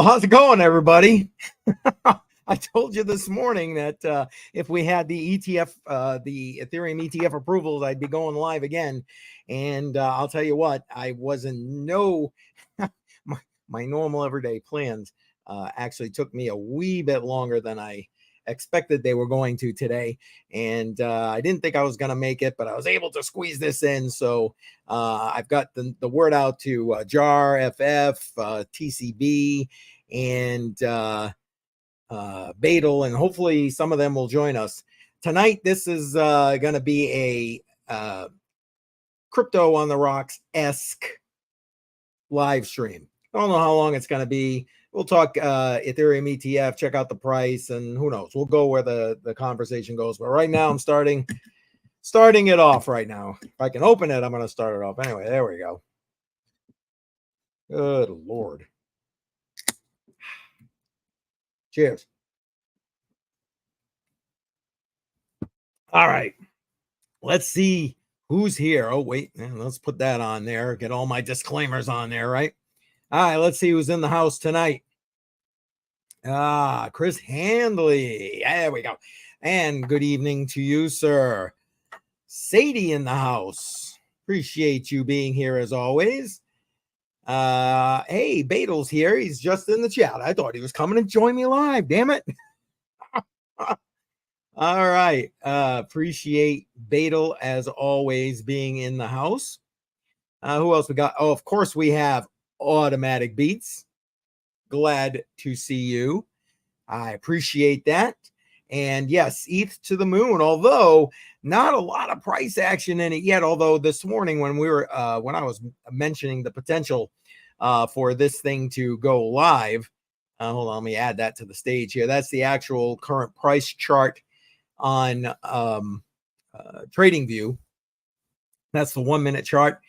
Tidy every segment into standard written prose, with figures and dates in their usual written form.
how's it going, everybody? I told you this morning that if we had the ETF, the Ethereum ETF approvals, I'd be going live again. And I'll tell you what, I wasn't my normal everyday plans actually took me a wee bit longer than I expected they were going to today. And I didn't think I was going to make it, but I was able to squeeze this in. So I've got the word out to JAR, FF, TCB, and Badel, and hopefully some of them will join us tonight. This is going to be a Crypto on the Rocks-esque live stream. I don't know how long it's going to be. We'll talk Ethereum ETF, check out the price, and who knows? We'll go where the conversation goes. But right now, I'm starting it off right now. If I can open it, I'm going to start it off. Anyway, there we go. Good Lord. Cheers. All right. Let's see who's here. Oh, wait. Let's put that on there. Get all my disclaimers on there, right? All right. Let's see who's in the house tonight. Chris Handley. There we go. And good evening to you, sir. Sadie in the house. Appreciate you being here as always. Hey, Badel's here. He's just in the chat. I thought he was coming to join me live. Damn it. All right. Appreciate Badel as always being in the house. Who else we got? Oh, of course we have Automatic Beats. Glad to see you. I appreciate that. And yes, ETH to the moon, although not a lot of price action in it yet. Although this morning when I was mentioning the potential for this thing to go live, hold on, let me add that to the stage here. That's the actual current price chart on TradingView. That's the 1 minute chart.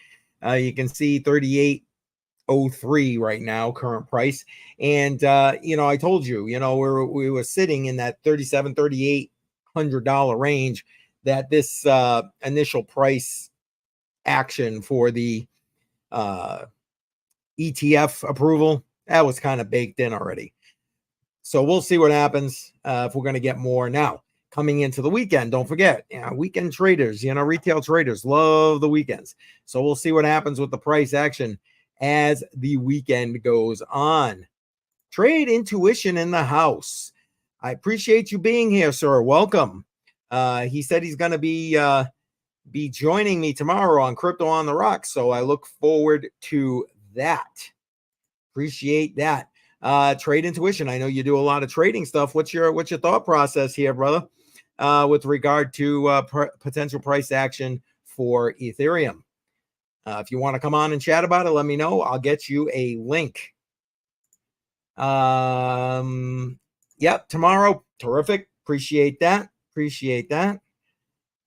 You can see 38.03 right now, current price. And I told you, we were sitting in that $3,800 range, that this initial price action for the ETF approval, that was kind of baked in already. So we'll see what happens if we're going to get more. Now, coming into the weekend, don't forget, weekend traders, retail traders love the weekends. So we'll see what happens with the price action as the weekend goes on. Trade Intuition in the house. I appreciate you being here, sir. Welcome. He said he's going to be joining me tomorrow on Crypto on the Rocks, so I look forward to that. Appreciate that. Trade Intuition. I know you do a lot of trading stuff. What's your thought process here, brother, with regard to potential price action for Ethereum? If you want to come on and chat about it, let me know. I'll get you a link. Yep, tomorrow. Terrific. Appreciate that.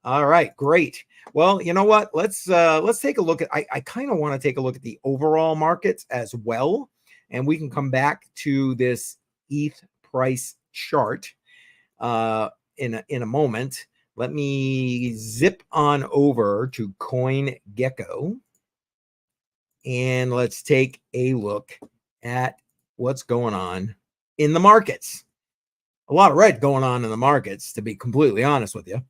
All right, great. Well, you know what? Let's take a look at, I kind of want to take a look at the overall markets as well. And we can come back to this ETH price chart in a moment. Let me zip on over to CoinGecko. And let's take a look at what's going on in the markets. A lot of red going on in the markets, to be completely honest with you.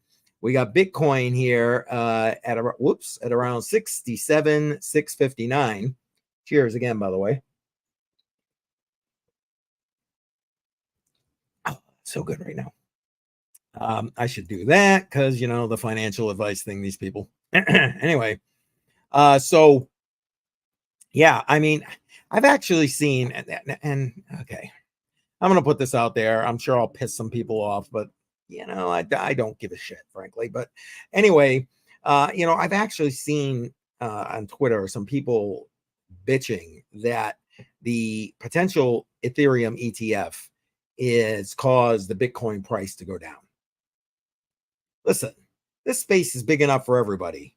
We got Bitcoin here at around 67,659. Cheers again, by the way. Oh, so good right now. I should do that because, the financial advice thing, these people. Anyway, so yeah, I mean, I've actually seen, and okay, I'm going to put this out there. I'm sure I'll piss some people off, but, I don't give a shit, frankly. But anyway, I've actually seen on Twitter some people bitching that the potential Ethereum ETF is caused the Bitcoin price to go down. Listen, this space is big enough for everybody.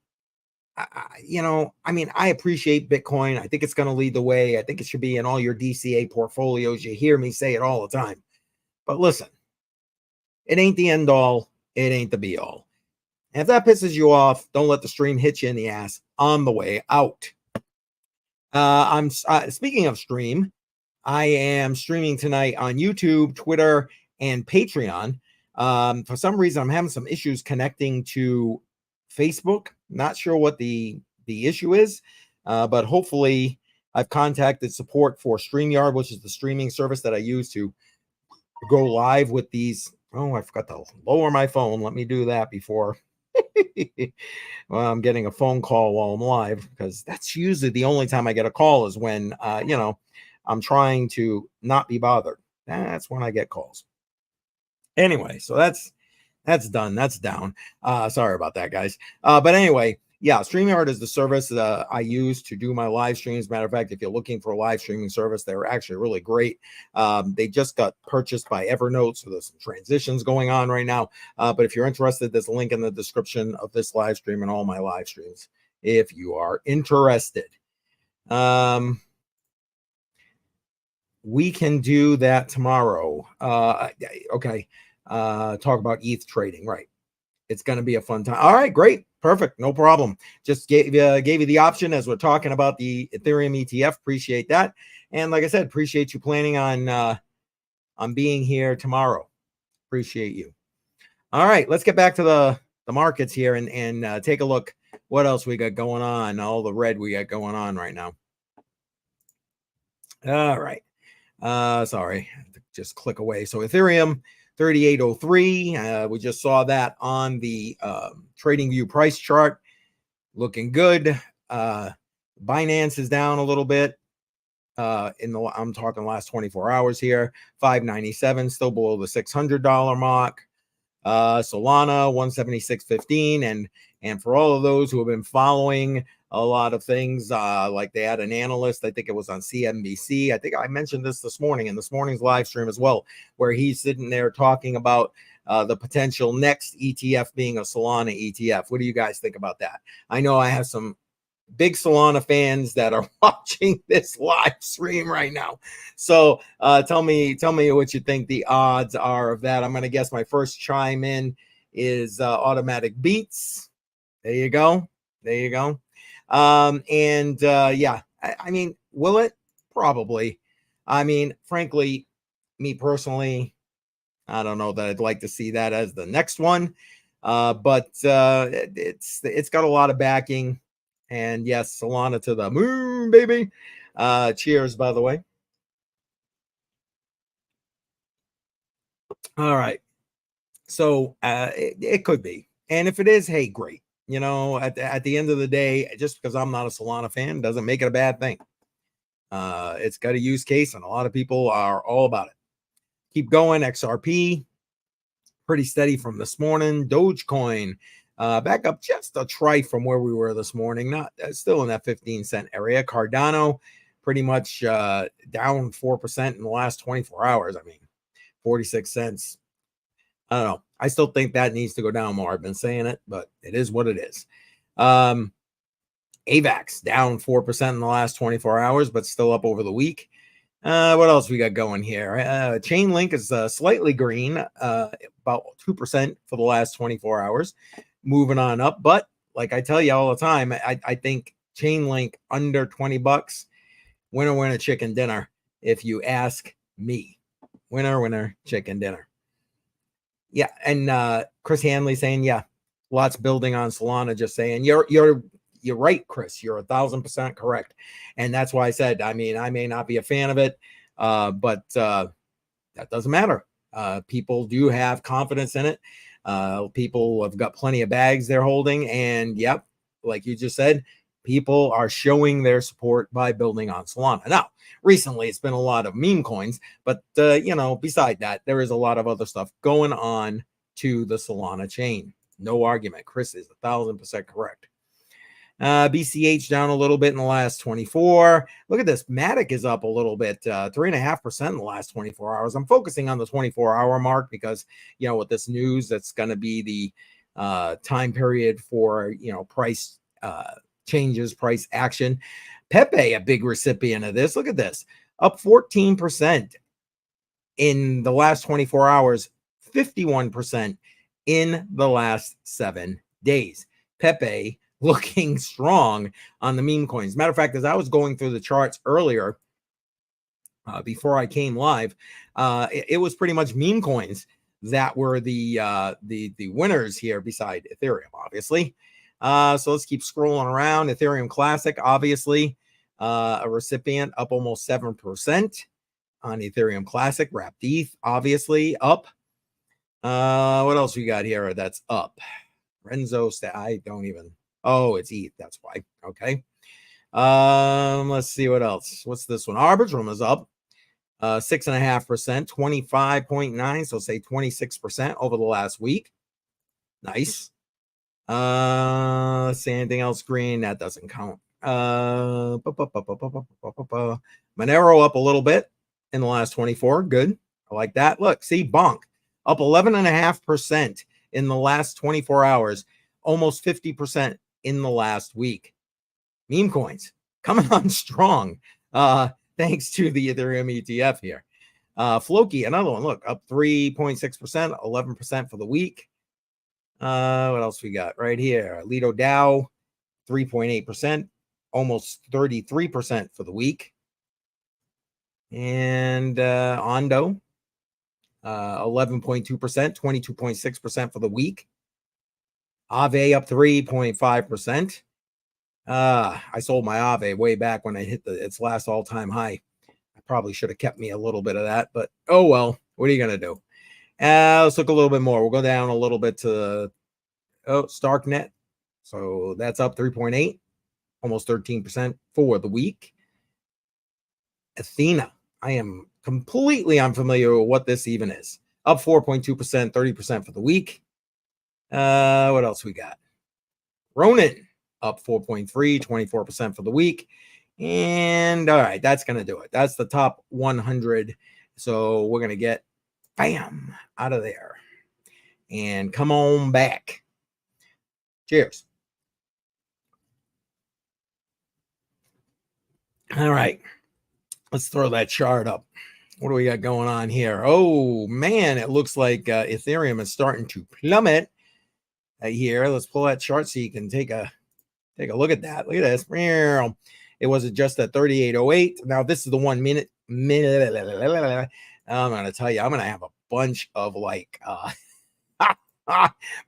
I appreciate Bitcoin. I think it's going to lead the way. I think it should be in all your DCA portfolios. You hear me say it all the time. But listen, it ain't the end all. It ain't the be all. And if that pisses you off, don't let the stream hit you in the ass on the way out. I'm speaking of stream. I am streaming tonight on YouTube, Twitter, and Patreon. For some reason, I'm having some issues connecting to Facebook. Not sure what the issue is, but hopefully I've contacted support for StreamYard, which is the streaming service that I use to go live with these. Oh, I forgot to lower my phone. Let me do that before. Well, I'm getting a phone call while I'm live, because that's usually the only time I get a call is when, I'm trying to not be bothered. That's when I get calls. Anyway, so that's done. That's down. Sorry about that, guys. But anyway, yeah, StreamYard is the service I use to do my live streams. Matter of fact, if you're looking for a live streaming service, they're actually really great. They just got purchased by Evernote, so there's some transitions going on right now. But if you're interested, there's a link in the description of this live stream and all my live streams if you are interested. We can do that tomorrow. Okay. Talk about ETH trading, right? It's going to be a fun time. All right, great, perfect, no problem. Just gave you the option as we're talking about the Ethereum ETF. Appreciate that, and like I said, appreciate you planning on being here tomorrow. Appreciate you. All right, let's get back to the markets here and take a look what else we got going on. All the red we got going on right now. All right. Sorry, just click away. So Ethereum 3803. We just saw that on the TradingView price chart, looking good. Binance is down a little bit. I'm talking last 24 hours here. 597, still below the $600 mark. Solana 176.15, and for all of those who have been following a lot of things, like they had an analyst, I think it was on CNBC. I think I mentioned this morning in this morning's live stream as well, where he's sitting there talking about the potential next ETF being a Solana ETF. What do you guys think about that? I know I have some big Solana fans that are watching this live stream right now. So tell me what you think the odds are of that. I'm going to guess my first chime in is Automatic Beats. There you go. Yeah, I mean, will it? Probably. I mean, frankly, me personally, I don't know that I'd like to see that as the next one. But it's got a lot of backing. And yes, Solana to the moon, baby. Cheers, by the way. All right. So it could be. And if it is, hey, great. At the end of the day, just because I'm not a Solana fan doesn't make it a bad thing. It's got a use case, and a lot of people are all about it. Keep going. XRP, pretty steady from this morning. Dogecoin, back up just a trite from where we were this morning. Not still in that 15-cent area. Cardano, pretty much down 4% in the last 24 hours. I mean, 46 cents. I don't know. I still think that needs to go down more. I've been saying it, but it is what it is. AVAX down 4% in the last 24 hours, but still up over the week. What else we got going here? Chainlink is slightly green, about 2% for the last 24 hours, moving on up. But like I tell you all the time, I think Chainlink under $20, winner chicken dinner. If you ask me, winner chicken dinner. Yeah, and Chris Hanley saying, yeah, lots building on Solana. Just saying, you're right, Chris. You're 1,000% correct, and that's why I said, I mean, I may not be a fan of it, but that doesn't matter. People do have confidence in it. People have got plenty of bags they're holding, and yep, like you just said, people are showing their support by building on Solana. Now, recently it's been a lot of meme coins, but beside that, there is a lot of other stuff going on to the Solana chain. No argument. Chris is 1,000% correct. BCH down a little bit in the last 24. Look at this. Matic is up a little bit, 3.5% in the last 24 hours. I'm focusing on the 24-hour mark because, with this news, that's going to be the time period for, price changes, price action. Pepe, a big recipient of this. Look at this. Up 14% in the last 24 hours, 51% in the last 7 days. Pepe looking strong on the meme coins. Matter of fact, as I was going through the charts earlier, before I came live, it was pretty much meme coins that were the winners here, beside Ethereum, obviously. So let's keep scrolling around. Ethereum Classic, obviously, a recipient, up almost 7% on Ethereum Classic. Wrapped ETH, obviously, up. What else we got here that's up? Renzo, I don't even. Oh, it's ETH. That's why. Okay. Let's see what else. What's this one? Arbitrum is up 6.5%, 25.9. So say 26% over the last week. Nice. Let's see anything else green. That doesn't count. Monero up a little bit in the last 24. Good. I like that. Look, see, Bonk up 11.5% in the last 24 hours, almost 50% in the last week. Meme coins coming on strong, thanks to the Ethereum ETF here. Floki, another one, look, up 3.6%, 11% for the week. What else we got right here? Lido Dow, 3.8%, almost 33% for the week. And Ondo, 11.2%, 22.6% for the week. Aave up 3.5%. I sold my Aave way back when I hit its last all-time high. I probably should have kept me a little bit of that, but oh well. What are you gonna do? Let's look a little bit more. We'll go down a little bit to Starknet. So that's up 3.8, almost 13% for the week. Athena, I am completely unfamiliar with what this even is. Up 4.2%, 30% for the week. What else we got? Ronin, up 4.3, 24% for the week. And all right, that's going to do it. That's the top 100. So we're going to get, bam, out of there and come on back. Cheers. All right, let's throw that chart up. What do we got going on here? Oh, man, it looks like Ethereum is starting to plummet here. Let's pull that chart so you can take a look at that. Look at this. It was just at 38.08. Now, this is the 1 minute. I'm going to tell you, I'm going to have a bunch of like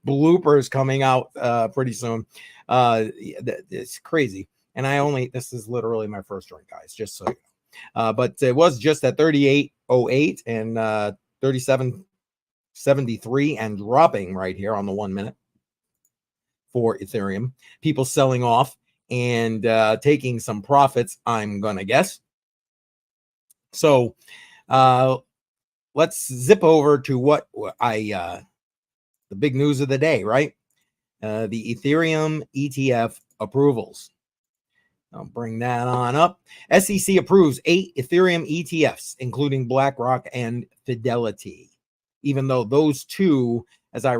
bloopers coming out pretty soon. It's crazy. And this is literally my first drink, guys, just so you know. But it was just at 38.08 and 37.73 and dropping right here on the 1 minute for Ethereum. People selling off and taking some profits, I'm going to guess. So let's zip over to what the big news of the day, right? The Ethereum ETF approvals. I'll bring that on up. SEC approves 8 Ethereum ETFs, including BlackRock and Fidelity, even though those two, as I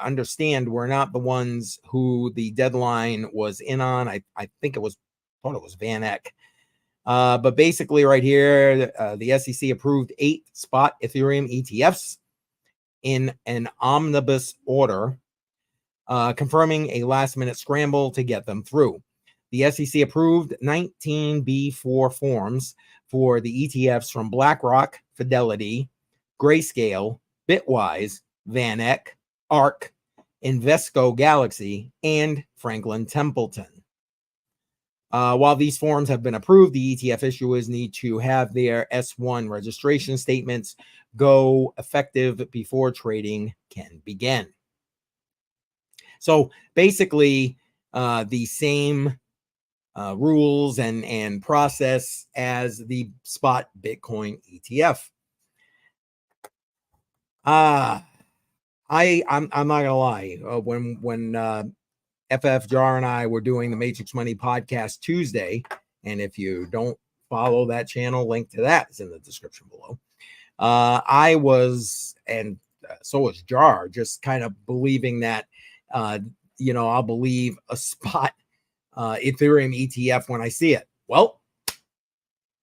understand, were not the ones who the deadline was in on. I think thought it was Van Eck. But basically right here, the SEC approved 8 spot Ethereum ETFs in an omnibus order, confirming a last-minute scramble to get them through. The SEC approved 19 B4 forms for the ETFs from BlackRock, Fidelity, Grayscale, Bitwise, Van Eck, ARK, Invesco Galaxy, and Franklin Templeton. While these forms have been approved, the ETF issuers need to have their S1 registration statements go effective before trading can begin. So basically, the same rules and process as the spot Bitcoin ETF. I'm not gonna lie. When FF Jar and I were doing the Matrix Money podcast Tuesday, and if you don't follow that channel, link to that is in the description below. I was, and so was Jar, just kind of believing that I'll believe a spot Ethereum ETF when I see it. Well,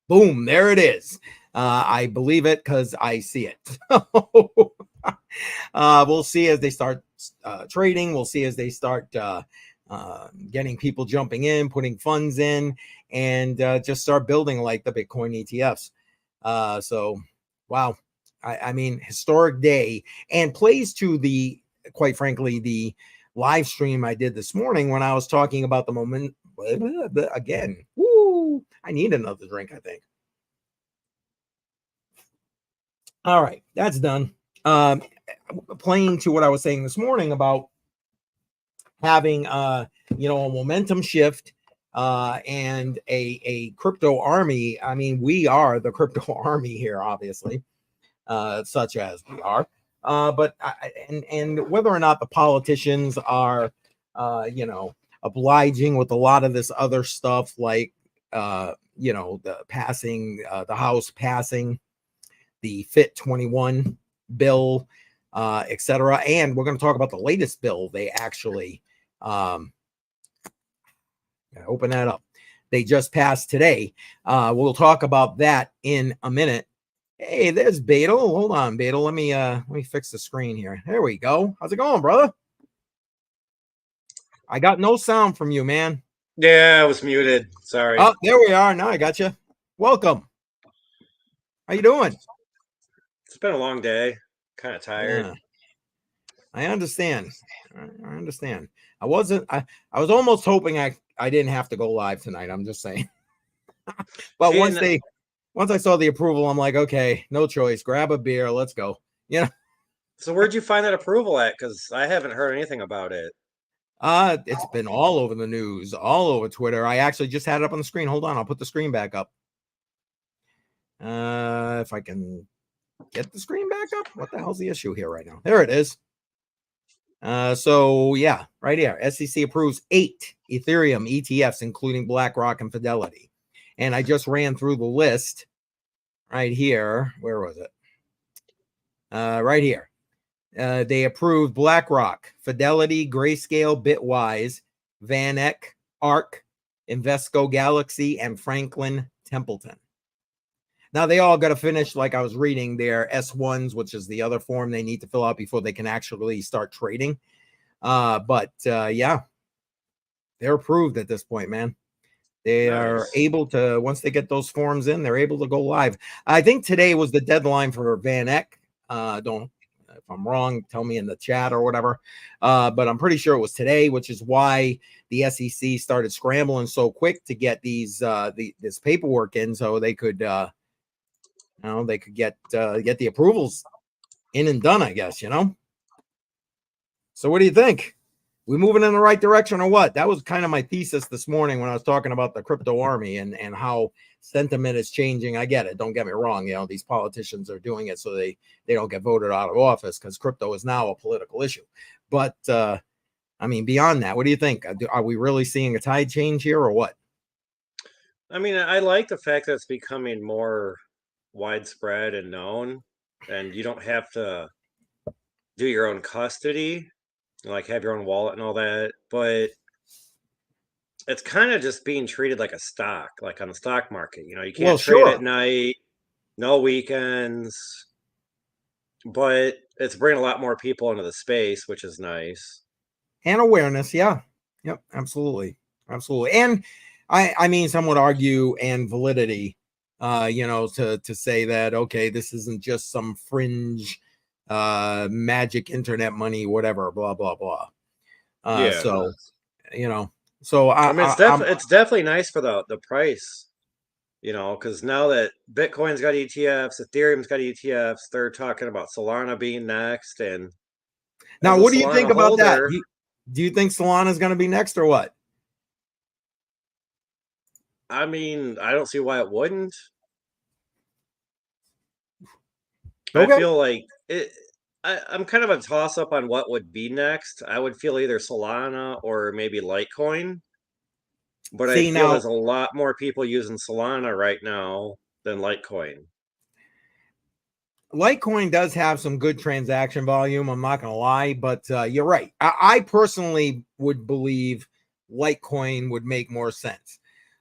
boom, there it is. I believe it because I see it. We'll see as they start trading. We'll see as they start getting people jumping in, putting funds in, and just start building like the Bitcoin ETFs. So wow, I mean, historic day, and plays to the, quite frankly, the live stream I did this morning when I was talking about the moment again. Woo! I need another drink, I think. All right, that's done. Playing to what I was saying this morning about having a momentum shift and a crypto army. I mean, we are the crypto army here, obviously, such as we are. But and whether or not the politicians are, obliging with a lot of this other stuff, like the passing, the House passing the Fit 21 bill, etc. And we're going to talk about the latest bill they actually open that up. They just passed today. We'll talk about that in a minute. Hey, there's Betel. Hold on, Betel. Let me fix the screen here. There we go. How's it going, brother? I got no sound from you, man. Yeah, I was muted. Sorry. Oh, there we are. Now I got you. Welcome. How you doing? It's been a long day. Kind of tired. Yeah, I understand. I understand. I wasn't. I was almost hoping I didn't have to go live tonight. I'm just saying. But See, once I saw the approval, I'm like, okay, no choice. Grab a beer. Let's go. so where'd you find that approval at? Because I haven't heard anything about it. It's been all over the news, all over Twitter. I actually just had it up on the screen. Hold on, I'll put the screen back up. If I can get the screen back up. What the hell's the issue here right now? There it is. So yeah, right here. SEC approves 8 Ethereum ETFs, including BlackRock and Fidelity. And I just ran through the list right here. Where was it? Right here. They approved BlackRock, Fidelity, Grayscale, Bitwise, VanEck, ARK, Invesco Galaxy, and Franklin Templeton. Now they all got to finish, like I was reading, their S1s, which is the other form they need to fill out before they can actually start trading. But yeah, they're approved at this point, man. They are able to, once they get those forms in, they're able to go live. I think today was the deadline for VanEck. If I'm wrong, tell me in the chat or whatever. But I'm pretty sure it was today, which is why the SEC started scrambling so quick to get this paperwork in, so they could get the approvals in and done, I guess. So what do you think? We moving in the right direction or what? That was kind of my thesis this morning when I was talking about the crypto army and how sentiment is changing. I get it. Don't get me wrong. These politicians are doing it so they don't get voted out of office, because crypto is now a political issue. But I mean, beyond that, what do you think? Are we really seeing a tide change here or what? I mean, I like the fact that it's becoming more widespread and known, and you don't have to do your own custody, like have your own wallet and all that. But it's kind of just being treated like a stock, like on the stock market. You Well, can't trade sure. at night, no weekends, but it's bringing a lot more people into the space, which is nice. And awareness. Yeah. Yep. Absolutely. Absolutely. And I mean, some would argue, and validity, to say that, okay, this isn't just some fringe magic internet money, whatever, blah, blah, blah. Yeah. So, you know, so I mean, I'm it's definitely nice for the price, because now that Bitcoin's got ETFs, Ethereum's got ETFs, they're talking about Solana being next. And as now, a what do you think Solana about that? holder, Do you think Solana is going to be next or what? I mean, I don't see why it wouldn't. I Okay. feel like I'm kind of a toss up on what would be next. I would feel either Solana or maybe Litecoin, but I See, feel now, there's a lot more people using Solana right now than Litecoin. Litecoin does have some good transaction volume. I'm not going to lie, but you're right. I personally would believe Litecoin would make more sense,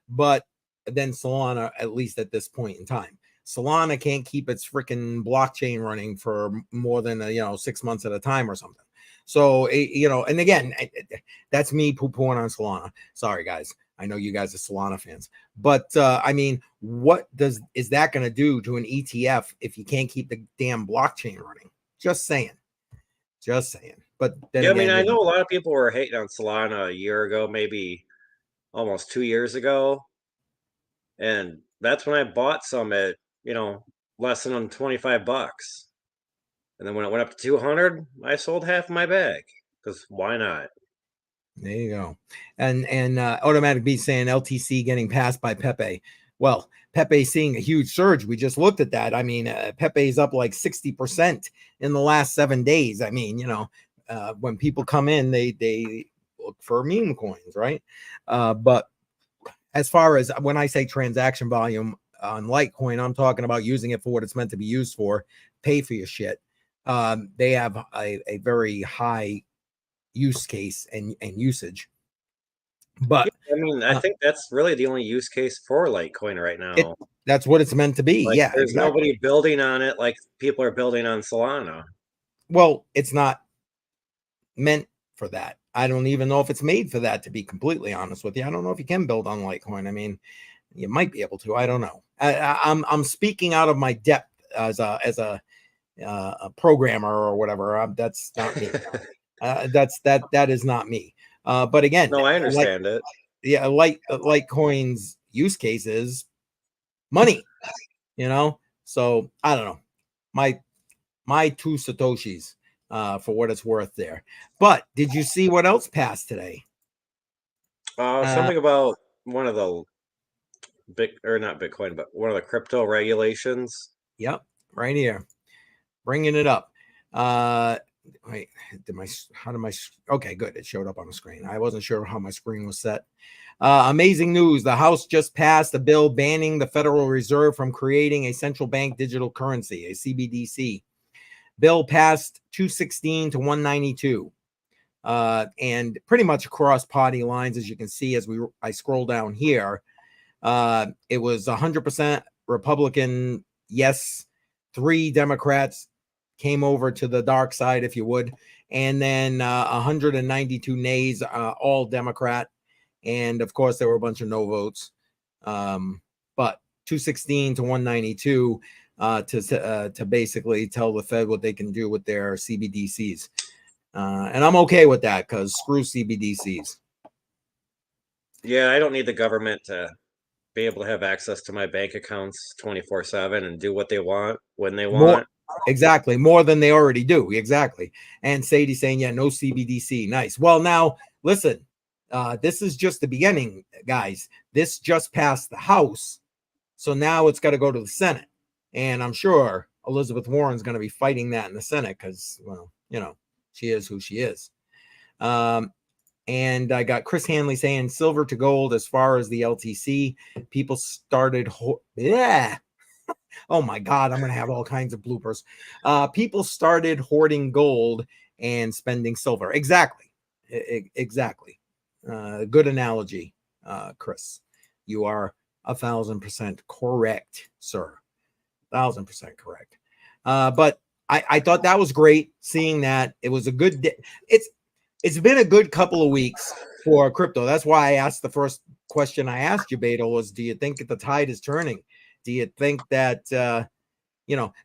but then Solana, at least at this point in time. Solana can't keep its freaking blockchain running for more than 6 months at a time or something. So and again, that's me poo-pooing on Solana. Sorry, guys. I know you guys are Solana fans, but I mean, what is that going to do to an ETF if you can't keep the damn blockchain running? Just saying, just saying. But then Yeah, I mean, again, I know a lot of people were hating on Solana a year ago, maybe almost 2 years ago, and that's when I bought some at less than $25. And then when it went up to 200, I sold half my bag because why not? there you go. And Automatic Beat saying LTC getting passed by Pepe. Well, Pepe seeing a huge surge. We just looked at that. I mean, Pepe's up like 60% in the last 7 days. I mean, when people come in, they look for meme coins, right? But as far as when I say transaction volume on Litecoin, I'm talking about using it for what it's meant to be used for. Pay for your shit. They have a very high use case and usage. But Yeah, I mean, I think that's really the only use case for Litecoin right now. that's what it's meant to be. Like, Yeah, there's exactly. nobody building on it like people are building on Solana. Well, it's not meant for that. I don't even know if it's made for that, to be completely honest with you. I don't know if you can build on Litecoin. I mean, you might be able to. I don't know. I'm speaking out of my depth as a programmer or whatever. That's not me. That is not me. But again, No, I like understand it. yeah, Litecoin's use cases money. So I don't know. My two satoshis for what it's worth there. But did you see what else passed today? Something about one of the big, or not Bitcoin, but one of the crypto regulations. Yep, right here, bringing it up. Wait, okay, good, it showed up on the screen. I wasn't sure how my screen was set. Amazing news. The House just passed a bill banning the Federal Reserve from creating a central bank digital currency, a CBDC. Bill passed 216 to 192. And pretty much across party lines, as you can see, as I scroll down here, it was 100% Republican, yes. 3 Democrats came over to the dark side, if you would, and then 192 nays, all Democrat, and of course there were a bunch of no votes. But 216 to 192 to basically tell the Fed what they can do with their CBDCs. And I'm okay with that because screw CBDCs. Yeah, I don't need the government to be able to have access to my bank accounts 24/7 and do what they want when they More want. exactly more than they already do. Exactly. And Sadie saying, yeah, no CBDC. Nice. Well, now listen, this is just the beginning, guys. This just passed the House. So now it's got to go to the Senate. And I'm sure Elizabeth Warren's going to be fighting that in the Senate because, well, she is who she is. And I got Chris Hanley saying silver to gold as far as the LTC. People started, yeah. Oh my God, I'm going to have all kinds of bloopers. People started hoarding gold and spending silver. Exactly. Exactly. Good analogy, Chris. You are 1,000% correct, sir. 1,000% correct. But I thought that was great seeing that. It was a good day. It's been a good couple of weeks for crypto. That's why I asked the first question I asked you, Beto, was do you think the tide is turning? Do you think that do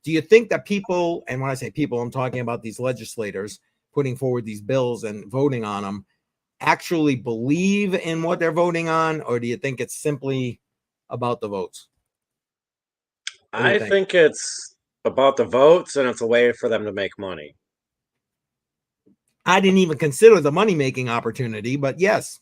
you think that people, and when I say people, I'm talking about these legislators putting forward these bills and voting on them, actually believe in what they're voting on, or do you think it's simply about the votes? What do you I think? think it's about the votes and it's a way for them to make money. I didn't even consider the money making opportunity, but yes,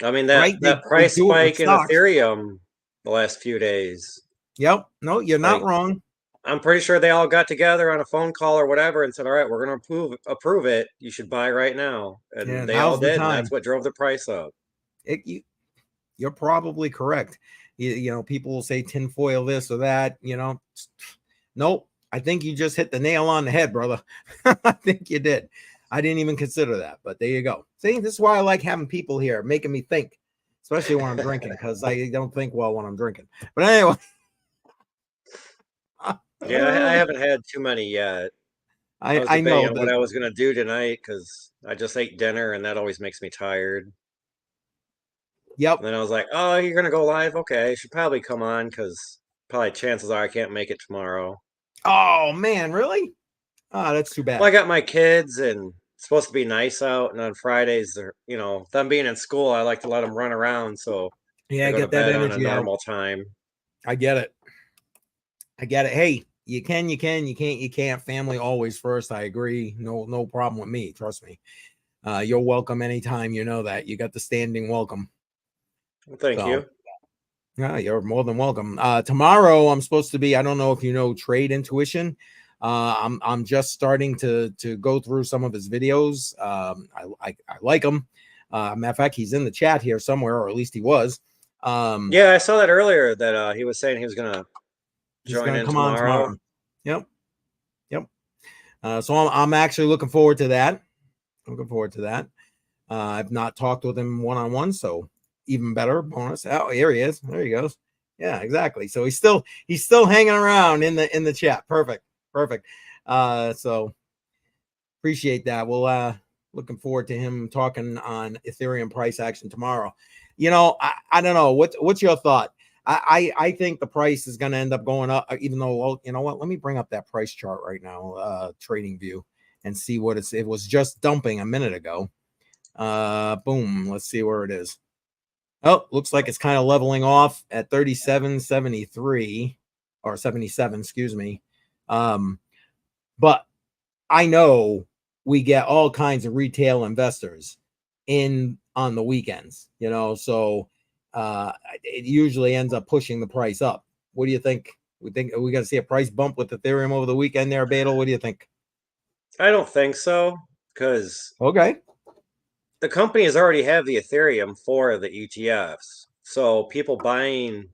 I mean that right? that They price do it with spike in stocks. Ethereum the last few days. Yep. No, you're not Like, wrong. I'm pretty sure they all got together on a phone call or whatever and said, "All right, we're going to approve it. You should buy right now." Yeah, And they all now's the did, and that's time. what drove the price up. You're probably correct. People will say tinfoil this or that. Nope. I think you just hit the nail on the head, brother. I think you did. I didn't even consider that, but there you go. See, this is why I like having people here making me think, especially when I'm drinking, because I don't think well when I'm drinking. But anyway, Yeah, I haven't had too many yet. I was I debating know on what that. I was going to do tonight because I just ate dinner and that always makes me tired. Yep. And then I was like, oh, you're gonna go live? Okay, I should probably come on because probably chances are I can't make it tomorrow. Oh man, really? Oh, that's too Well, bad. I got my kids and it's supposed to be nice out, and on Fridays, they're, them being in school, I like to let them run around, so I Yeah, go to get that bed on a energy out. normal time. I get it. I get it. Hey, you can, you can't, you can't. Family always first. I agree. No problem with me. Trust me. You're welcome anytime. You know that. You got the standing welcome. Well, thank So you. yeah, you're more than welcome. Tomorrow I'm supposed to be, I don't know if you know Trade Intuition. I'm just starting to go through some of his videos. I like him. Matter of fact, he's in the chat here somewhere, or at least he was. Yeah, I saw that earlier that he was saying he was gonna He's join gonna in come on tomorrow. tomorrow. Yep, yep. So I'm actually looking forward to that. Looking forward to that. I've not talked with him one on one, so even better. Bonus. Oh, here he is. There he goes. Yeah, exactly. So he's still hanging around in the chat. Perfect. Perfect. So appreciate that. We'll looking forward to him talking on Ethereum price action tomorrow. I don't know. What's your thought? I think the price is going to end up going up, even though, well, you know what? Let me bring up that price chart right now, trading view, and see what it was just dumping a minute ago. Boom. Let's see where it is. Oh, looks like it's kind of leveling off at 37.73 or 77, excuse me. But I know we get all kinds of retail investors in on the weekends, so it usually ends up pushing the price up. What do you think? We think we got to see a price bump with Ethereum over the weekend there, Badel? What do you think? I don't think so because Okay. the companies already have the Ethereum for the ETFs. So people buying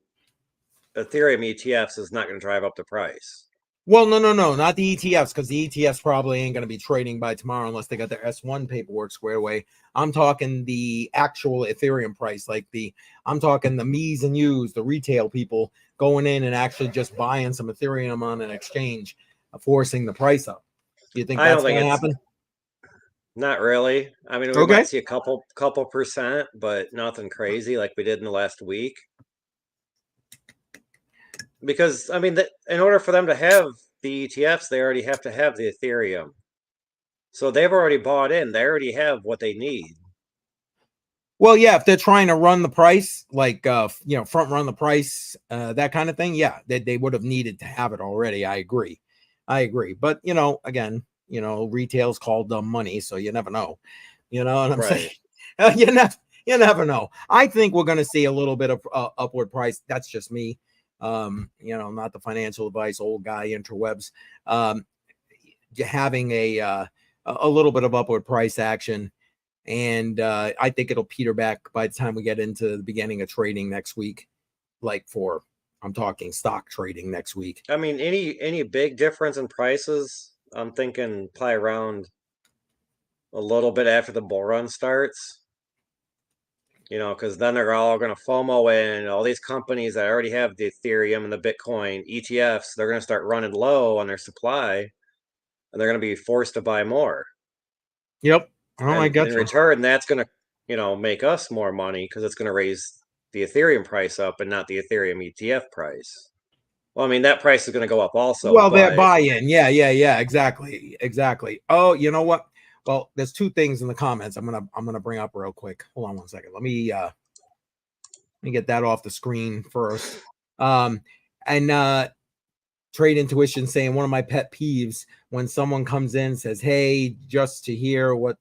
Ethereum ETFs is not going to drive up the price. Well, no, not the ETFs, because the ETFs probably ain't going to be trading by tomorrow unless they got their S1 paperwork squared away. I'm talking the actual Ethereum price, I'm talking the me's and you's, the retail people going in and actually just buying some Ethereum on an exchange, forcing the price up. Do you think I don't that's think going to it's happen? not really. I mean, we might Okay. see a couple percent, but nothing crazy like we did in the last week. Because I mean, in order for them to have the ETFs, they already have to have the Ethereum. So they've already bought in. They already have what they need. Well, yeah, if they're trying to run the price, front run the price, that kind of thing, yeah, they would have needed to have it already. I agree. But again, retail's called dumb money, so you never know. You know what I'm saying? Right. You never know. I think we're going to see a little bit of upward price. That's just me. Not the financial advice, old guy interwebs. Having a little bit of upward price action. And I think it'll peter back by the time we get into the beginning of trading next week. I'm talking stock trading next week. I mean, any big difference in prices? I'm thinking probably around a little bit after the bull run starts. Because then they're all going to FOMO in. All these companies that already have the Ethereum and the Bitcoin ETFs, they're going to start running low on their supply, and they're going to be forced to buy more. Yep. Oh, I And got in you. return, that's going to, make us more money because it's going to raise the Ethereum price up and not the Ethereum ETF price. Well, I mean, that price is going to go up also, Well, that but buy-in. Yeah. Exactly. Oh, you know what? Well, there's two things in the comments I'm gonna bring up real quick. Hold on one second. Let me get that off the screen first. And Trade Intuition saying one of my pet peeves when someone comes in and says, "Hey," just to hear what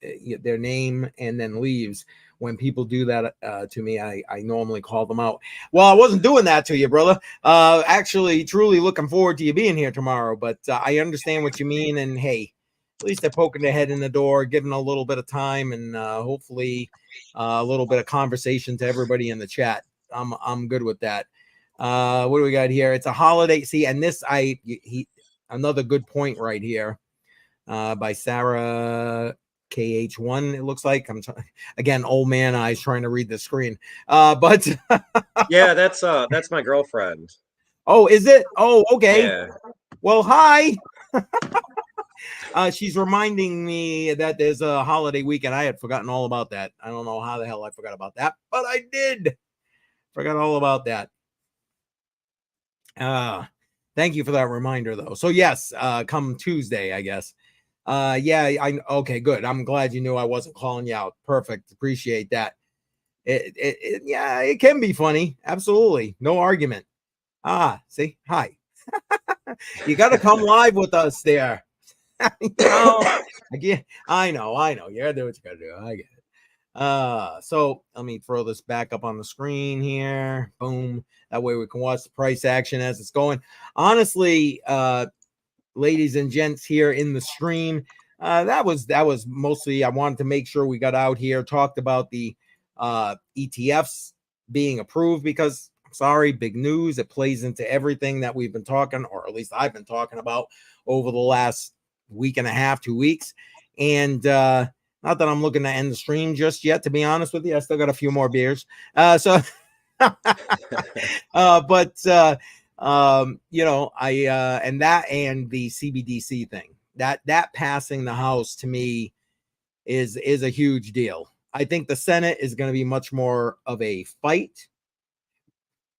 their name and then leaves. When people do that to me, I normally call them out. Well, I wasn't doing that to you, brother. Actually, truly looking forward to you being here tomorrow. But I understand what you mean. And hey, at least they're poking their head in the door, giving a little bit of time, and hopefully a little bit of conversation to everybody in the chat. I'm good with that. What do we got here? It's a holiday. See, and this another good point right here by Sarah KH1. It looks like again, old man eyes trying to read the screen. But yeah, that's my girlfriend. oh, is it? Oh, okay. Yeah. Well, hi. She's reminding me that there's a holiday weekend. I had forgotten all about that. I don't know how the hell I forgot about that, but I did. Forgot all about that. Thank you for that reminder, though. So yes, come Tuesday, I guess. Okay, good. I'm glad you knew I wasn't calling you out. Perfect. Appreciate that. Yeah, it can be funny. Absolutely. No argument. See, hi. You got to come live with us there. Again, I know. You gotta do what you gotta do. I get it. So let me throw this back up on the screen here. Boom. That way we can watch the price action as it's going. Honestly, ladies and gents here in the stream, that was mostly I wanted to make sure we got out here, talked about the ETFs being approved because sorry, big news. It plays into everything that we've been talking, or at least I've been talking about over the last week and a half, 2 weeks. And not that I'm looking to end the stream just yet, to be honest with you. I still got a few more beers. But you know, and that and the CBDC thing, that passing the House to me is a huge deal. I think the Senate is going to be much more of a fight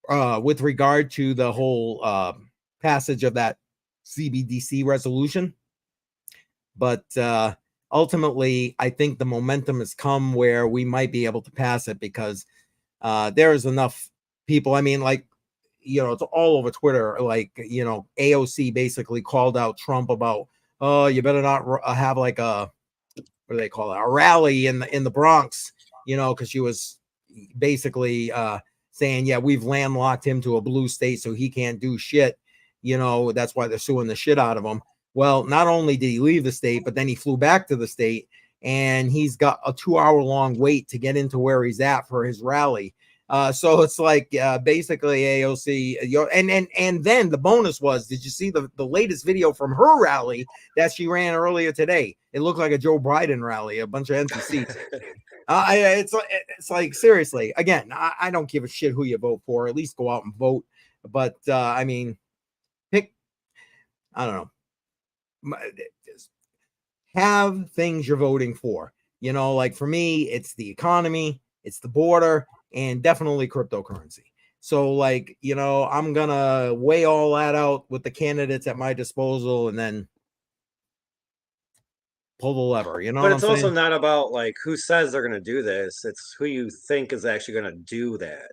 with regard to the whole passage of that CBDC resolution. But ultimately, I think the momentum has come where we might be able to pass it because there is enough people. I mean, like, you know, it's all over Twitter. Like, you know, AOC basically called out Trump about, oh, you better not have like a, what do they call it, a rally in the Bronx, you know, because she was basically saying, yeah, we've landlocked him to a blue state, so he can't do shit. You know, that's why they're suing the shit out of him. Well, not only did he leave the state, but then he flew back to the state, and he's got a 2-hour-long wait to get into where he's at for his rally. So it's like basically AOC, and then the bonus was, did you see the latest video from her rally that she ran earlier today? It looked like a Joe Biden rally, a bunch of empty seats. It's like seriously. Again, I don't give a shit who you vote for. At least go out and vote. But I mean, pick. I don't know. Have things you're voting for. You know, like for me, it's the economy, it's the border, and definitely cryptocurrency. So, like, you know, I'm gonna weigh all that out with the candidates at my disposal, and then pull the lever. You know But what I'm it's also saying? not about like who says they're going to do this. It's who you think is actually going to do that.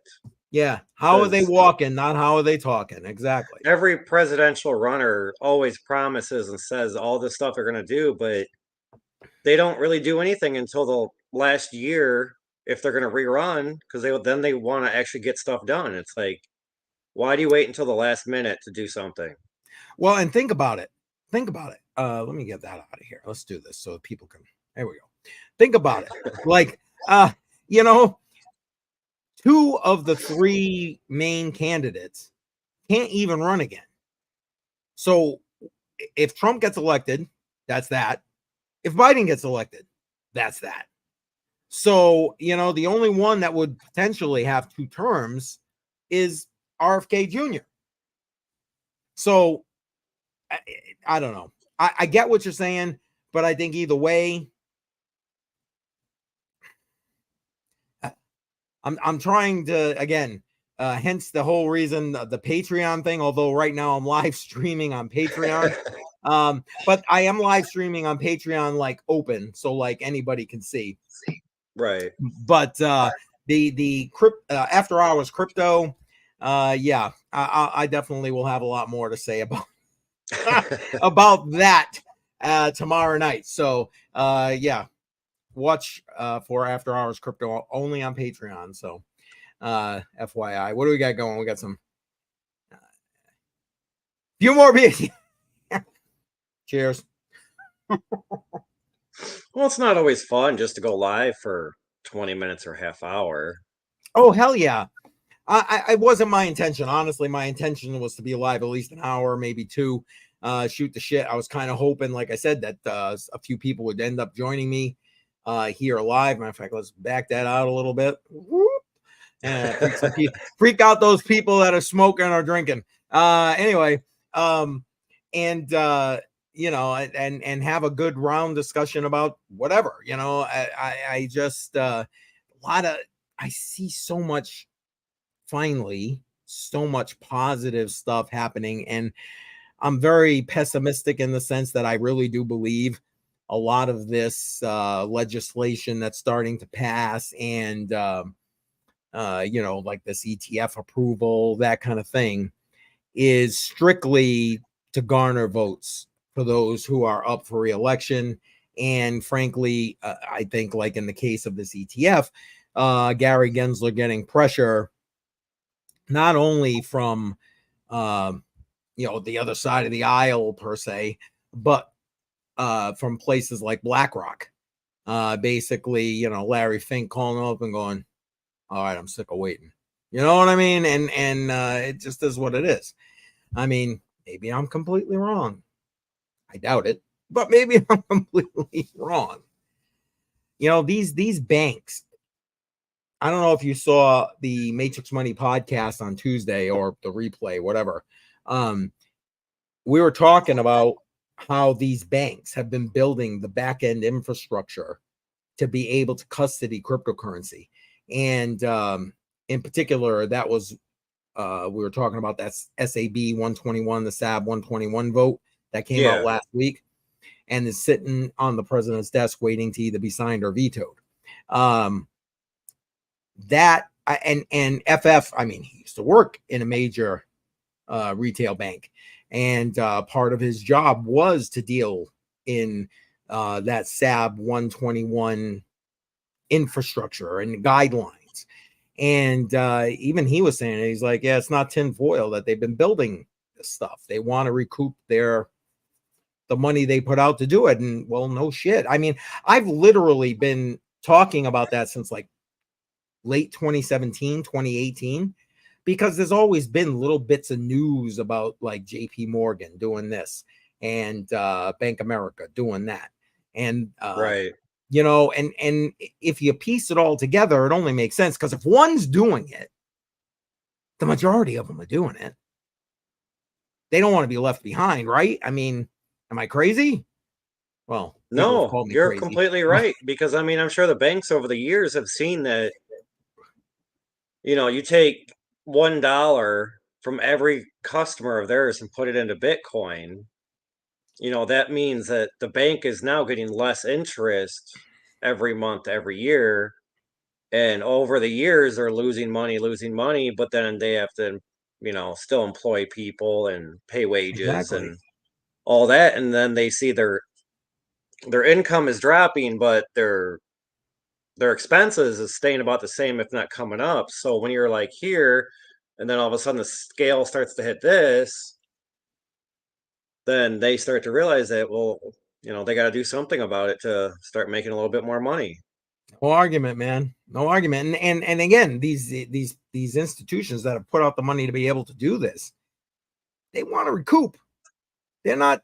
Yeah. How are they Because walking? Not how are they talking? Exactly. every presidential runner always promises and says all this stuff they're going to do, but they don't really do anything until the last year if they're going to rerun because they want to actually get stuff done. It's like, why do you wait until the last minute to do something? Well, and think about it. Think about it. Let me get that out of here. Let's do this so that people can. There we go. Think about it. Like, you know, 2 of the 3 main candidates can't even run again. So if Trump gets elected, that's that. If Biden gets elected, that's that. So, you know, the only one that would potentially have 2 terms is RFK Jr. So I don't know. I get what you're saying, but I think either way, I'm trying to again, hence the whole reason the Patreon thing. Although right now I'm live streaming on Patreon, but I am live streaming on Patreon like open, so like anybody can see. Right. But the after hours crypto, yeah, I definitely will have a lot more to say about about that tomorrow night. So yeah, watch for after hours crypto only on Patreon. So FYI, what do we got going? We got some few more beers. Cheers. Well, it's not always fun just to go live for 20 minutes or half hour. Oh hell yeah. I wasn't my intention. Honestly, my intention was to be live at least an hour, maybe 2, shoot the shit. I was kind of hoping, like I said, that a few people would end up joining me here live. Matter of fact, let's back that out a little bit. And freak out those people that are smoking or drinking. Anyway, and and have a good round discussion about whatever. I just a lot of I see so much, finally, so much positive stuff happening, and I'm very pessimistic in the sense that I really do believe a lot of this legislation that's starting to pass, and like this ETF approval, that kind of thing, is strictly to garner votes for those who are up for reelection. And frankly, I think, like in the case of this ETF, Gary Gensler getting pressure not only from the other side of the aisle per se, but from places like BlackRock. Basically, Larry Fink calling up and going, "All right, I'm sick of waiting." You know what I mean? And it just is what it is. I mean, maybe I'm completely wrong. I doubt it, but maybe I'm completely wrong. These banks. I don't know if you saw the Matrix Money podcast on Tuesday or the replay, whatever. We were talking about how these banks have been building the back end infrastructure to be able to custody cryptocurrency. And in particular, that was we were talking about that SAB 121, the SAB 121 vote that came out last week and is sitting on the president's desk waiting to either be signed or vetoed. That and FF, I mean, he used to work in a major retail bank, and part of his job was to deal in that SAB 121 infrastructure and guidelines. And even he was saying, he's like, yeah, it's not tinfoil that they've been building this stuff. They want to recoup the money they put out to do it. And well, no shit. I mean, I've literally been talking about that since like late 2017, 2018, because there's always been little bits of news about like JP Morgan doing this and Bank America doing that. And Right. and if you piece it all together, it only makes sense, because if one's doing it, the majority of them are doing it. They don't want to be left behind, right? I mean, am I crazy? Well, people have No, called me you're crazy. completely right. Because I mean, I'm sure the banks over the years have seen that, you take $1 from every customer of theirs and put it into Bitcoin, that means that the bank is now getting less interest every month, every year. And over the years, they're losing money, but then they have to, still employ people and pay wages Exactly. and all that. And then they see their income is dropping, but their expenses is staying about the same, if not coming up. So when you're like here, and then all of a sudden the scale starts to hit this, then they start to realize that, well, they got to do something about it to start making a little bit more money. No argument, man. No argument. And again, these institutions that have put out the money to be able to do this, they want to recoup. They're not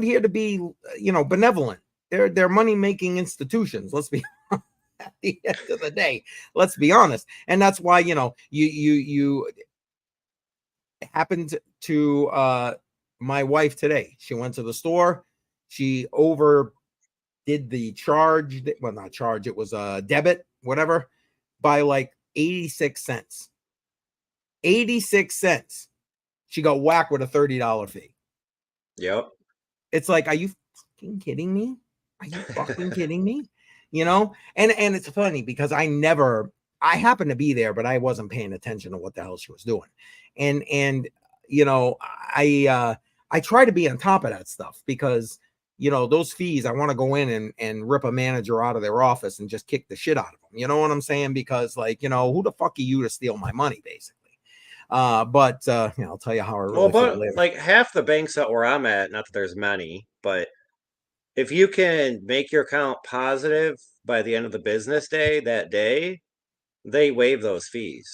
here to be benevolent. They're money making institutions. Let's be at the end of the day. Let's be honest. And that's why you happened to my wife today. She went to the store. She overdid the charge. Well, not charge. It was a debit, whatever, by like 86 cents. 86 cents. She got whacked with a $30 fee. Yep. It's like, are you fucking kidding me? Are you fucking kidding me? And it's funny because I happened to be there, but I wasn't paying attention to what the hell she was doing. And I try to be on top of that stuff because those fees, I want to go in and rip a manager out of their office and just kick the shit out of them. You know what I'm saying? Because who the fuck are you to steal my money, basically? But I'll tell you how I really feel But later. like half the banks that where I'm at, not that there's many, but if you can make your account positive by the end of the business day that day, they waive those fees.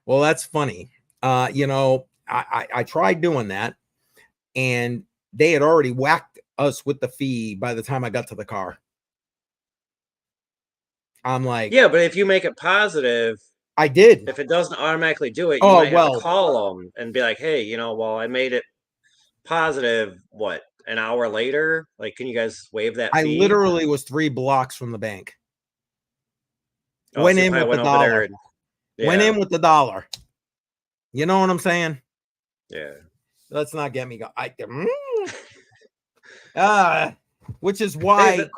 Well, that's funny. I tried doing that, and they had already whacked us with the fee by the time I got to the car. I'm like, Yeah, but if you make it positive, I did. if it doesn't automatically do it, you Oh might have to well, call them and be like, hey, well, I made it positive, what, an hour later? Like, can you guys waive that I fee? literally was 3 blocks from the bank. Oh, Went so you in probably with the went over there dollar. and Went yeah, in with the dollar. You know what I'm saying? yeah. Let's not get me go. Which is Hey, why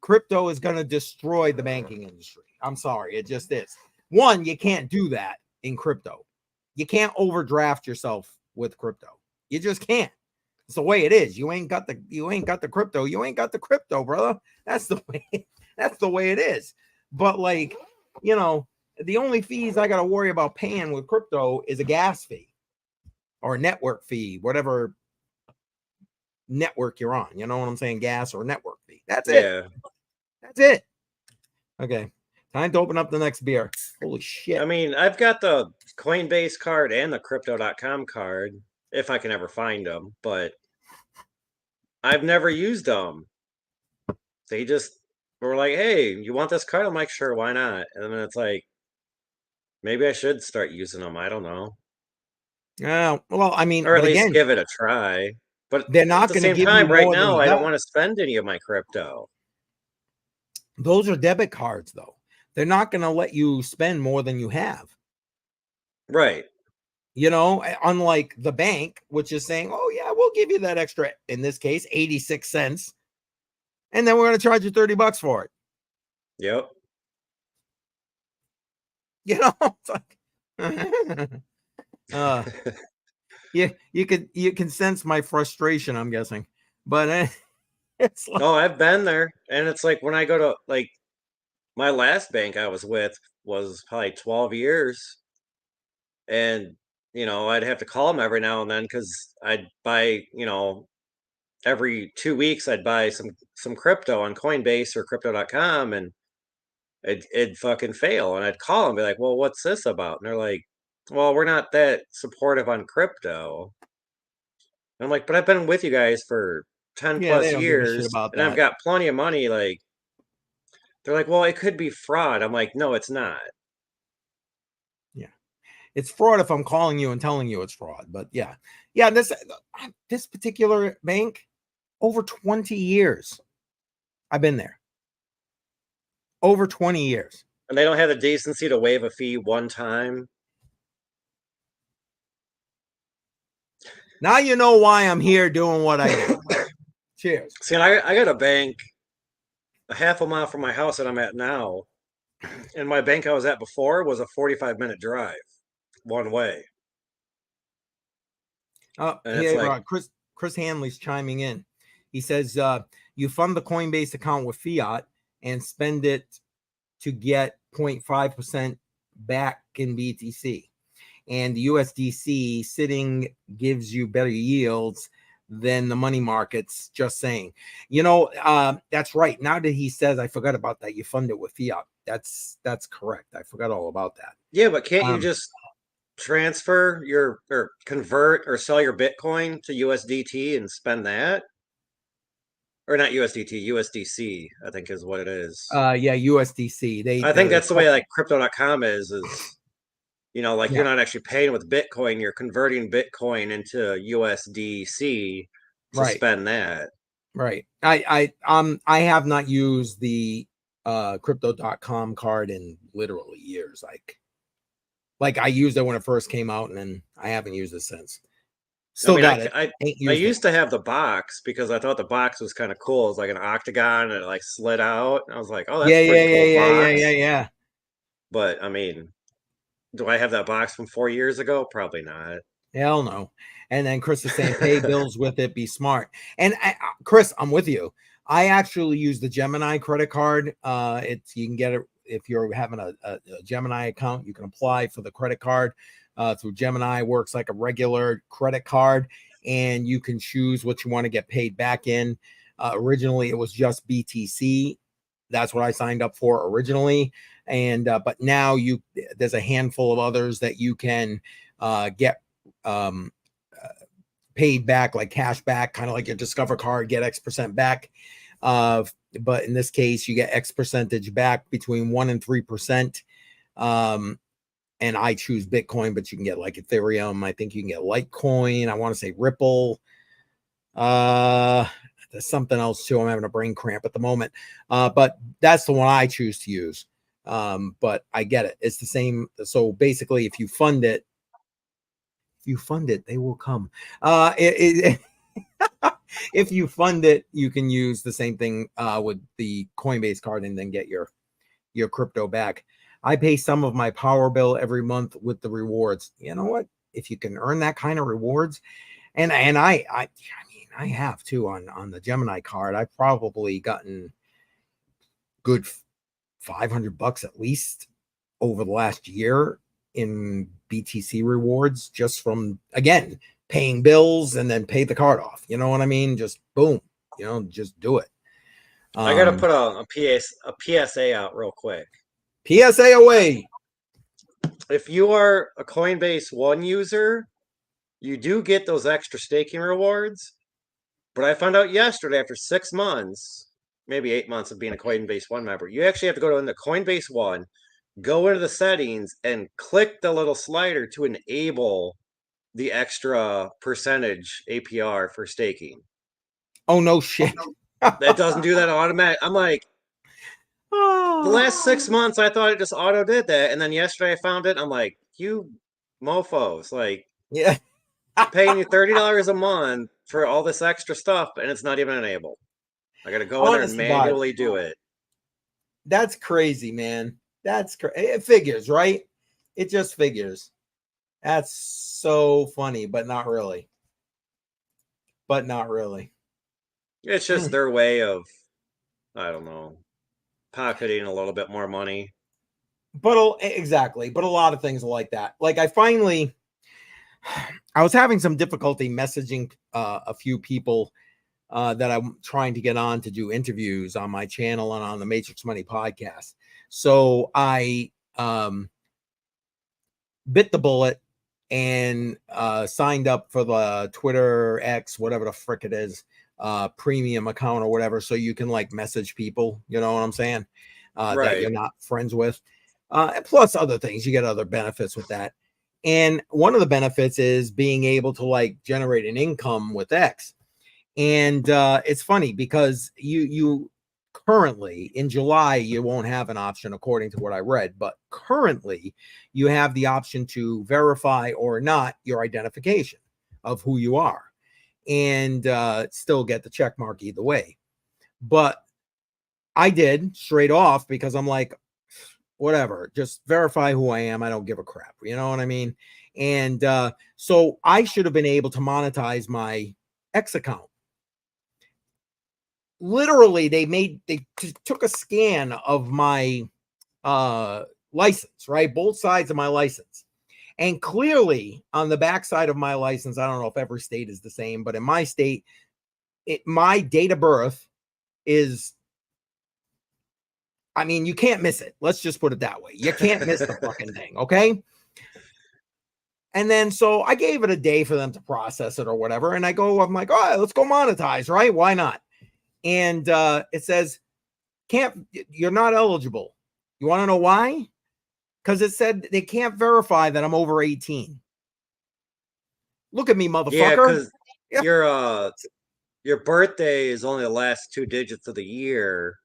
crypto is going to destroy the banking industry. I'm sorry, it just is. One, you can't do that in crypto. You can't overdraft yourself with crypto. You just can't. It's the way it is. You ain't got the crypto. You ain't got the crypto, brother. That's the way. That's the way it is. But like, you know, the only fees I got to worry about paying with crypto is a gas fee or a network fee, whatever network you're on. You know what I'm saying? Gas or network fee. That's it. yeah. That's it. Okay. Time to open up the next beer. Holy shit. I mean, I've got the Coinbase card and the Crypto.com card, if I can ever find them, but I've never used them. They just were like, "Hey, you want this card?" I'm like, "Sure, why not?" And then it's like, maybe I should start using them. I don't know, Well, I mean, or at but least again, give it a try. But they're at not the going to same give you time, right more than now, you I don't got. want to spend any of my crypto. Those are debit cards, though. They're not going to let you spend more than you have. Right. You know, unlike the bank, which is saying, oh, yeah, we'll give you that extra, in this case, 86 cents. And then we're going to charge you $30 for it. Yep. You know, it's like, yeah, you can sense my frustration, I'm guessing. But it's like, Oh, I've been there, and it's like when I go to like my last bank I was with was probably 12 years, and I'd have to call them every now and then because I'd buy, every 2 weeks I'd buy some crypto on Coinbase or Crypto.com, and it'd fucking fail, and I'd call them, be like, "Well, what's this about?" And they're like, "Well, we're not that supportive on crypto." And I'm like, "But I've been with you guys for 10 yeah, they plus don't give a shit years, about and I've that. got plenty of money." Like, they're like, "Well, it could be fraud." I'm like, "No, it's not." Yeah. It's fraud if I'm calling you and telling you it's fraud. But yeah, this particular bank, over 20 years I've been there. Over 20 years. And they don't have the decency to waive a fee one time. Now you know why I'm here doing what I do. Cheers. See, and I got a bank a half a mile from my house that I'm at now, and my bank I was at before was a 45-minute drive one way. And it's Here, like, Chris Hanley's chiming in. He says you fund the Coinbase account with fiat and spend it to get 0.5% back in BTC. And the USDC sitting gives you better yields than the money markets. Just saying. That's right. Now that he says, I forgot about that. You fund it with fiat. That's correct. I forgot all about that. yeah, but can't you just transfer your or convert or sell your Bitcoin to USDT and spend that? Or not USDT, USDC, I think is what it is. Yeah, USDC. I think that's the way like crypto.com is, like yeah, you're not actually paying with Bitcoin, you're converting Bitcoin into USDC to right. spend that. Right. I have not used the crypto.com card in literally years. Like I used it when it first came out and then I haven't used it since. I Still mean, got it. Ain't I used it. used to have the box because I thought the box was kind of cool. It's like an octagon and it like slid out. And I was like, oh, that's Yeah, a yeah, pretty yeah, cool yeah, yeah, yeah, box. yeah. But I mean, do I have that box from 4 years ago? Probably not. Hell no. And then Chris is saying pay bills with it, be smart. And Chris, I'm with you. I actually use the Gemini credit card. It's you can get it if you're having a Gemini account, you can apply for the credit card through Gemini. Works like a regular credit card, and you can choose what you want to get paid back in. Originally, it was just BTC. That's what I signed up for originally, and but now there's a handful of others that you can get um, paid back, like cash back, kind of like your Discover card, get X% back. But in this case, you get X percentage back between 1% and 3%. And I choose Bitcoin, but you can get like Ethereum. I think you can get Litecoin. I want to say Ripple. There's something else too. I'm having a brain cramp at the moment. But that's the one I choose to use. But I get it. It's the same. So basically, if you fund it, they will come. If you fund it, you can use the same thing with the Coinbase card and then get your crypto back. I pay some of my power bill every month with the rewards. You know what? If you can earn that kind of rewards, and I mean I have too on the Gemini card. I've probably gotten good $500 at least over the last year in BTC rewards just from, again, paying bills and then pay the card off. You know what I mean? Just boom, just do it. I got to put a PSA out real quick. PSA away. If you are a Coinbase One user, you do get those extra staking rewards. But I found out yesterday, after 6 months, maybe 8 months of being a Coinbase One member, you actually have to go into Coinbase One, go into the settings, and click the little slider to enable the extra percentage APR for staking. Oh, no shit. That doesn't do that automatic. I'm like, the last 6 months, I thought it just auto did that. And then yesterday I found it. I'm like, you mofos, like, yeah. paying you $30 a month for all this extra stuff, and it's not even enabled. I got to go in there and manually do it. That's crazy, man. It figures, right? It just figures. That's so funny, but not really. It's just their way of, I don't know, pocketing a little bit more money. But exactly. But a lot of things are like that. Like I was having some difficulty messaging a few people that I'm trying to get on to do interviews on my channel and on the Matrix Money podcast. So I bit the bullet and signed up for the Twitter X, whatever the frick it is, premium account or whatever, so you can like message people, you know what I'm saying, Right. that you're not friends with, plus other things. You get other benefits with that, and one of the benefits is being able to like generate an income with X. And it's funny because you currently in July you won't have an option according to what I read, but currently you have the option to verify or not your identification of who you are, and still get the check mark either way. But I did straight off because I'm like, whatever, just verify who I am. I don't give a crap. You know what I mean? And so I should have been able to monetize my X account. Literally, they took a scan of my license, right? Both sides of my license. And clearly on the backside of my license, I don't know if every state is the same, but in my state, my date of birth is, I mean, you can't miss it. Let's just put it that way. You can't miss the fucking thing, okay? And then so I gave it a day for them to process it or whatever. And I'm like, all right, let's go monetize, right? Why not? And it says, you're not eligible. You want to know why? Because it said they can't verify that I'm over 18. Look at me, motherfucker. Yeah, because your birthday is only the last 2 digits of the year,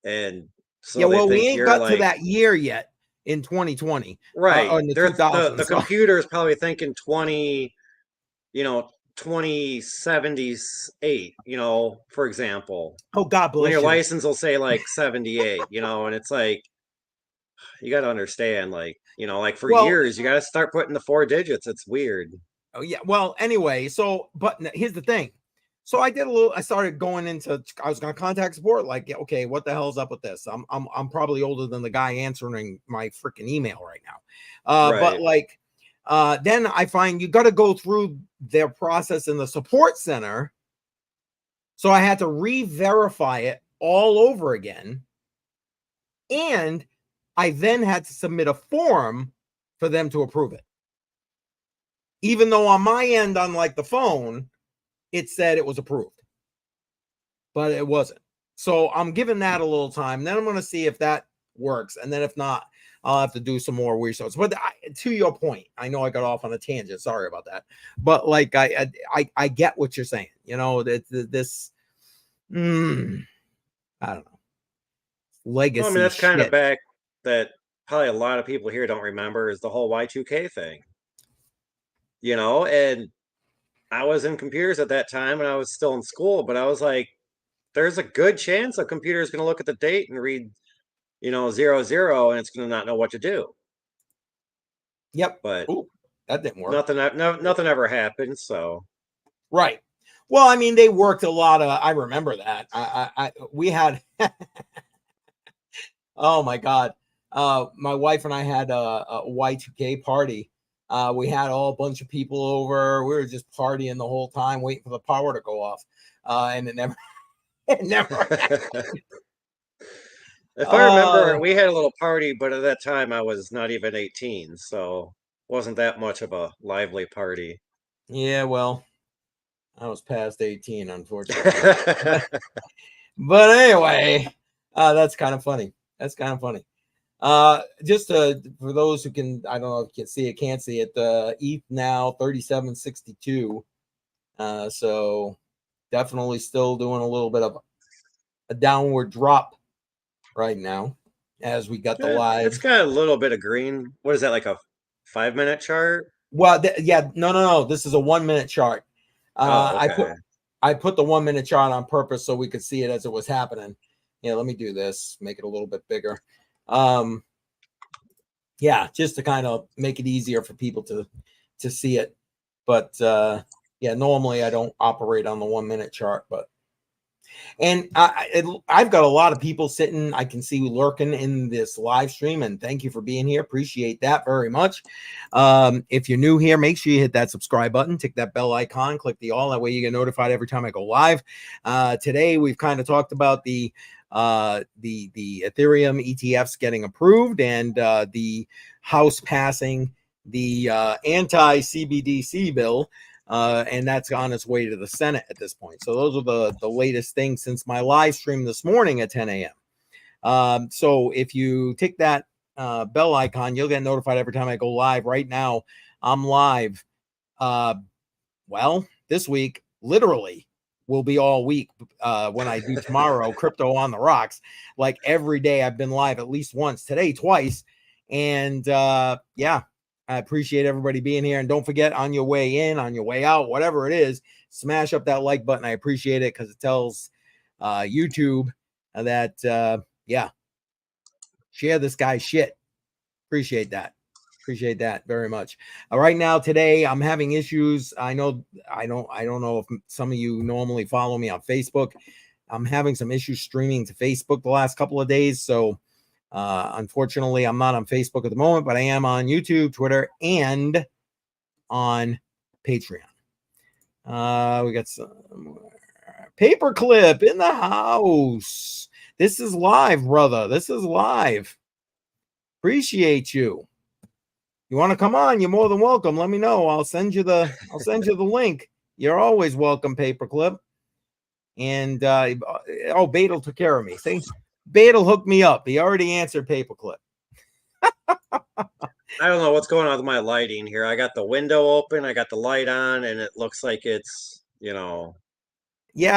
and so yeah, well, we ain't got like, to that year yet in 2020, right? or in the 2000s. The computer is probably thinking 2078. For example. Oh, God bless when your you. license will say like 78, and it's like, you got to understand, like, for years, you got to start putting the 4 digits. It's weird. Oh, yeah. Well, anyway, so, but here's the thing. So I started going into, I was going to contact support. Like, okay, what the hell's up with this? I'm probably older than the guy answering my freaking email right now. Right. But like, then I find you got to go through their process in the support center. So I had to re-verify it all over again. And I then had to submit a form for them to approve it. Even though on my end, on like the phone, it said it was approved, but it wasn't. So I'm giving that a little time. Then I'm going to see if that works, and then if not, I'll have to do some more research. But to your point, I know I got off on a tangent. Sorry about that. But like I get what you're saying. You know, that this I don't know, Well, I mean, legacy that's kind of shit. back that probably a lot of people here don't remember is the whole Y2K thing. And I was in computers at that time and I was still in school, but I was like, there's a good chance a computer is going to look at the date and read, 00, and it's going to not know what to do. Yep. But Ooh, that didn't work. nothing ever happened. So Right. Well, I mean, they worked a lot of. I remember that. We had. Oh my God. My wife and I had a Y2K party. We had all a bunch of people over. We were just partying the whole time, waiting for the power to go off. And it never, it never happened. if I remember, we had a little party, but at that time I was not even 18, so wasn't that much of a lively party. Yeah, well, I was past 18, unfortunately. But anyway, that's kind of funny. That's kind of funny. Just for those who can, I don't know if you can see it, can't see it. ETH now 37.62. So definitely still doing a little bit of a downward drop right now as we got the It's live. got a little bit of green. What is that, like a 5-minute chart? Well, yeah, no. This is a 1 minute chart. Oh, I okay. put the 1 minute chart on purpose so we could see it as it was happening. Yeah, let me do this, make it a little bit bigger. Yeah, just to kind of make it easier for people to see it. But yeah, normally I don't operate on the 1 minute chart, but and I've got a lot of people sitting, I can see lurking in this live stream, and thank you for being here. Appreciate that very much. If you're new here, make sure you hit that subscribe button, tick that bell icon, click the all. That way you get notified every time I go live. Today we've kind of talked about the Ethereum ETFs getting approved and the House passing the anti-CBDC bill. And that's on its way to the Senate at this point. So those are the latest things since my live stream this morning at 10 a.m. So if you tick that bell icon, you'll get notified every time I go live. Right now, I'm live. Well, this week, literally, will be all week when I do tomorrow, Crypto on the Rocks. Like every day, I've been live at least once, today, twice. And yeah, I appreciate everybody being here. And don't forget, on your way in, on your way out, whatever it is, smash up that like button. I appreciate it because it tells YouTube that, yeah, share this guy's shit. Appreciate that. Appreciate that very much. Right now, today, I'm having issues. I don't know if some of you normally follow me on Facebook. I'm having some issues streaming to Facebook the last couple of days. So unfortunately, I'm not on Facebook at the moment, but I am on YouTube, Twitter, and on Patreon. We got some Paperclip in the house. This is live, brother. This is live. Appreciate you. You want to come on? You're more than welcome. Let me know. I'll send you the link. You're always welcome, Paperclip. And Betel took care of me. See, Betel hooked me up. He already answered Paperclip. I don't know what's going on with my lighting here. I got the window open, I got the light on, and it looks like it's, Yeah,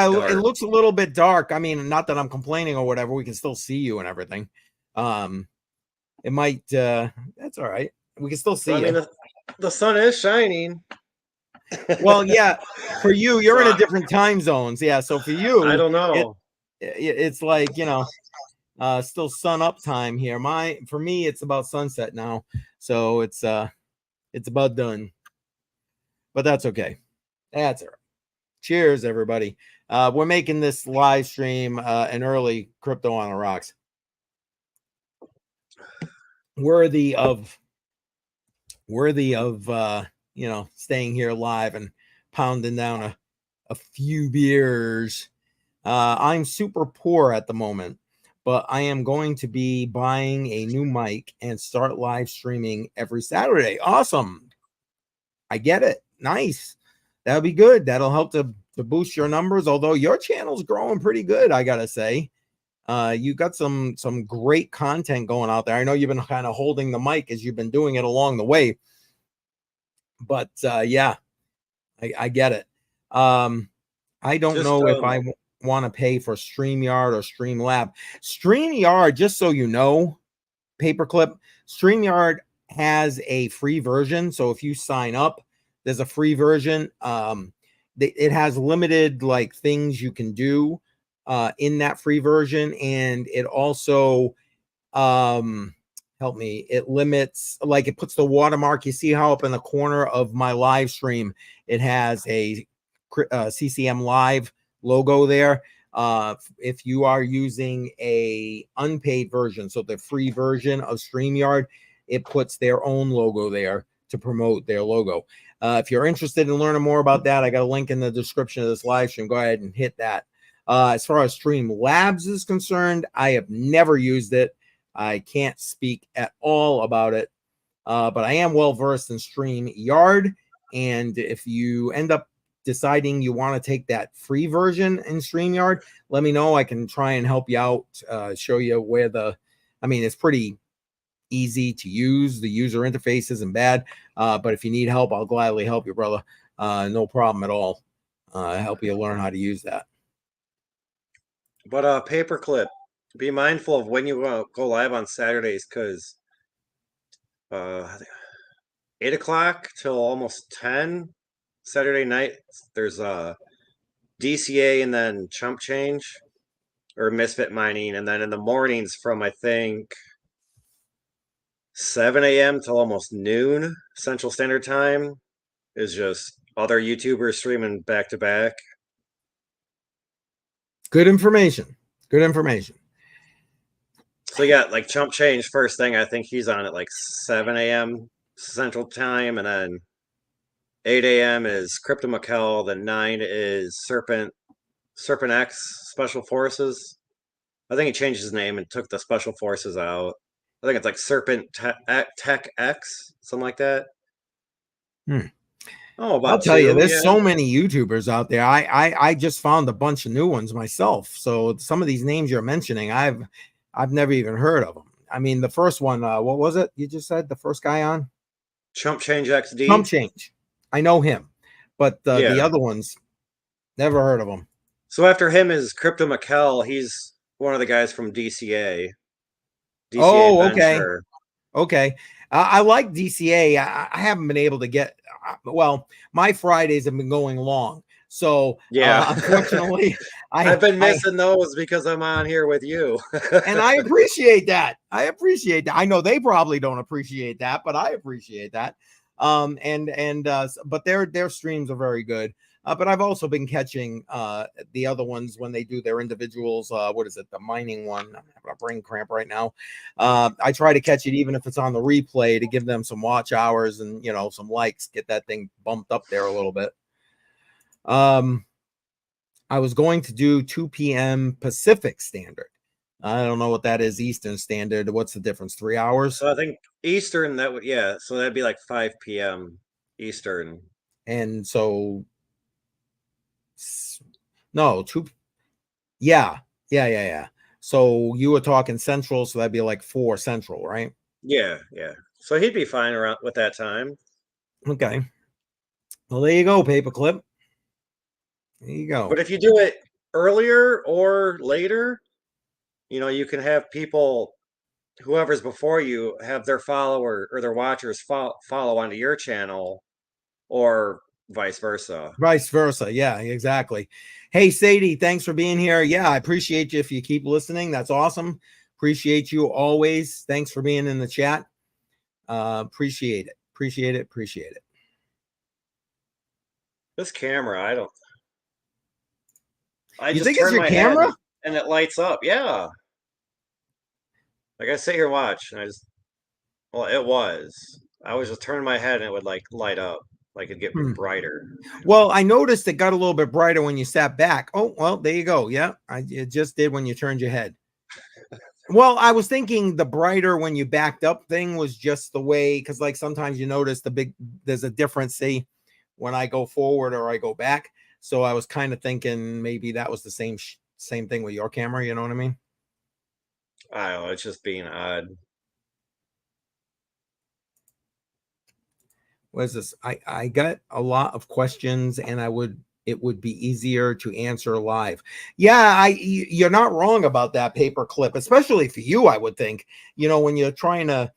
it dark. looks a little bit dark. I mean, not that I'm complaining or whatever. We can still see you and everything. It might. That's all right. We can still see I mean, you. the sun is shining. Well, yeah. For you, you're So in a different time zones. Yeah. So for you, I don't know. it's like still sun up time here. For me, it's about sunset now. So it's about done. But that's okay. That's all right. Cheers, everybody. We're making this live stream an early Crypto on the Rocks. Worthy of staying here live and pounding down a few beers. I'm super poor at the moment, but I am going to be buying a new mic and start live streaming every Saturday. Awesome. I get it. Nice. That'll be good. That'll help to boost your numbers, although your channel's growing pretty good, I gotta say. You got some great content going out there. I know you've been kind of holding the mic as you've been doing it along the way, but yeah, I get it. I don't Just know if I want to pay for StreamYard or Streamlab. StreamYard, just so you know, Paperclip, StreamYard has a free version. So if you sign up, there's a free version. It has limited like things you can do in that free version, and it also help me, it limits, like it puts the watermark. You see how up in the corner of my live stream it has a CCM live logo there. If you are using a unpaid version, so the free version of StreamYard, it puts their own logo there to promote their logo. If you're interested in learning more about that, I got a link in the description of this live stream. Go ahead and hit that. As far as Streamlabs is concerned, I have never used it. I can't speak at all about it, but I am well versed in StreamYard. And if you end up deciding you want to take that free version in StreamYard, let me know. I can try and help you out, show you where it's pretty easy to use. The user interface isn't bad, but if you need help, I'll gladly help you, brother. No problem at all. Help you learn how to use that. But Paperclip, be mindful of when you go live on Saturdays, because 8 o'clock till almost 10 Saturday night, there's DCA and then chump change or misfit mining, and then in the mornings from I think 7 a.m. till almost noon Central Standard Time is just other YouTubers streaming back to back. Good information. Good information. So you got like chump change first thing. I think he's on at like 7 a.m. Central Time, and then 8 a.m. is Crypto McKell. Then 9 is Serpent X Special Forces. I think he changed his name and took the Special Forces out. I think it's like Serpent Tech X, something like that. Oh, about I'll tell you, there's yeah. so many YouTubers out there. I just found a bunch of new ones myself. So some of these names you're mentioning, I've never even heard of them. I mean, the first one, what was it? You just said the first guy on Chump Change XD. Chump Change. I know him, but the Yeah. other ones, never heard of them. So after him is Crypto McKell. He's one of the guys from DCA. DCA Oh, okay. Venture. Okay. I like DCA. I haven't been able to get, well, my Fridays have been going long. So Yeah. unfortunately, I've been missing those because I'm on here with you. and I appreciate that. I appreciate that. I know they probably don't appreciate that, but I appreciate that. But their streams are very good. But I've also been catching the other ones when they do their individuals. What is it? The mining one. I'm having a brain cramp right now. I try to catch it even if it's on the replay to give them some watch hours and some likes, get that thing bumped up there a little bit. I was going to do 2 p.m. Pacific Standard. I don't know what that is, Eastern Standard. What's the difference? 3 hours? So I think Eastern, that would, yeah. So that'd be like 5 p.m. Eastern. And so, no, 2. Yeah. So you were talking Central, so that'd be like 4 Central, right? Yeah. So he'd be fine around with that time. Okay. Well, there you go, Paperclip. There you go. But if you do it earlier or later, you can have people, whoever's before you, have their follower or their watchers follow onto your channel, or vice versa. Vice versa. Yeah, exactly. Hey, Sadie, thanks for being here. Yeah, I appreciate you if you keep listening. That's awesome. Appreciate you always. Thanks for being in the chat. Appreciate it. Appreciate it. This camera, I You just think it's turn your my head camera? and it lights up. Yeah. Like I sit here and watch, and it was. I was just turning my head and it would like light up, like it'd get brighter. Well, I noticed it got a little bit brighter when you sat back. Oh, well, there you go. Yeah, it just did when you turned your head. Well, I was thinking the brighter when you backed up thing was just the way, because like sometimes you notice there's a difference, say, when I go forward or I go back. So I was kind of thinking maybe that was the same thing with your camera. You know what I mean? I don't know, it's just being odd. What is this? I got a lot of questions, and it would be easier to answer live. Yeah, you're not wrong about that paperclip, especially for you. I would think, when you're trying to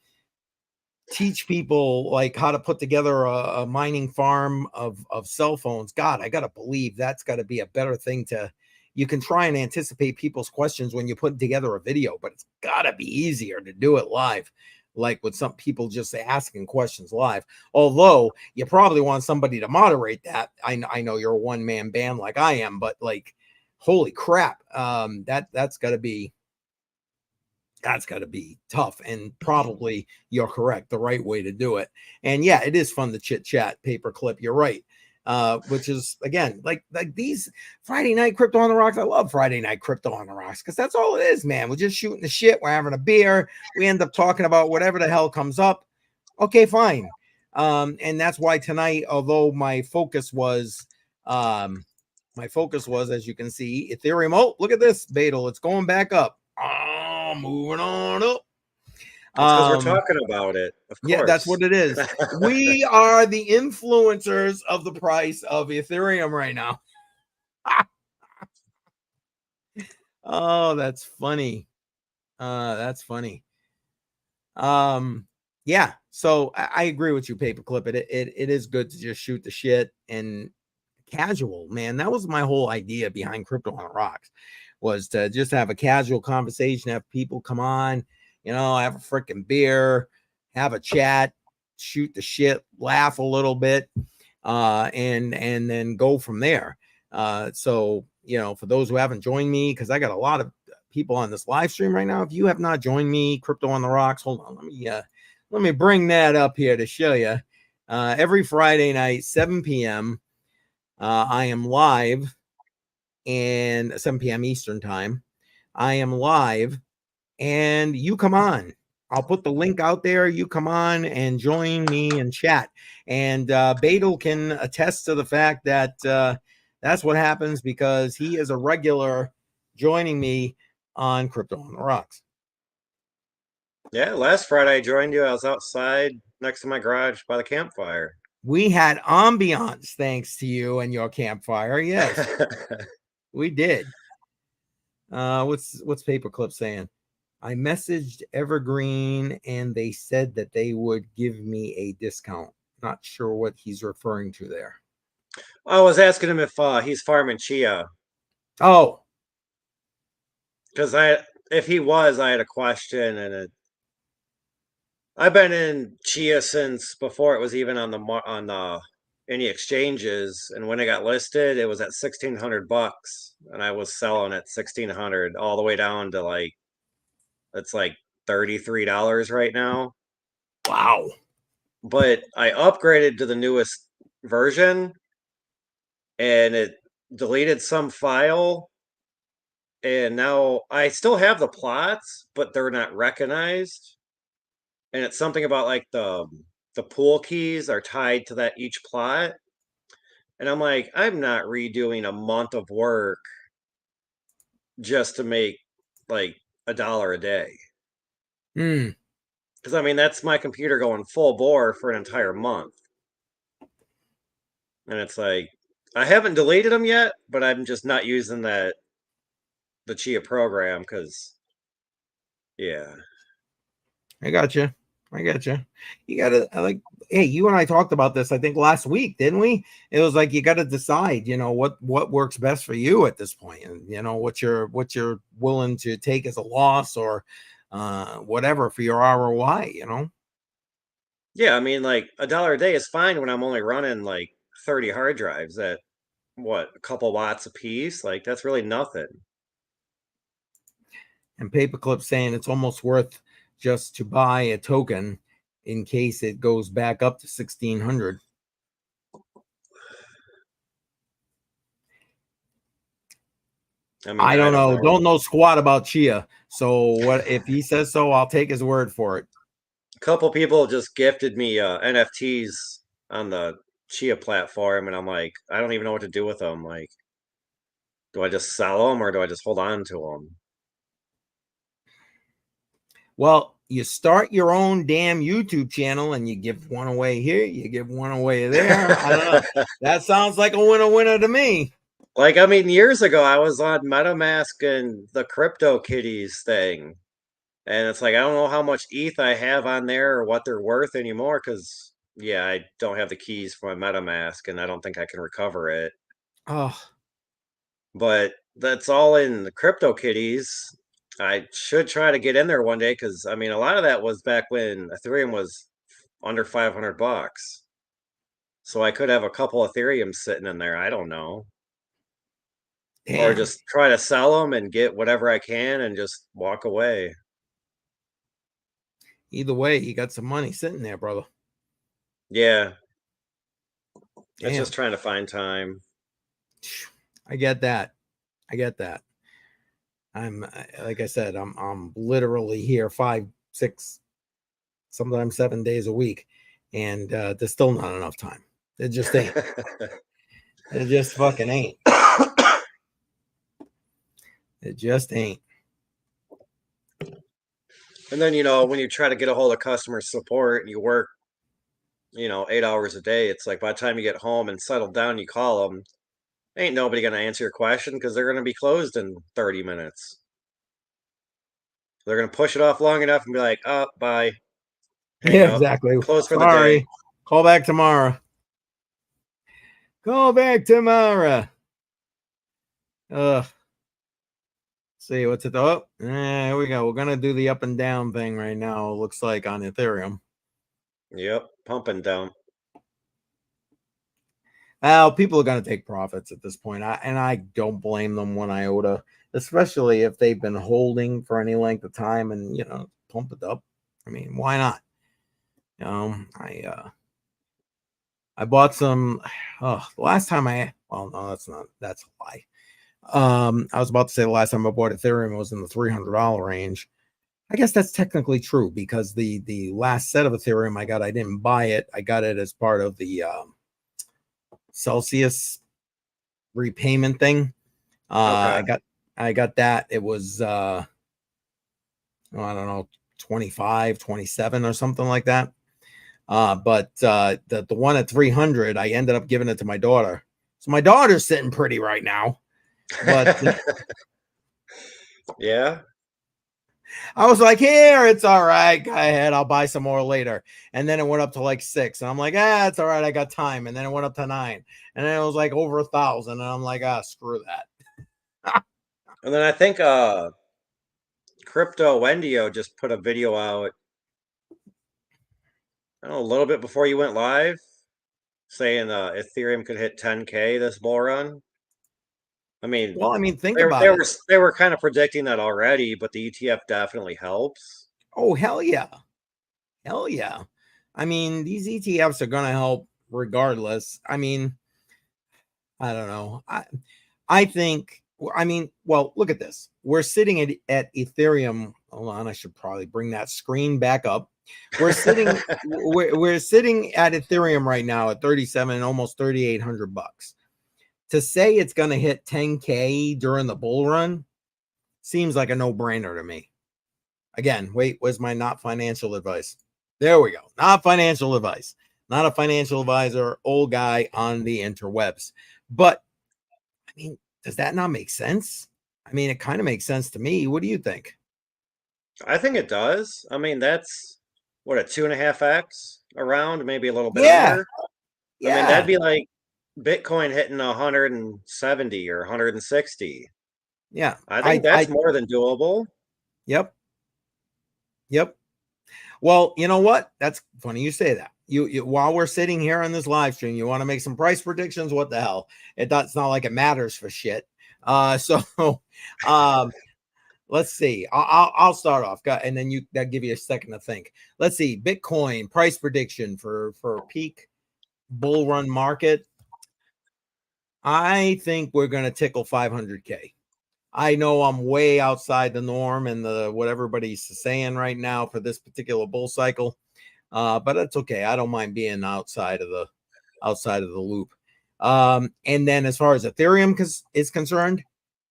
teach people like how to put together a mining farm of cell phones. God, I gotta believe that's got to be a better thing to. You can try and anticipate people's questions when you put together a video, but it's gotta be easier to do it live, like with some people just asking questions live. Although you probably want somebody to moderate that. I know you're a one-man band like I am, but like, holy crap, that's got to be tough, and probably you're correct, the right way to do it. And yeah, it is fun to chit chat paperclip, you're right. Which is again like these Friday night crypto on the rocks. I love Friday night crypto on the rocks because that's all it is, man. We're just shooting the shit, we're having a beer, we end up talking about whatever the hell comes up. Okay, fine. And that's why tonight, although my focus was, as you can see, Ethereum. Oh, look at this, Betel, it's going back up. Oh, moving on up. It's because we're talking about it, of Yeah, that's course. what it is. We are the influencers of the price of Ethereum right now. Oh, that's funny. That's funny. Yeah. So I agree with you, paperclip. It is good to just shoot the shit and casual, man. That was my whole idea behind Crypto on the Rocks, was to just have a casual conversation, have people come on, have a freaking beer, have a chat, shoot the shit, laugh a little bit, and then go from there. So for those who haven't joined me, because I got a lot of people on this live stream right now. If you have not joined me, Crypto on the Rocks, hold on, let me bring that up here to show you. Every Friday night, 7 p.m. I am live, and 7 p.m. Eastern time. I am live, and you come on. I'll put the link out there. You come on and join me and chat. And Betel can attest to the fact that that's what happens, because he is a regular joining me on Crypto on the Rocks. Yeah, last Friday I joined you. I was outside next to my garage by the campfire. We had ambiance thanks to you and your campfire. Yes, we did. What's Paperclip saying? I messaged Evergreen and they said that they would give me a discount. Not sure what he's referring to there. I was asking him if he's farming chia, Oh, because if he was, I had a question, and I've been in chia since before it was even on any exchanges, and when it got listed, it was at $1,600, and I was selling at 1,600 all the way down to like it's like $33 right now. wow. But I upgraded to the newest version, and it deleted some file, and now I still have the plots, but they're not recognized. And it's something about like the pool keys are tied to that each plot. And I'm like, I'm not redoing a month of work just to make like $1 a day. Hmm. Because I mean, that's my computer going full bore for an entire month. And it's like, I haven't deleted them yet, but I'm just not using the Chia program because, yeah. I got you. I got you. You got to like. Hey, you and I talked about this, I think, last week, didn't we? It was like you got to decide, what works best for you at this point, and what you're willing to take as a loss, or whatever for your ROI. Yeah, I mean, like $1 a day is fine when I'm only running like 30 hard drives at what, a couple watts a piece? Like, that's really nothing. And Paperclip saying it's almost worth just to buy a token in case it goes back up to 1,600. I mean, I I don't don't know. know. Don't know squat about Chia. So what if he says so? I'll take his word for it. A couple people just gifted me NFTs on the Chia platform, and I'm like, I don't even know what to do with them. Like, do I just sell them or do I just hold on to them? Well, you start your own damn YouTube channel and you give one away here, you give one away there. I don't know. That sounds like a winner to me. Like, I mean, years ago, I was on MetaMask and the Crypto Kitties thing. And it's like, I don't know how much ETH I have on there or what they're worth anymore because, yeah, I don't have the keys for my MetaMask and I don't think I can recover it. Oh, But that's all in the Crypto Kitties. I should try to get in there one day because, I mean, a lot of that was back when Ethereum was under 500 bucks. So I could have a couple Ethereum sitting in there. I don't know. Or damn. just try to sell them and get whatever I can and just walk away. Either way, you got some money sitting there, brother. Yeah, it's Damn. just trying to find time. I get that. I get that. I'm like I said, I'm literally here 5, 6, sometimes 7 days a week, and there's still not enough time. It just ain't. It just fucking ain't. It just ain't. And then, when you try to get a hold of customer support and you work, 8 hours a day, it's like by the time you get home and settle down, you call them, ain't nobody going to answer your question because they're going to be closed in 30 minutes. They're going to push it off long enough and be like, oh, bye, hang Yeah, up, exactly. close for the day. Sorry. Call back tomorrow. Call back tomorrow. See what's it? Oh, here we go. We're gonna do the up and down thing right now. It looks like on Ethereum. Yep, pump and dump. Well, people are gonna take profits at this point, and I don't blame them one iota, especially if they've been holding for any length of time and pump it up. I mean, why not? I bought some. Oh, the last time well, no, that's a lie. I was about to say the last time I bought Ethereum was in the $300 range. I guess that's technically true because the last set of Ethereum I didn't buy it. I got it as part of the Celsius repayment thing. Okay. I got that. It was I don't know, 25, 27 or something like that. But the one at 300, I ended up giving it to my daughter. So my daughter's sitting pretty right now. But Yeah. I was like, here, it's all right. Go ahead. I'll buy some more later. And then it went up to like 6. And I'm like, it's all right. I got time. And then it went up to 9. And then it was like over 1,000. And I'm like, screw that. And then I think Crypto Wendio just put a video out, I don't know, a little bit before you went live, saying Ethereum could hit 10K this bull run. I mean, Well, I mean, think they were about they it. were they were kind of predicting that already, but the ETF definitely helps. Oh, hell yeah. Hell yeah. I mean, these ETFs are going to help regardless. I mean, I don't know. I think, I mean, well, look at this. We're sitting at Ethereum. Hold on, I should probably bring that screen back up. We're sitting at Ethereum right now at 37, almost 3,800 bucks. To say it's going to hit 10K during the bull run seems like a no-brainer to me. Again, wait, where's my not financial advice? There we go. Not financial advice. Not a financial advisor, old guy on the interwebs. But I mean, does that not make sense? I mean, it kind of makes sense to me. What do you think? I think it does. I mean, that's what, a 2.5x around, maybe a little bit Yeah, under. I mean, yeah, that'd be like Bitcoin hitting 170 or 160. yeah. I think that's more than doable. Yep, yep. Well, you know what? That's funny you say that. You while we're sitting here on this live stream, you want to make some price predictions? What the hell? It's not like it matters for shit. So, um, let's see. I'll start off, and then that give you a second to think. Let's see. Bitcoin price prediction for peak bull run market. I think we're going to tickle 500K. I know I'm way outside the norm and what everybody's saying right now for this particular bull cycle, but that's okay. I don't mind being outside of the loop. And then as far as Ethereum is concerned,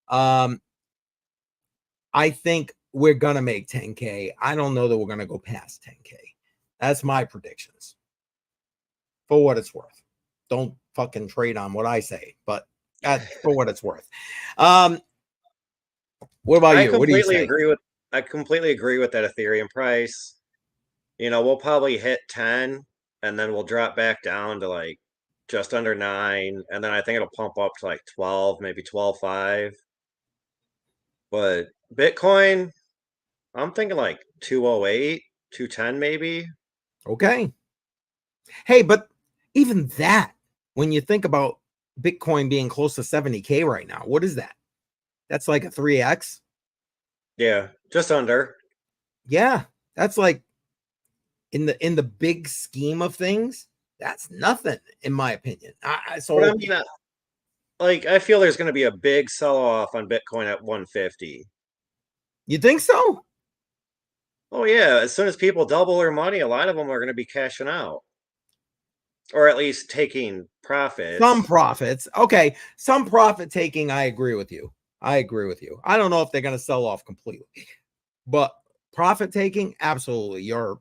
I think we're gonna make 10K. I don't know that we're gonna go past 10K. That's my predictions. For what it's worth. Don't fucking trade on what I say, but for what it's worth. What about you? What do you say? I completely agree with that Ethereum price. We'll probably hit 10 and then we'll drop back down to like just under 9 and then I think it'll pump up to like 12, maybe 12.5. But Bitcoin, I'm thinking like 208, 210 maybe. Okay. Hey, but even that, when you think about Bitcoin being close to 70K right now, what is that? That's like a 3x. Yeah, just under. Yeah, that's like in the big scheme of things, that's nothing in my opinion. But I So mean, I feel there's going to be a big sell off on Bitcoin at 150. you think so? Oh yeah, as soon as people double their money, a lot of them are going to be cashing out, or at least taking Some profits. profits. Okay, some profit taking, I agree with you. I agree with you. I don't know if they're going to sell off completely, but profit taking, absolutely. You're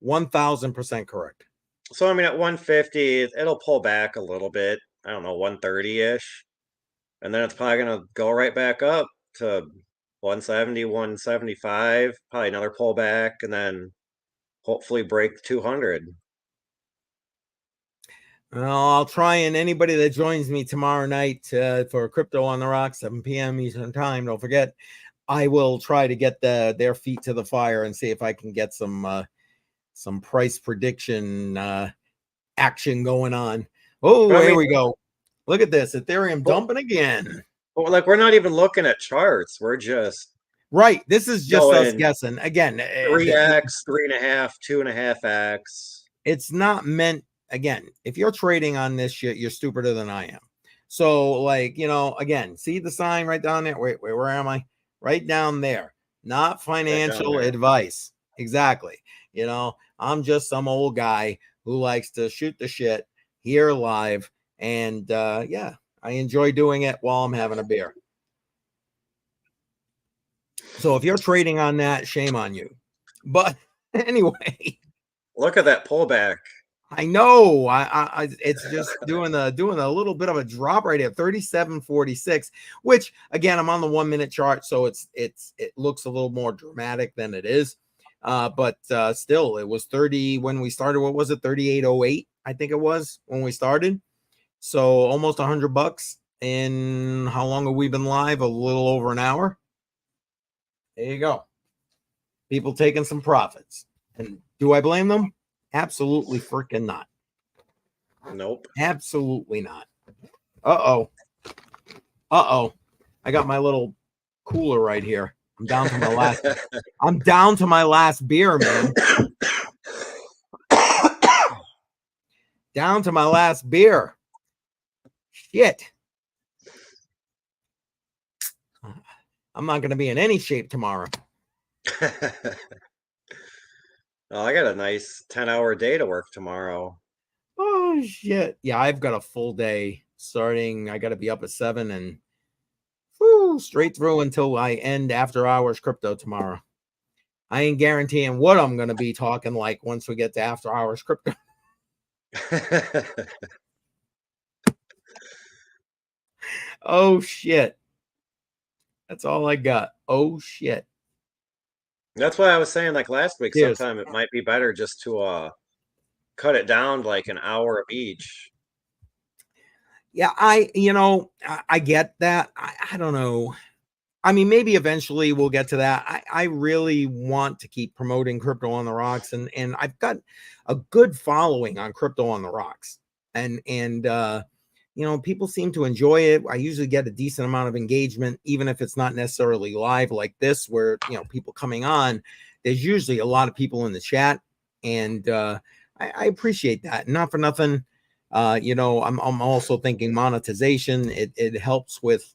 1000% correct. So I mean, at 150, it'll pull back a little bit. I don't know, 130 ish, and then it's probably going to go right back up to 170, 175. Probably another pullback, and then hopefully break 200. Well, I'll try, and anybody that joins me tomorrow night for Crypto on the Rocks, 7 p.m. Eastern Time, don't forget, I will try to get their feet to the fire and see if I can get some price prediction action going on. Oh, But I here mean, we go. Look at this. Ethereum but, dumping again. but like we're not even looking at charts. We're just Right. This is just us going guessing. Again, 3x, 3.5, 2.5x. it's not meant, again, if you're trading on this shit, you're stupider than I am. So, like, again, see the sign right down there? Wait, where am I? Right down there. Not Right down financial there. advice. Exactly. I'm just some old guy who likes to shoot the shit here live. And yeah, I enjoy doing it while I'm having a beer. So if you're trading on that, shame on you. But anyway, Look at that pullback. I know. It's just doing a little bit of a drop right here, 37.46, which again, I'm on the 1 minute chart, so it looks a little more dramatic than it is. But still, it was 30 when we started. What was it? 38.08, I think it was when we started. So almost $100. And how long have we been live? A little over an hour. There you go. People taking some profits. And do I blame them? Absolutely freaking not. Nope. Absolutely not. Uh-oh. Uh-oh. I got my little cooler right here. I'm down to my last beer, man. Down to my last beer. Shit. I'm not going to be in any shape tomorrow. Oh, I got a nice 10-hour day to work tomorrow. Oh shit. Yeah, I've got a full day starting. I got to be up at 7 and straight through until I end after hours crypto tomorrow. I ain't guaranteeing what I'm going to be talking like once we get to after hours crypto. Oh shit. That's all I got. Oh shit. That's why I was saying like last week, Cheers. sometime it might be better just to cut it down to like an hour of each. Yeah, I get that. I don't know. I mean, maybe eventually we'll get to that. I really want to keep promoting Crypto on the Rocks, and I've got a good following on Crypto on the Rocks, and people seem to enjoy it. I usually get a decent amount of engagement, even if it's not necessarily live like this, where people coming on. There's usually a lot of people in the chat, and I appreciate that. Not for nothing. I'm also thinking monetization. It helps with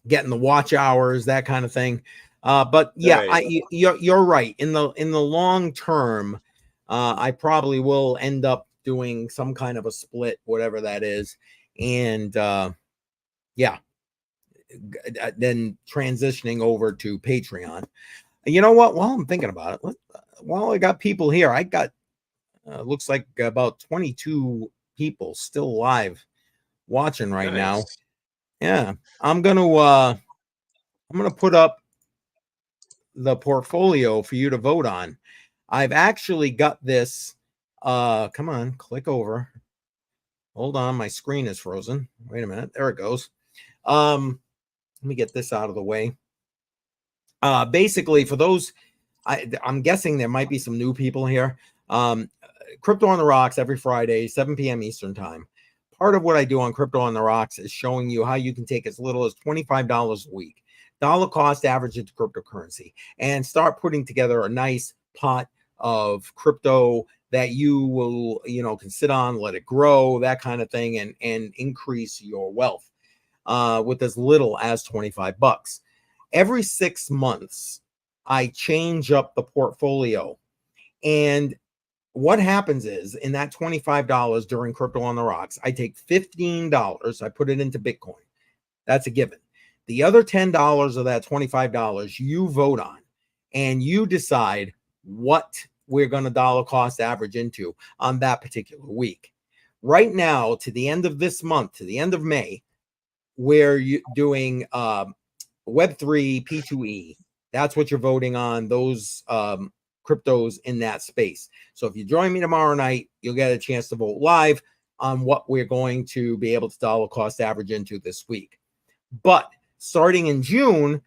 getting the watch hours, that kind of thing. But yeah, Right. you're right. In the long term, I probably will end up doing some kind of a split, whatever that is. And yeah, then transitioning over to Patreon. You know what? While I'm thinking about it, while I got people here, I got looks like about 22 people still live watching right now. Nice. Yeah, I'm gonna put up the portfolio for you to vote on. I've actually got this. Come on, click over. Hold on, my screen is frozen. Wait a minute, there it goes. Let me get this out of the way. Basically, for those, I'm guessing there might be some new people here. Crypto on the Rocks every Friday, 7 p.m. Eastern time. Part of what I do on Crypto on the Rocks is showing you how you can take as little as $25 a week, dollar cost average into cryptocurrency, and start putting together a nice pot of crypto that you will, can sit on, let it grow, that kind of thing, and increase your wealth with as little as $25. Every 6 months, I change up the portfolio. And what happens is in that $25 during Crypto on the Rocks, I take $15, I put it into Bitcoin. That's a given. The other $10 of that $25 you vote on, and you decide what we're going to dollar cost average into on that particular week. Right now, to the end of this month, to the end of May, we're doing Web3 P2E. That's what you're voting on, those cryptos in that space. So if you join me tomorrow night, you'll get a chance to vote live on what we're going to be able to dollar cost average into this week. But starting in June,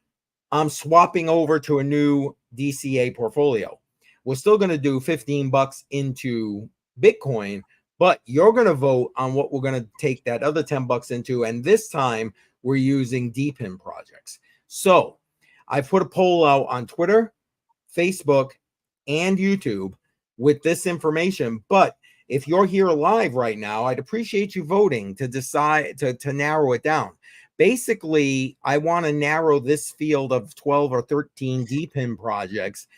I'm swapping over to a new DCA portfolio. We're still going to do $15 into Bitcoin, but you're going to vote on what we're going to take that other $10 into. And this time we're using DPIN projects. So I put a poll out on Twitter, Facebook, and YouTube with this information. But if you're here live right now, I'd appreciate you voting to decide to narrow it down. Basically, I want to narrow this field of 12 or 13 DPIN projects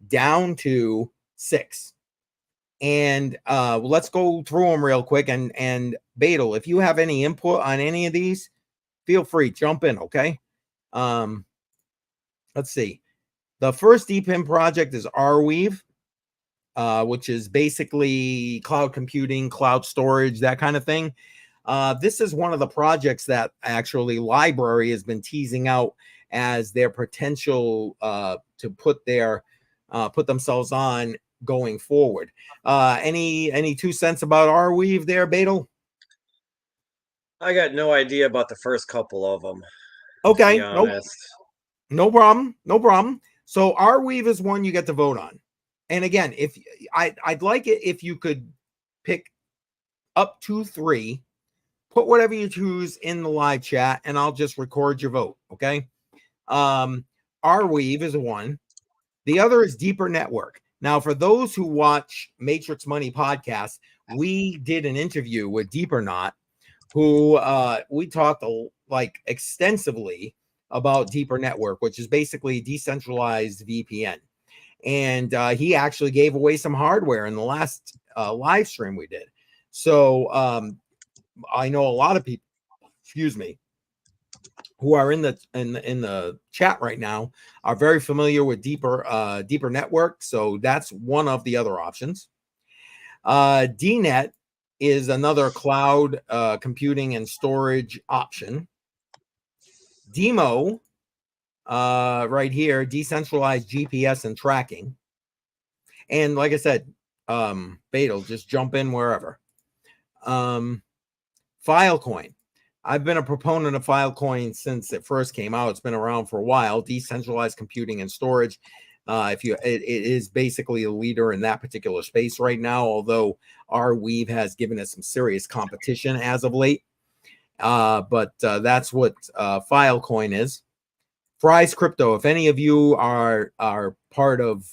down to 6. And let's go through them real quick. And Badal, if you have any input on any of these, feel free, jump in, okay? Let's see. The first DPIN project is Arweave, which is basically cloud computing, cloud storage, that kind of thing. This is one of the projects that actually Library has been teasing out as their potential to put themselves on going forward. Any 2 cents about Arweave there, Badal? I got no idea about the first couple of them. Okay, to be honest. No problem. No problem. So Arweave is one you get to vote on. And again, if I'd like it if you could pick up to 3, put whatever you choose in the live chat, and I'll just record your vote. Okay. Arweave is one. The other is Deeper Network. Now, for those who watch Matrix Money podcast, we did an interview with Deeper Knot, who we talked like extensively about Deeper Network, which is basically decentralized VPN. And he actually gave away some hardware in the last live stream we did. So I know a lot of people, who are in the chat right now are very familiar with Deeper Network. So that's one of the other options. DNet is another cloud computing and storage option. Demo, right here, decentralized GPS and tracking. And like I said, Badal, just jump in wherever. Filecoin. I've been a proponent of Filecoin since it first came out. It's been around for a while. Decentralized computing and storage. It is basically a leader in that particular space right now, although Arweave has given it some serious competition as of late. But that's what Filecoin is. Fry's Crypto. If any of you are part of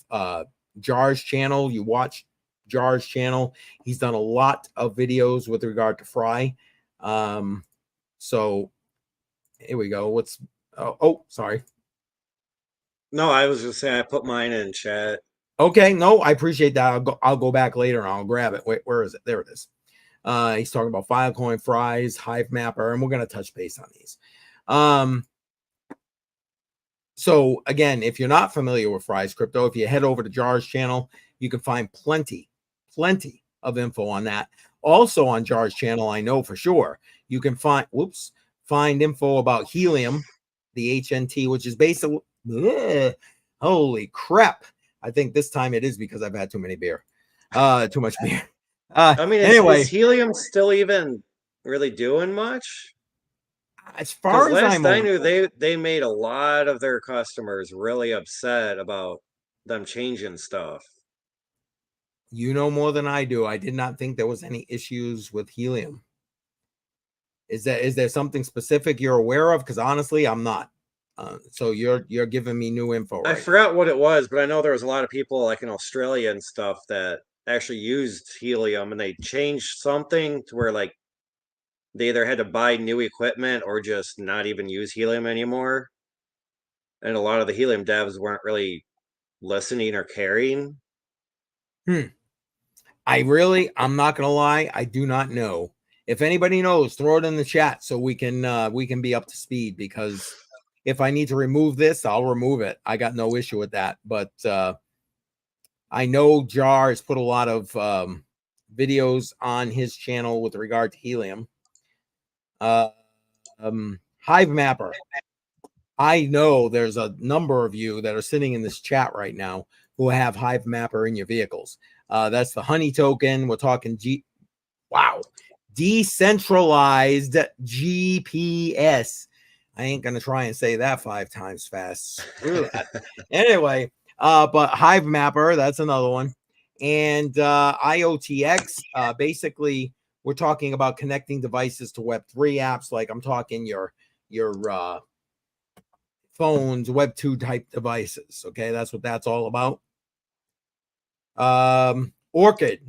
Jar's channel, you watch Jar's channel, he's done a lot of videos with regard to Fry. So here we go. Sorry. No, I was just saying I put mine in chat. Okay, no, I appreciate that. I'll go back later and I'll grab it. Wait, where is it? There it is. He's talking about Filecoin, Fry's, Hive Mapper, and we're going to touch base on these. So again, if you're not familiar with Fry's Crypto, if you head over to Jar's channel, you can find plenty of info on that. Also on Jar's channel, I know for sure, you can find info about Helium, the HNT, which is basically, holy crap. I think this time it is because I've had too much beer. I mean, is Anyway, helium still even really doing much? as Because far as last I'm I aware, knew, they made a lot of their customers really upset about them changing stuff. you know more than I do. I did not think there was any issues with Helium. Is there something specific you're aware of? Because honestly, I'm not. So you're giving me new info I right now. forgot what it was, but I know there was a lot of people like in Australia and stuff that actually used helium, and they changed something to where like they either had to buy new equipment or just not even use helium anymore. And a lot of the helium devs weren't really listening or caring. Hmm. I'm not gonna lie, I do not know. If anybody knows, throw it in the chat so we can be up to speed, because if I need to remove this, I'll remove it. I got no issue with that. But I know Jar has put a lot of videos on his channel with regard to helium. Uh, Hive Mapper. I know there's a number of you that are sitting in this chat right now who have Hive Mapper in your vehicles. That's the honey token. We're talking decentralized GPS. I ain't gonna try and say that 5 times fast. Screw that. Anyway, but Hive Mapper, that's another one. And IOTX, basically, we're talking about connecting devices to Web3 apps. Like I'm talking your phones, Web 2 type devices. Okay, that's what that's all about. Orchid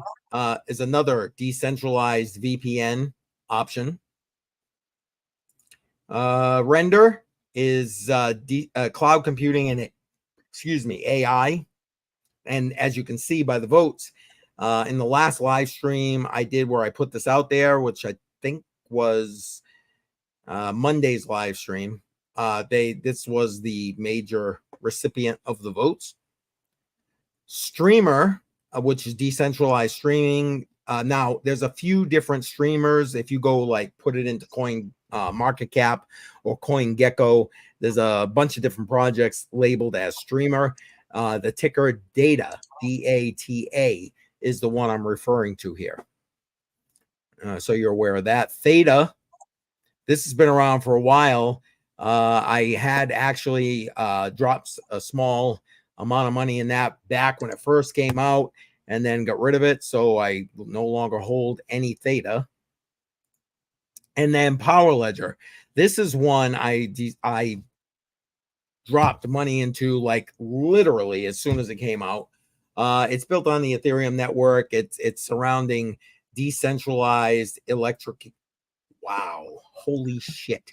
is another decentralized VPN option. Render is cloud computing and AI. And as you can see by the votes, in the last live stream I did where I put this out there, which I think was Monday's live stream, this was the major recipient of the votes. Streamer, which is decentralized streaming. Now, there's a few different streamers. If you go like put it into Coin Market Cap or Coin Gecko, there's a bunch of different projects labeled as streamer. The ticker Data, DATA, is the one I'm referring to here. So you're aware of that. Theta, this has been around for a while. I had actually dropped a small amount of money in that back when it first came out and then got rid of it. So I no longer hold any Theta. And then Power Ledger. This is one I dropped money into like literally as soon as it came out. It's built on the Ethereum network. It's surrounding decentralized electric. Wow, holy shit.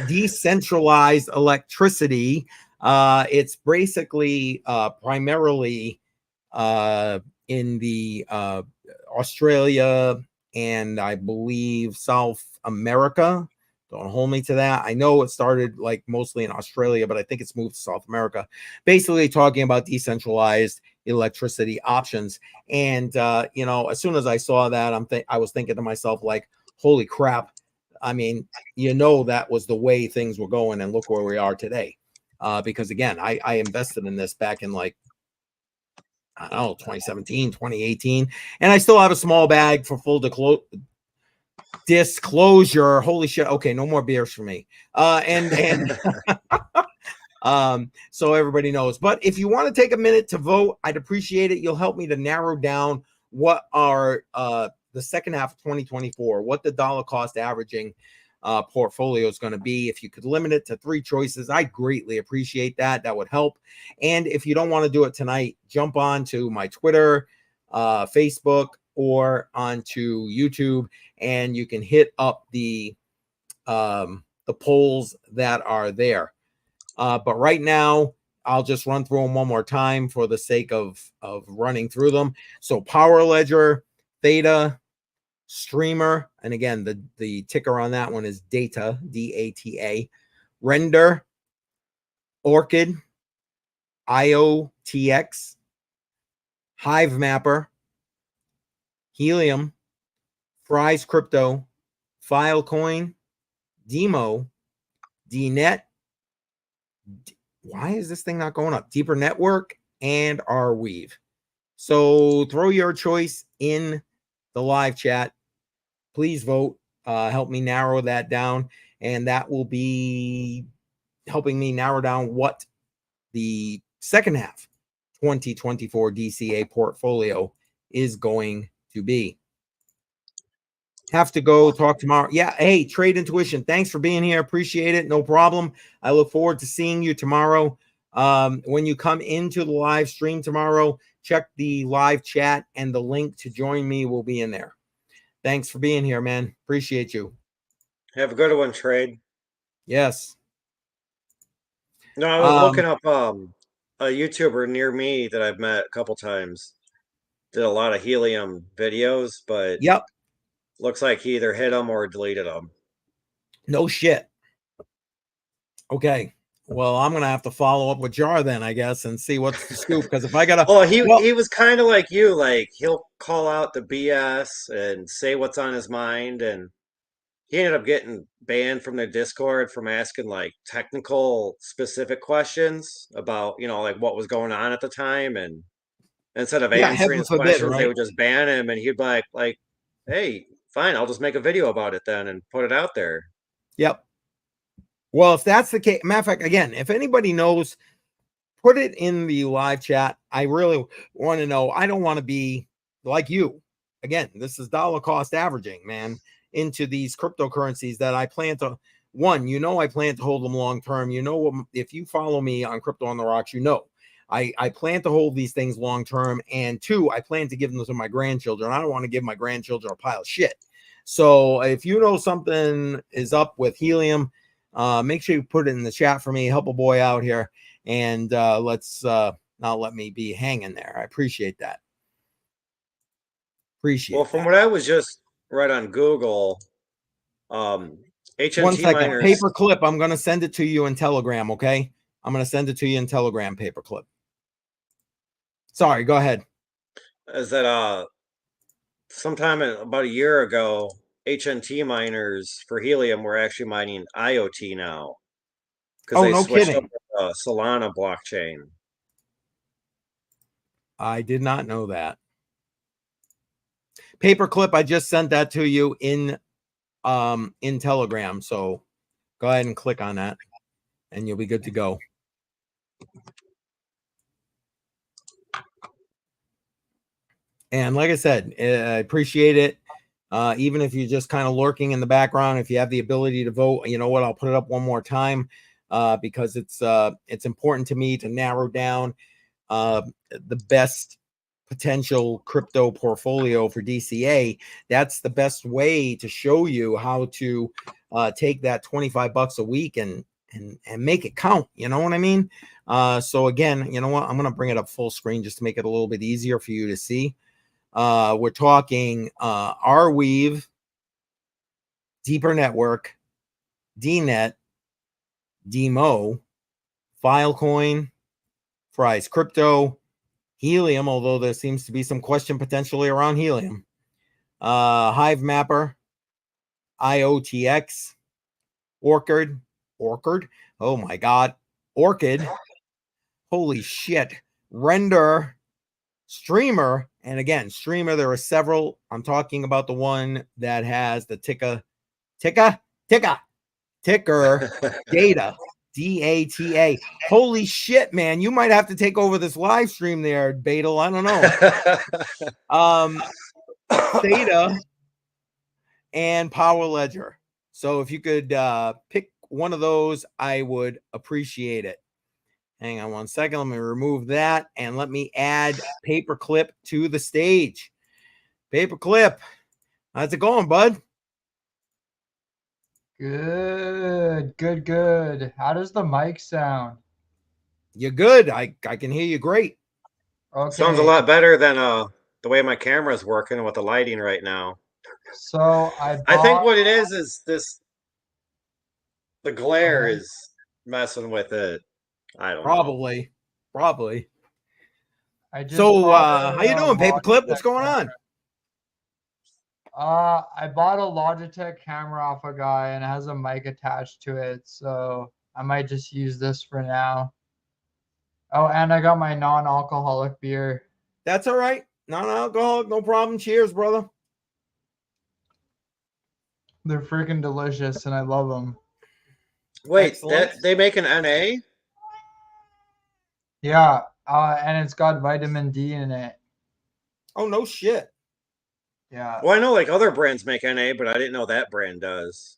Decentralized electricity. It's basically primarily in the Australia and I believe South America. Don't hold me to that. I know it started like mostly in Australia, but I think it's moved to South America. Basically, talking about decentralized electricity options. And as soon as I saw that, I was thinking to myself, like, holy crap. I mean, that was the way things were going, and look where we are today. Because again, I invested in this back in like, I don't know, 2017, 2018, and I still have a small bag for full disclosure. Holy shit. Okay, no more beers for me. And so everybody knows. But if you want to take a minute to vote, I'd appreciate it. You'll help me to narrow down what are the second half of 2024, what the dollar cost averaging portfolio is going to be. If you could limit it to 3 choices, I'd greatly appreciate that. That would help. And if you don't want to do it tonight, jump on to my Twitter, Facebook, or onto YouTube, and you can hit up the polls that are there. But right now, I'll just run through them one more time for the sake of running through them. So Power Ledger, Theta, Streamer, and again, the ticker on that one is Data, DATA. Render, Orchid, IOTX, Hive Mapper, Helium, Fry's Crypto, Filecoin, Demo, DNet. Why is this thing not going up? Deeper Network and Arweave. So throw your choice in the live chat. Please vote. Help me narrow that down. And that will be helping me narrow down what the second half 2024 DCA portfolio is going to be. Have to go talk tomorrow. Yeah. Hey, Trade Intuition. Thanks for being here. Appreciate it. No problem. I look forward to seeing you tomorrow. When you come into the live stream tomorrow, check the live chat and the link to join me will be in there. Thanks for being here, man. Appreciate you. Have a good one, Trade. Yes. No, I was looking up a YouTuber near me that I've met a couple times. Did a lot of helium videos, but yep. Looks like he either hit them or deleted them. No shit. Okay. Well, I'm gonna have to follow up with Jar then, I guess, and see what's the scoop. Because if I gotta, oh, he was kind of like you. Like he'll call out the BS and say what's on his mind, and he ended up getting banned from their Discord from asking like technical specific questions about like what was going on at the time, and instead of yeah, answering heaven his forbid, questions, they right? would just ban him, and he'd be like, hey, fine, I'll just make a video about it then and put it out there. Yep. Well, if that's the case, matter of fact, again, if anybody knows, put it in the live chat. I really want to know. I don't want to be like you. Again, this is dollar cost averaging, man, into these cryptocurrencies that I plan to. One, I plan to hold them long term. If you follow me on Crypto on the Rocks, I plan to hold these things long term. And two, I plan to give them to my grandchildren. I don't want to give my grandchildren a pile of shit. So if you know something is up with helium, make sure you put it in the chat for me. Help a boy out here, and let's not let me be hanging there. I appreciate that. Well, from what I was just read on Google, One HNT second. miners Paperclip. I'm going to send it to you in Telegram. Okay. I'm going to send it to you in Telegram. Paperclip. Sorry. Go ahead. is that sometime about a year ago, HNT miners for helium were actually mining IoT now because Oh, they no switched over kidding. to Solana blockchain. I did not know that. Paperclip. I just sent that to you in Telegram. So go ahead and click on that, and you'll be good to go. And like I said, I appreciate it. Even if you're just kind of lurking in the background, if you have the ability to vote, you know what? I'll put it up one more time because it's important to me to narrow down the best potential crypto portfolio for DCA. That's the best way to show you how to take that $25 a week and make it count. You know what I mean? So again, you know what? I'm going to bring it up full screen just to make it a little bit easier for you to see. We're talking Arweave, Deeper Network, DNet, Demo, Filecoin, Fry's Crypto, Helium, although there seems to be some question potentially around Helium, Hive Mapper, IOTX, Orchid, oh my God, Orchid, holy shit, Render, Streamer, and again, Streamer, there are several. I'm talking about the one that has the ticker data, DATA. Holy shit, man. You might have to take over this live stream there, Betel. I don't know. Theta and Power Ledger. So if you could pick one of those, I would appreciate it. Hang on one second. Let me remove that and let me add Paperclip to the stage. Paperclip, how's it going, bud? Good. How does the mic sound? You're good. I can hear you great. Sounds a Okay, lot better than the way my camera is working with the lighting right now. so I I think bought. what it is the glare is messing with it. I don't know. Probably. I just So, bought how you doing, Paperclip? What's Logitech going camera. on? I bought a Logitech camera off a guy and it has a mic attached to it, so I might just use this for now. Oh, and I got my non-alcoholic beer. That's all right. Non-alcoholic, no problem. Cheers, brother. They're freaking delicious and I love them. Wait, Excellent. that they make an NA? Yeah, and it's got vitamin D in it. Oh, no shit. Yeah, Well, I know like other brands make NA, but I didn't know that brand does.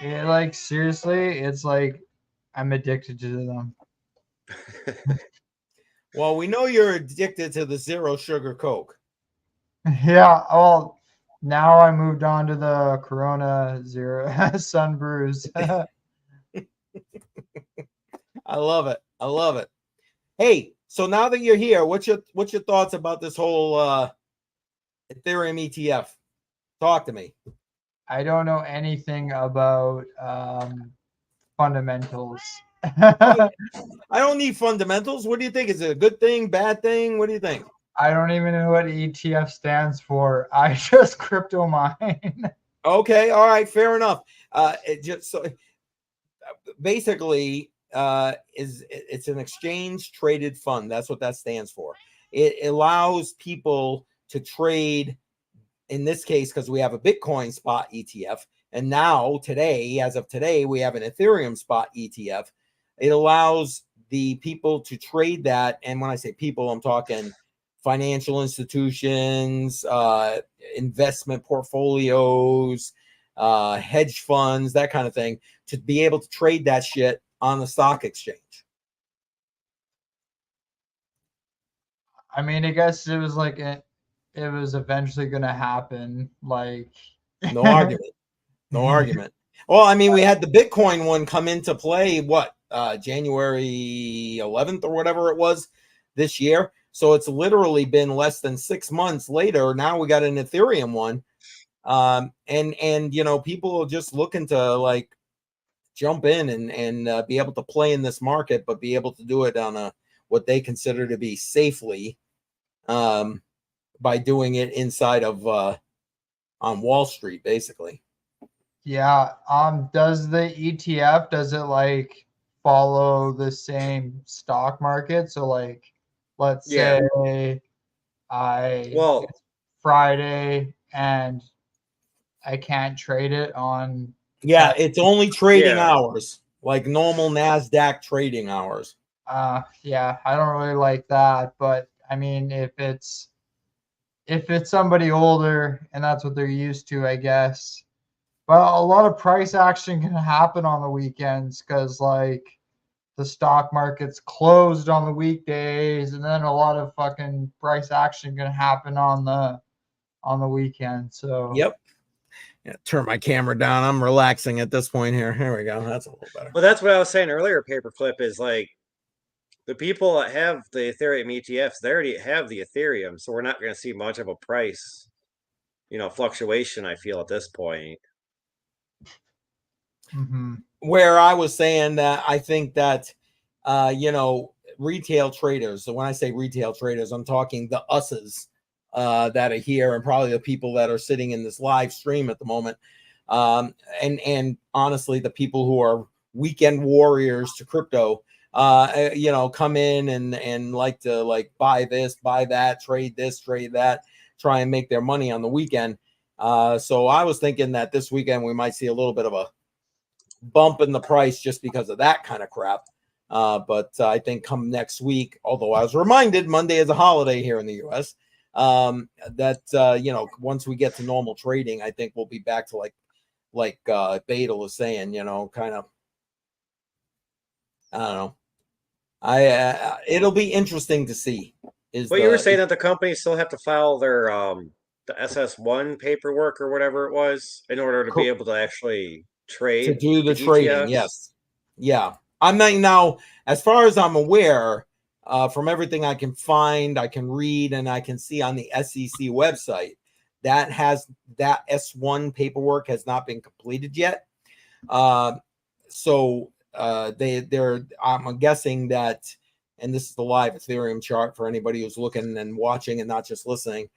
it like seriously, it's like I'm addicted to them. Well, we know you're addicted to the zero sugar Coke. Yeah, well, now I moved on to the Corona Zero Sun Brews. I love it. I love it. Hey, so now that you're here, what's your thoughts about this whole Ethereum ETF? Talk to me. I don't know anything about fundamentals. Oh, I don't need fundamentals. What do you think? Is it a good thing, bad thing? What do you think? I don't even know what ETF stands for. I just crypto mine. Okay, all right, fair enough. It just so basically it's an exchange traded fund. That's what that stands for. It allows people to trade, in this case, because we have a Bitcoin spot ETF, and now today, as of today, we have an Ethereum spot ETF. It allows the people to trade that, and when I say people, I'm talking financial institutions, investment portfolios, hedge funds, that kind of thing, to be able to trade that shit on the stock exchange. I mean, I guess it was like it was eventually gonna happen. Like, No argument. No argument. Well, I mean, we had the Bitcoin one come into play, what, January 11th or whatever it was this year. So it's literally been less than 6 months later. Now we got an Ethereum one. And you know, people are just looking to like jump in and be able to play in this market, but be able to do it on a what they consider to be safely, by doing it inside of on Wall Street, basically. yeah. Does the ETF does it like follow the same stock market? So like, let's Yeah. say Well, it's Friday and I can't trade it on Yeah, that. it's only trading yeah. hours, like normal NASDAQ trading hours. Yeah, I don't really like that, but I mean, if it's somebody older and that's what they're used to, I guess. But a lot of price action can happen on the weekends because like the stock market's closed on the weekdays, and then a lot of fucking price action can happen on the weekend. So Yep. Yeah, turn my camera down. I'm relaxing at this point here. Here we go. That's a little better. Well, that's what I was saying earlier, Paperclip, is like the people that have the Ethereum ETFs, they already have the Ethereum, so we're not going to see much of a price, fluctuation, I feel, at this point. Where I was saying that I think that, you know, retail traders. So when I say retail traders, I'm talking the us's that are here, and probably the people that are sitting in this live stream at the moment. And honestly, the people who are weekend warriors to crypto, you know, come in and like to like buy this, buy that, trade this, trade that, try and make their money on the weekend. So I was thinking that this weekend we might see a little bit of a bump in the price just because of that kind of crap. But I think come next week, although I was reminded Monday is a holiday here in the US, that you know, once we get to normal trading, I think we'll be back to like Betel is saying, you know, kind of, I don't know. It'll be interesting to see. Well, you were saying that the companies still have to file their the SS1 paperwork or whatever it was in order to be able to actually to trade do the the trading? ETFs. Yes. Yeah. I'm not now, as far as I'm aware, from everything I can find, I can read, and I can see on the SEC website, that S1 paperwork has not been completed yet. So I'm guessing that, and this is the live Ethereum chart for anybody who's looking and watching and not just listening,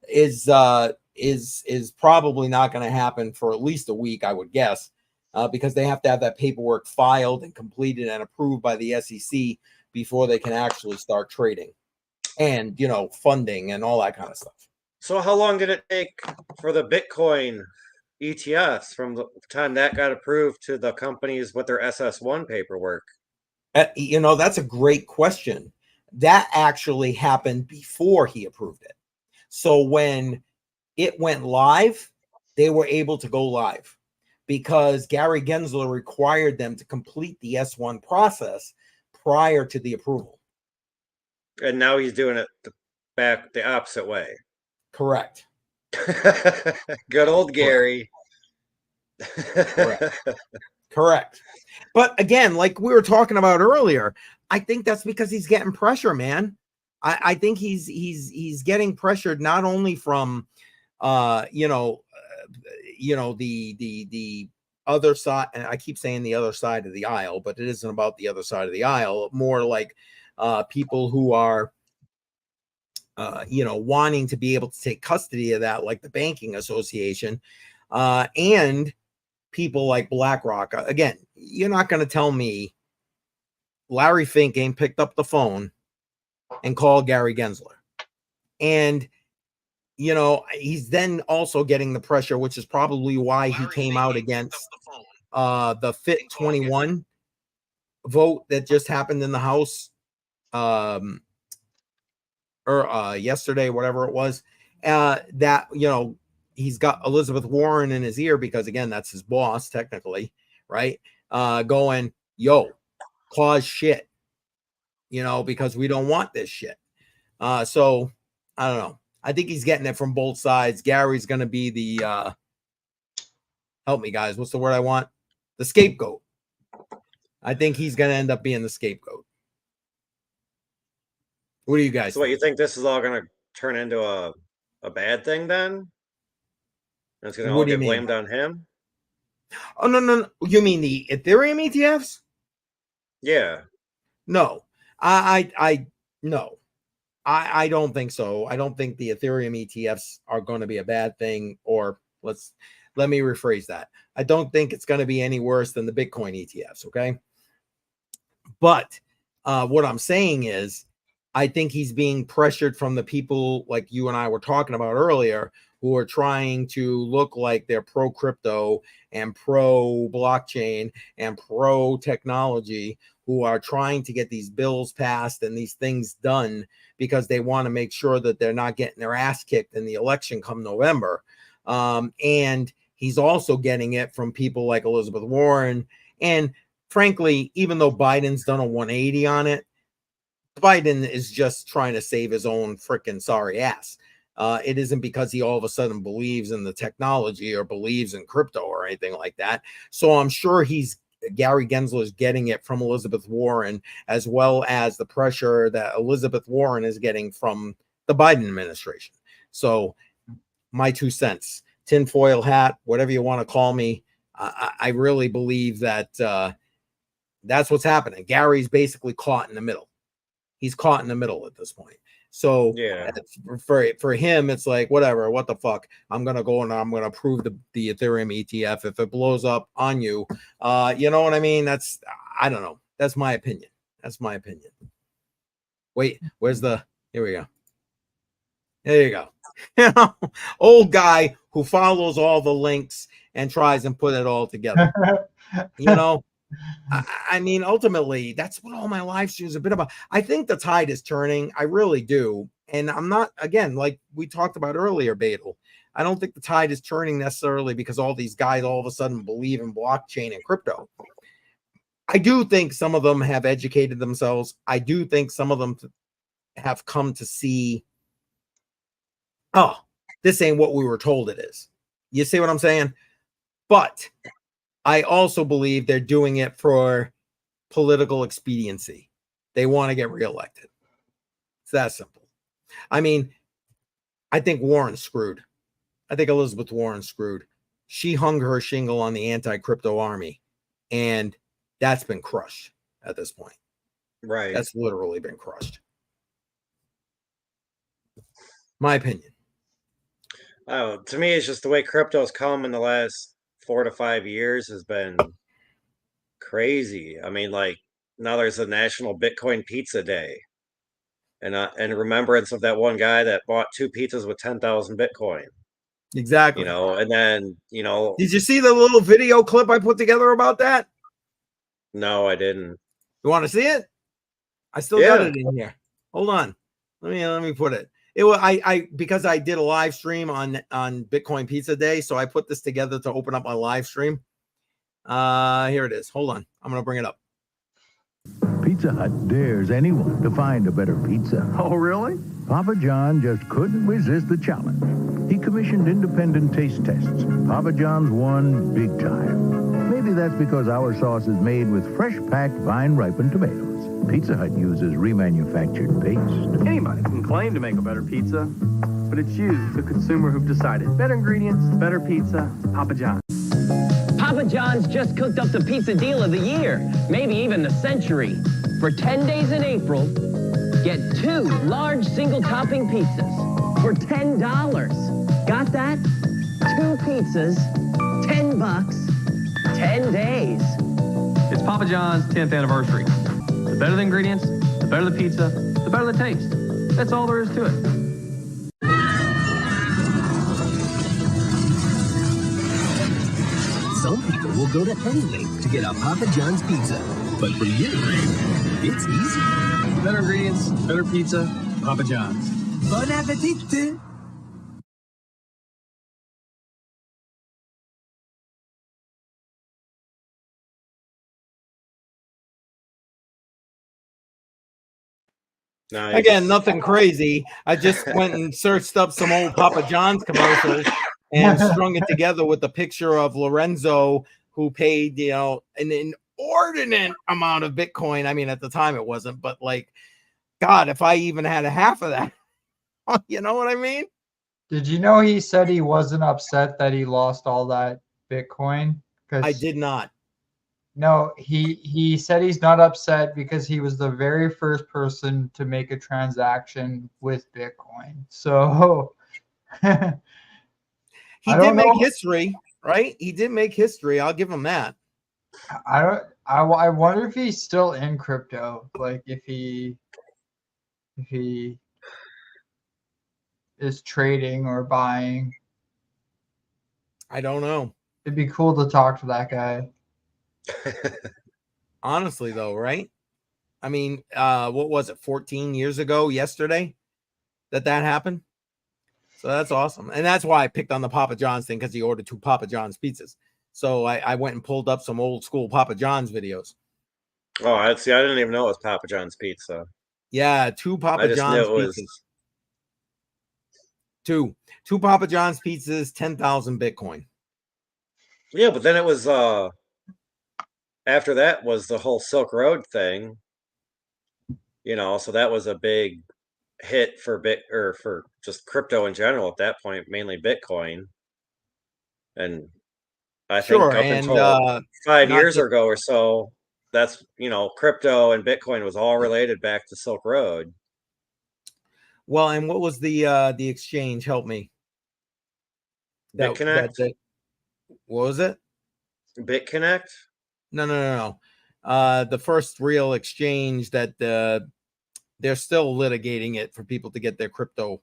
is probably not going to happen for at least a week, I would guess, because they have to have that paperwork filed and completed and approved by the SEC before they can actually start trading and, funding and all that kind of stuff. So how long did it take for the Bitcoin ETFs from the time that got approved to the companies with their SS1 paperwork? That's a great question. That actually happened before he approved it. So when it went live, they were able to go live because Gary Gensler required them to complete the S1 process prior to the approval. And now he's doing it back the opposite way. Correct. Good old Gary. Correct. But again, like we were talking about earlier, I think that's because he's getting pressure, man. I think he's getting pressured not only from the other side, and I keep saying the other side of the aisle, but it isn't about the other side of the aisle, more like people who are wanting to be able to take custody of that, like the banking association, and people like BlackRock. Again, you're not going to tell me Larry Fink ain't picked up the phone and called Gary Gensler. And, he's then also getting the pressure, which is probably why he came out against the Fit 21 vote that just happened in the House yesterday, whatever it was, that, he's got Elizabeth Warren in his ear because, again, that's his boss, technically, right? Going, yo, cause shit, because we don't want this shit. So I don't know. I think he's getting it from both sides. Gary's going to be the, help me guys, what's the word I want? The scapegoat. I think he's going to end up being the scapegoat. What do you guys think? What, you think this is all going to turn into a bad thing then? And it's going to all get blamed on him? Oh, no. You mean the Ethereum ETFs? Yeah. No. I no. I don't think so. I don't think the Ethereum ETFs are going to be a bad thing, or let me rephrase that. I don't think it's going to be any worse than the Bitcoin ETFs, okay? But what I'm saying is I think he's being pressured from the people like you and I were talking about earlier, who are trying to look like they're pro crypto and pro blockchain and pro technology, who are trying to get these bills passed and these things done because they want to make sure that they're not getting their ass kicked in the election come November. And he's also getting it from people like Elizabeth Warren. And frankly, even though Biden's done a 180 on it, Biden is just trying to save his own freaking sorry ass. It isn't because he all of a sudden believes in the technology or believes in crypto or anything like that. So I'm sure Gary Gensler is getting it from Elizabeth Warren, as well as the pressure that Elizabeth Warren is getting from the Biden administration. So my 2 cents, tinfoil hat, whatever you want to call me. I really believe that that's what's happening. Gary's basically caught in the middle. He's caught in the middle at this point. So yeah, for him, it's like, whatever, what the fuck? I'm going to go and I'm going to approve the Ethereum ETF. If it blows up on you, you know what I mean? I don't know. That's my opinion. Wait, here we go. There you go. Old guy who follows all the links and tries and put it all together. I mean, ultimately, that's what all my live streams are a bit about. I think the tide is turning. I really do. And I'm not, again, like we talked about earlier, Badel, I don't think the tide is turning necessarily because all these guys all of a sudden believe in blockchain and crypto. I do think some of them have educated themselves. I do think some of them have come to see, oh, this ain't what we were told it is. You see what I'm saying? But I also believe they're doing it for political expediency. They want to get reelected. It's that simple. I mean, I think Warren's screwed. I think Elizabeth Warren's screwed. She hung her shingle on the anti-crypto army, and that's been crushed at this point. Right. That's literally been crushed. My opinion. Oh, to me, it's just the way crypto's come in the last 4 to 5 years has been crazy. I mean, like now there's a National Bitcoin Pizza Day, and in remembrance of that one guy that bought 2 pizzas with 10,000 Bitcoin. Exactly. And then did you see the little video clip I put together about that? No, I didn't. You want to see it? I still got it in here. Hold on. Let me put it. It was I because I did a live stream on Bitcoin Pizza Day, so I put this together to open up my live stream. Here it is. Hold on. I'm gonna bring it up. Pizza Hut dares anyone to find a better pizza. Oh, really? Papa John just couldn't resist the challenge. He commissioned independent taste tests. Papa John's won big time. Maybe that's because our sauce is made with fresh-packed, vine-ripened tomatoes. Pizza Hut uses remanufactured paste. Anybody can claim to make a better pizza, but it's you, the consumer, who've decided. Better ingredients, better pizza, Papa John's. Papa John's just cooked up the pizza deal of the year, maybe even the century. For 10 days in April, get 2 large single-topping pizzas for $10. Got that? 2 pizzas, $10, 10 days. It's Papa John's 10th anniversary. The better the ingredients, the better the pizza, the better the taste. That's all there is to it. Some people will go to any length to get a Papa John's pizza. But for you, it's easy. Better ingredients, better pizza, Papa John's. Bon appetit! Nice. Again, nothing crazy. I just went and searched up some old Papa John's commercials and strung it together with the picture of Lorenzo, who paid, an inordinate amount of Bitcoin. I mean, at the time it wasn't, but like, God, if I even had a half of that, you know what I mean? Did you know he said he wasn't upset that he lost all that Bitcoin? I did not. No, he said he's not upset because he was the very first person to make a transaction with Bitcoin. So he did make history, right? He did make history. I'll give him that. I wonder if he's still in crypto, like if he is trading or buying. I don't know. It'd be cool to talk to that guy. Honestly, though, right? I mean, what was it, 14 years ago yesterday that happened? So that's awesome. And that's why I picked on the Papa John's thing, because he ordered 2 Papa John's pizzas. So I went and pulled up some old school Papa John's videos. Oh, I didn't even know it was Papa John's pizza. Yeah, 2 Papa I just John's knew it pizzas. was... Two Papa John's pizzas, 10,000 Bitcoin. Yeah, but then it was after that was the whole Silk Road thing. So that was a big hit for for just crypto in general at that point, mainly Bitcoin. And I think up until 5 years ago or so, that's crypto and Bitcoin was all related back to Silk Road. Well, and what was the exchange? Help me. BitConnect? What was it? BitConnect? No. The first real exchange that they're still litigating it for people to get their crypto.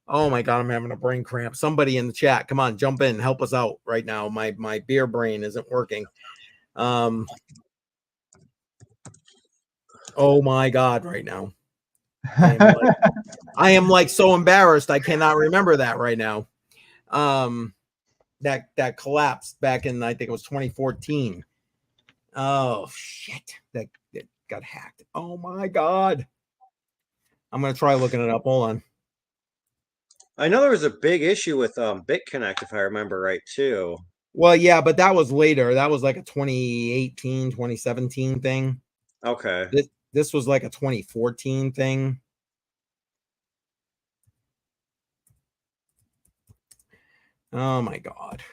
Oh my God, I'm having a brain cramp. Somebody in the chat, come on, jump in, help us out right now. My beer brain isn't working. Oh my God, right now. I am like so embarrassed. I cannot remember that right now. That collapsed back in, I think it was 2014. Oh shit, that got hacked. Oh my God. I'm gonna try looking it up. Hold on. I know there was a big issue with BitConnect, if I remember right, too. Well, yeah, but that was later. That was like a 2018, 2017 thing. Okay. This was like a 2014 thing. Oh my God.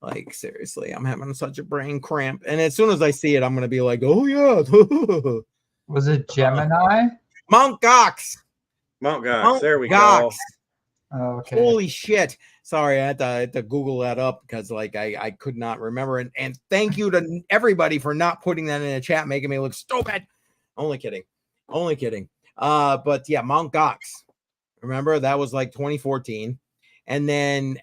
Like, seriously, I'm having such a brain cramp. And as soon as I see it, I'm going to be like, oh, yeah. Was it Gemini? Mount Gox. Mount Gox. Mount There we Gox. go. Okay. Holy shit. Sorry, I had to Google that up because like I could not remember. And thank you to everybody for not putting that in the chat, making me look stupid. Only kidding. Only kidding. But yeah, Mount Gox. Remember, that was like 2014. And then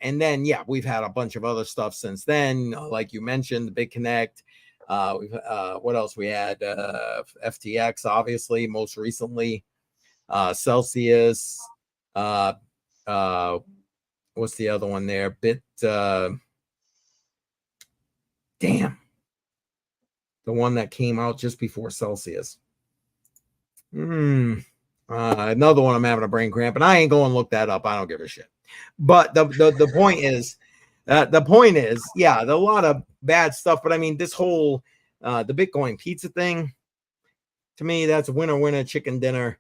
yeah, we've had a bunch of other stuff since then, like you mentioned, the Big Connect. What else we had? FTX, obviously, most recently. Celsius. What's the other one there? Damn. The one that came out just before Celsius. Another one I'm having a brain cramp, and I ain't going to look that up. I don't give a shit. But the point is, yeah, there's a lot of bad stuff. But I mean, this whole the Bitcoin pizza thing, to me, that's winner chicken dinner.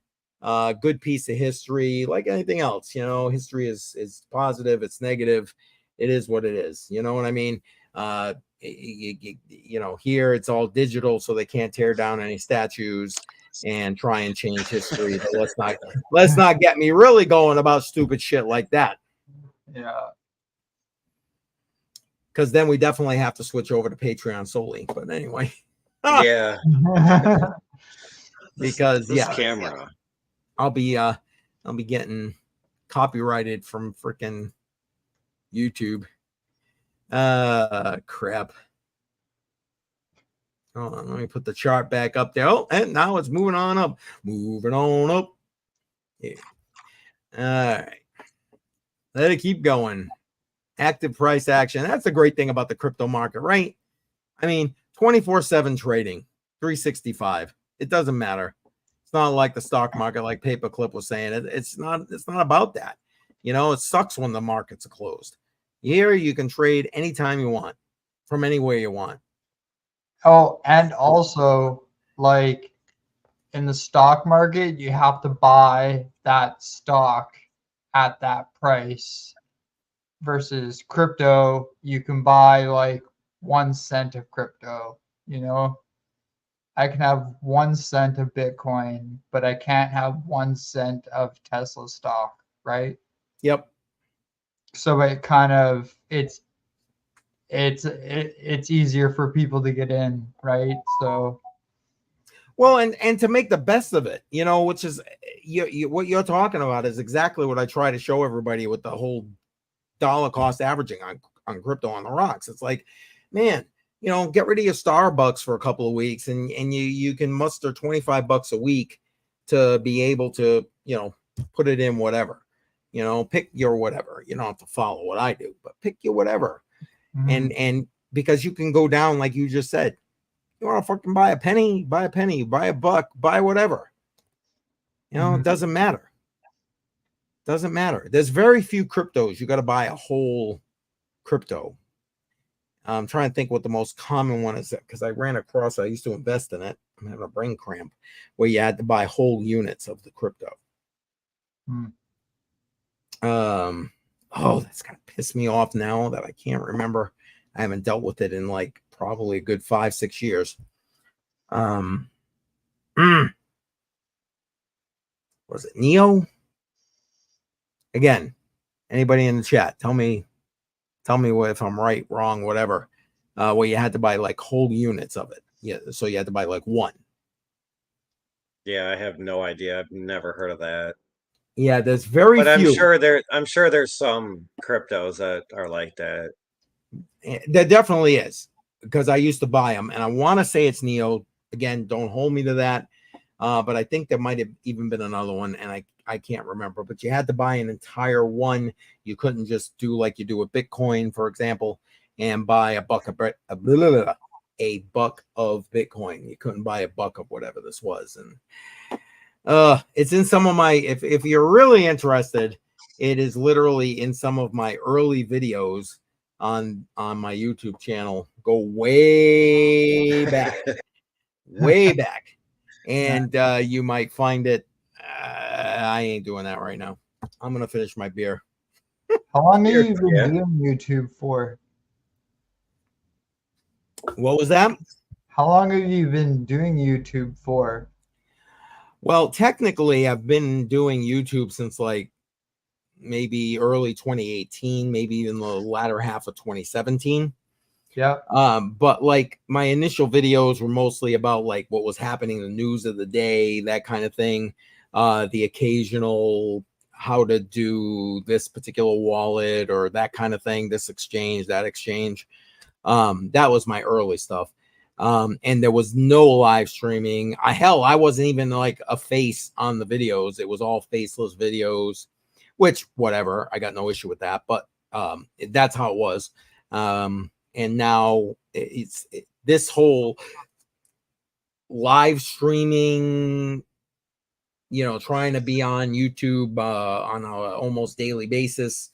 Good piece of history, like anything else. You know, history is positive, it's negative, it is what it is. You know what I mean? You know, here it's all digital, so they can't tear down any statues and try and change history. But let's not get me really going about stupid shit like that. Yeah. Because then we definitely have to switch over to Patreon solely. But anyway. Yeah. Because this yeah, camera. I'll be getting copyrighted from freaking YouTube. Crap. Hold on, let me put the chart back up there. Oh, and now it's moving on up. Moving on up. Yeah. All right. Let it keep going. Active price action. That's the great thing about the crypto market, right? I mean, 24/7 trading, 365. It doesn't matter. It's not like the stock market, like Paperclip was saying. It's not about that. You know, it sucks when the markets are closed. Here you can trade anytime you want, from anywhere you want. Oh, and also, like in the stock market, you have to buy that stock at that price versus crypto, you can buy like 1 cent of crypto, you know? I can have 1 cent of Bitcoin, but I can't have 1 cent of Tesla stock, right? Yep. So it kind of it's easier for people to get in, right? So well, and to make the best of it, you know, which is what you're talking about is exactly what I try to show everybody with the whole dollar cost averaging on crypto on the rocks. It's like, man, you know, get rid of your Starbucks for a couple of weeks and you can muster $25 a week to be able to, you know, put it in whatever, you know, pick your whatever. You don't have to follow what I do, but pick your whatever. And because you can go down, like you just said, you want to fucking buy a penny, buy a buck, buy whatever. You know, it doesn't matter. Doesn't matter. There's very few cryptos. You got to buy a whole crypto. I'm trying to think what the most common one is, because I ran across, I used to invest in it. I'm having a brain cramp where you had to buy whole units of the crypto. Oh, that's gonna piss me off now that I can't remember. I haven't dealt with it in like probably a good 5-6 years. Was it Neo? Again, anybody in the chat, tell me if I'm right, wrong, whatever. Where you had to buy like whole units of it. Yeah, so you had to buy like one. Yeah, I have no idea. I've never heard of that. Yeah, there's very but few. I'm sure there's some cryptos that are like that. There definitely is, because I used to buy them, and I want to say it's Neo. Again, don't hold me to that. But I think there might have even been another one, and I can't remember. But you had to buy an entire one. You couldn't just do like you do with Bitcoin, for example, and buy a buck of Bitcoin. You couldn't buy a buck of whatever this was. And it's in some of my, if you're really interested, it is literally in some of my early videos on my YouTube channel. Go way back. Way back. And you might find it. I ain't doing that right now. I'm gonna finish my beer. How long have you been doing YouTube for? What was that? How long have you been doing YouTube for? Well, technically, I've been doing YouTube since like maybe early 2018, maybe even the latter half of 2017. Yep. But like my initial videos were mostly about like what was happening in the news of the day, that kind of thing. The occasional how to do this particular wallet or that kind of thing, this exchange, that exchange. That was my early stuff. And there was no live streaming. I wasn't even like a face on the videos. It was all faceless videos, which whatever, I got no issue with that, but that's how it was. And now this whole live streaming, trying to be on YouTube on a almost daily basis.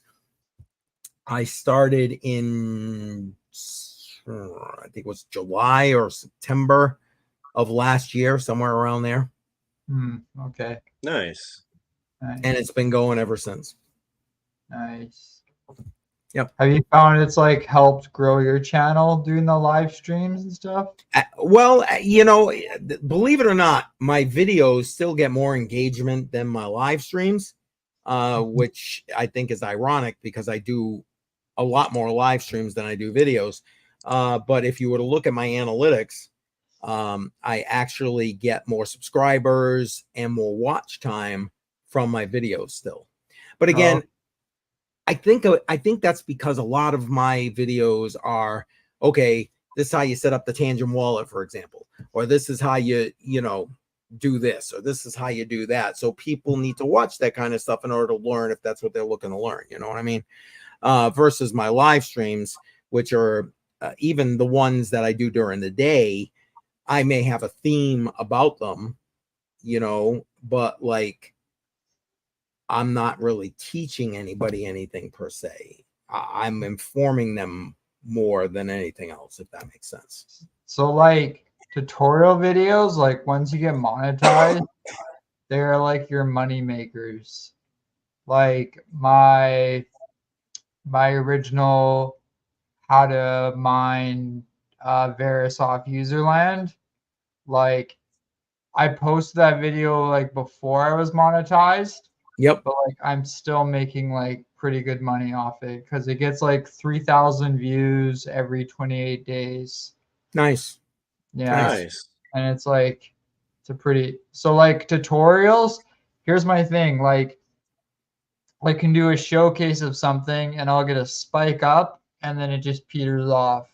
I started in I think it was July or September of last year, somewhere around there. Okay. Nice. Nice. And it's been going ever since. Nice. Yep. Have you found it's like helped grow your channel doing the live streams and stuff? Well, believe it or not, my videos still get more engagement than my live streams, which I think is ironic because I do a lot more live streams than I do videos. But if you were to look at my analytics, I actually get more subscribers and more watch time from my videos still. But again, I think that's because a lot of my videos are, okay, this is how you set up the Tangent wallet, for example, or this is how you do this, or this is how you do that. So people need to watch that kind of stuff in order to learn if that's what they're looking to learn. You know what I mean? Versus my live streams, which are even the ones that I do during the day, I may have a theme about them, but like I'm not really teaching anybody anything per se. I'm informing them more than anything else, if that makes sense. So like tutorial videos, like once you get monetized, they're like your money makers. Like my original how to mine Verisoft userland, like I posted that video like before I was monetized. Yep. But like I'm still making like pretty good money off it because it gets like 3,000 views every 28 days. Nice. Yeah. Nice. And it's like it's a pretty so like tutorials. Here's my thing, like I can do a showcase of something and I'll get a spike up and then it just peters off.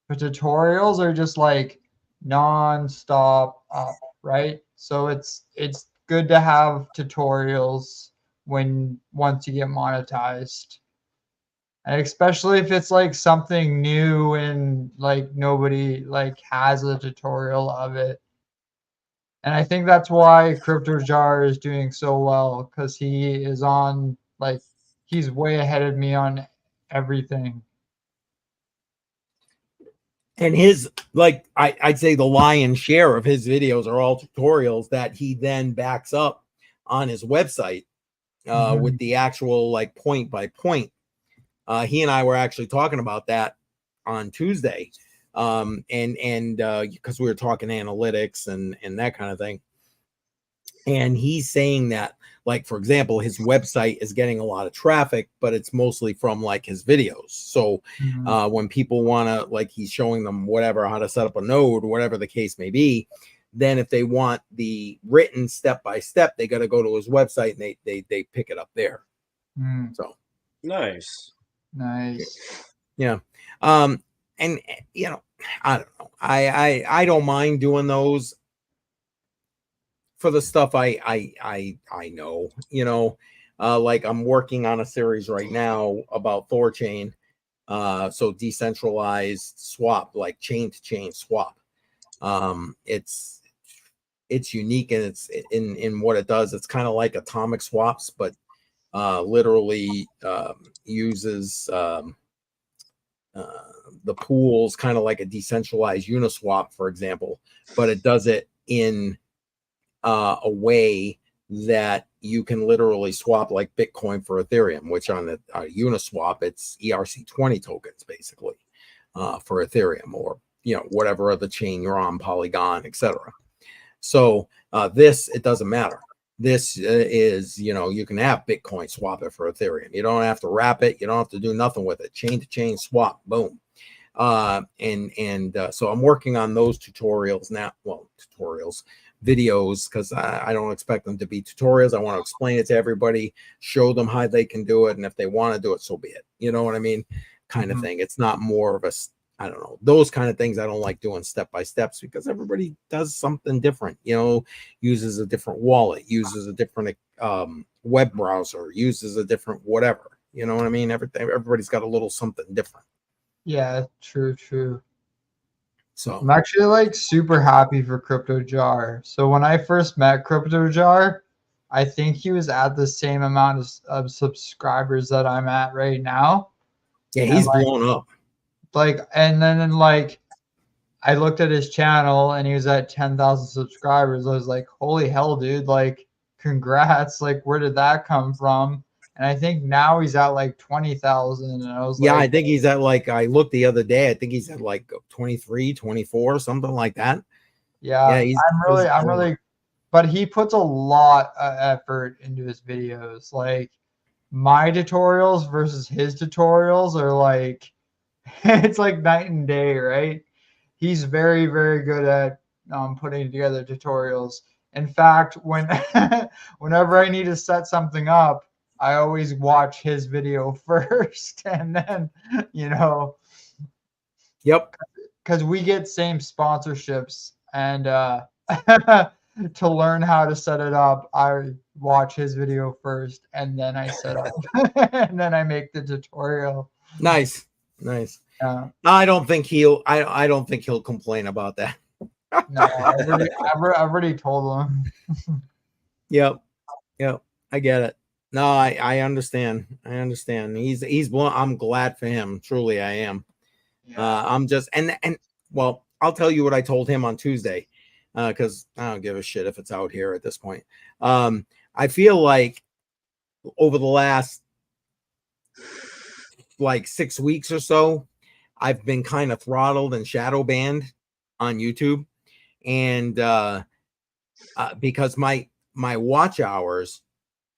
But tutorials are just like non-stop up, right? So it's good to have tutorials once you get monetized. And especially if it's like something new and like nobody like has a tutorial of it. And I think that's why CryptoJar is doing so well because he is on like he's way ahead of me on everything. And his I'd say the lion's share of his videos are all tutorials that he then backs up on his website with the actual like point by point. He and I were actually talking about that on Tuesday. And because we were talking analytics and that kind of thing. And he's saying that, like, for example, his website is getting a lot of traffic, but it's mostly from like his videos. So when people want to, like, he's showing them whatever, how to set up a node, whatever the case may be, then if they want the written step by step, they got to go to his website and they pick it up there. So nice. Yeah. And I don't know. I don't mind doing those for the stuff I know, like I'm working on a series right now about Thorchain. So decentralized swap, like chain to chain swap. It's unique and it's in what it does. It's kind of like atomic swaps, but literally uses the pools kind of like a decentralized Uniswap, for example, but it does it in a way that you can literally swap like Bitcoin for Ethereum, which on the Uniswap, it's ERC20 tokens basically for Ethereum, or whatever other chain you're on, Polygon, etc. So this, it doesn't matter. This is, you can have Bitcoin, swap it for Ethereum. You don't have to wrap it. You don't have to do nothing with it. Chain to chain swap, boom. So I'm working on those tutorials now. Well, videos, because I don't expect them to be tutorials. I want to explain it to everybody, show them how they can do it, and if they want to do it, so be it. You know what I mean? Kind of thing. It's not more of a, I don't know, those kind of things. I don't like doing step by steps because everybody does something different, uses a different wallet, uses a different web browser, uses a different whatever. You know what I mean? Everybody's got a little something different. Yeah, true. So I'm actually like super happy for Crypto Jar. So when I first met Crypto Jar, I think he was at the same amount of subscribers that I'm at right now. yeah, And he's blown up. and then like I looked at his channel and he was at 10,000 subscribers. I was like, holy hell, dude, like congrats. Like, where did that come from? And I think now he's at like 20,000. And I was Yeah, like, I think he's at I looked the other day, I think he's at 23, 24, something like that. yeah, Yeah, I'm really, but he puts a lot of effort into his videos. Like my tutorials versus his tutorials are like, it's like night and day, right? He's very, very good at putting together tutorials. In fact, whenever I need to set something up, I always watch his video first, and then Yep. because we get same sponsorships, and to learn how to set it up, I watch his video first, and then I set up, and then I make the tutorial. Nice. Yeah. I don't think he'll complain about that. No, I've already told him. Yep. I get it. No, I understand. He's blown. I'm glad for him. Truly, I am. Yeah. I'm just and well, I'll tell you what I told him on Tuesday, because I don't give a shit if it's out here at this point. I feel like over the last 6 weeks or so, I've been kind of throttled and shadow banned on YouTube, and because my watch hours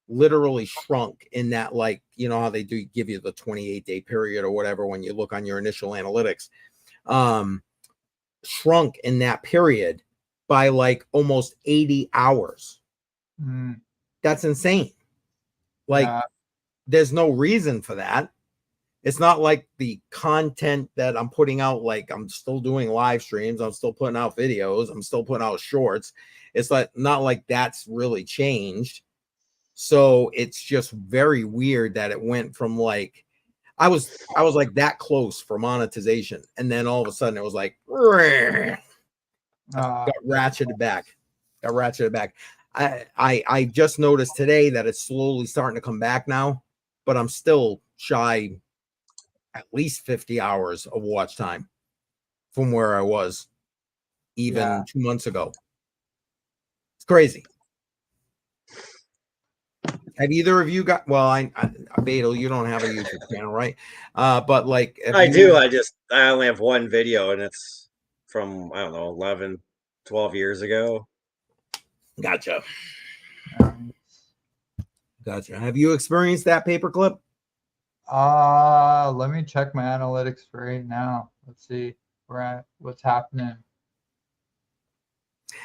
literally shrunk in that, how they do give you the 28-day period or whatever when you look on your initial analytics, shrunk in that period by almost 80 hours. That's insane. There's no reason for that. It's not like the content that I'm putting out, I'm still doing live streams, I'm still putting out videos, I'm still putting out shorts. It's not like that's really changed. So it's just very weird that it went from I was that close for monetization, and then all of a sudden it was got ratcheted back. I just noticed today that it's slowly starting to come back now, but I'm still shy at least 50 hours of watch time from where I was even 2 months ago. It's crazy. Have either of you got? Well, I Beto, you don't have a YouTube channel, right? But I do. I only have one video, and it's from, I don't know, 11, 12 years ago. Gotcha. Have you experienced that paperclip? Let me check my analytics for right now. Let's see what's happening.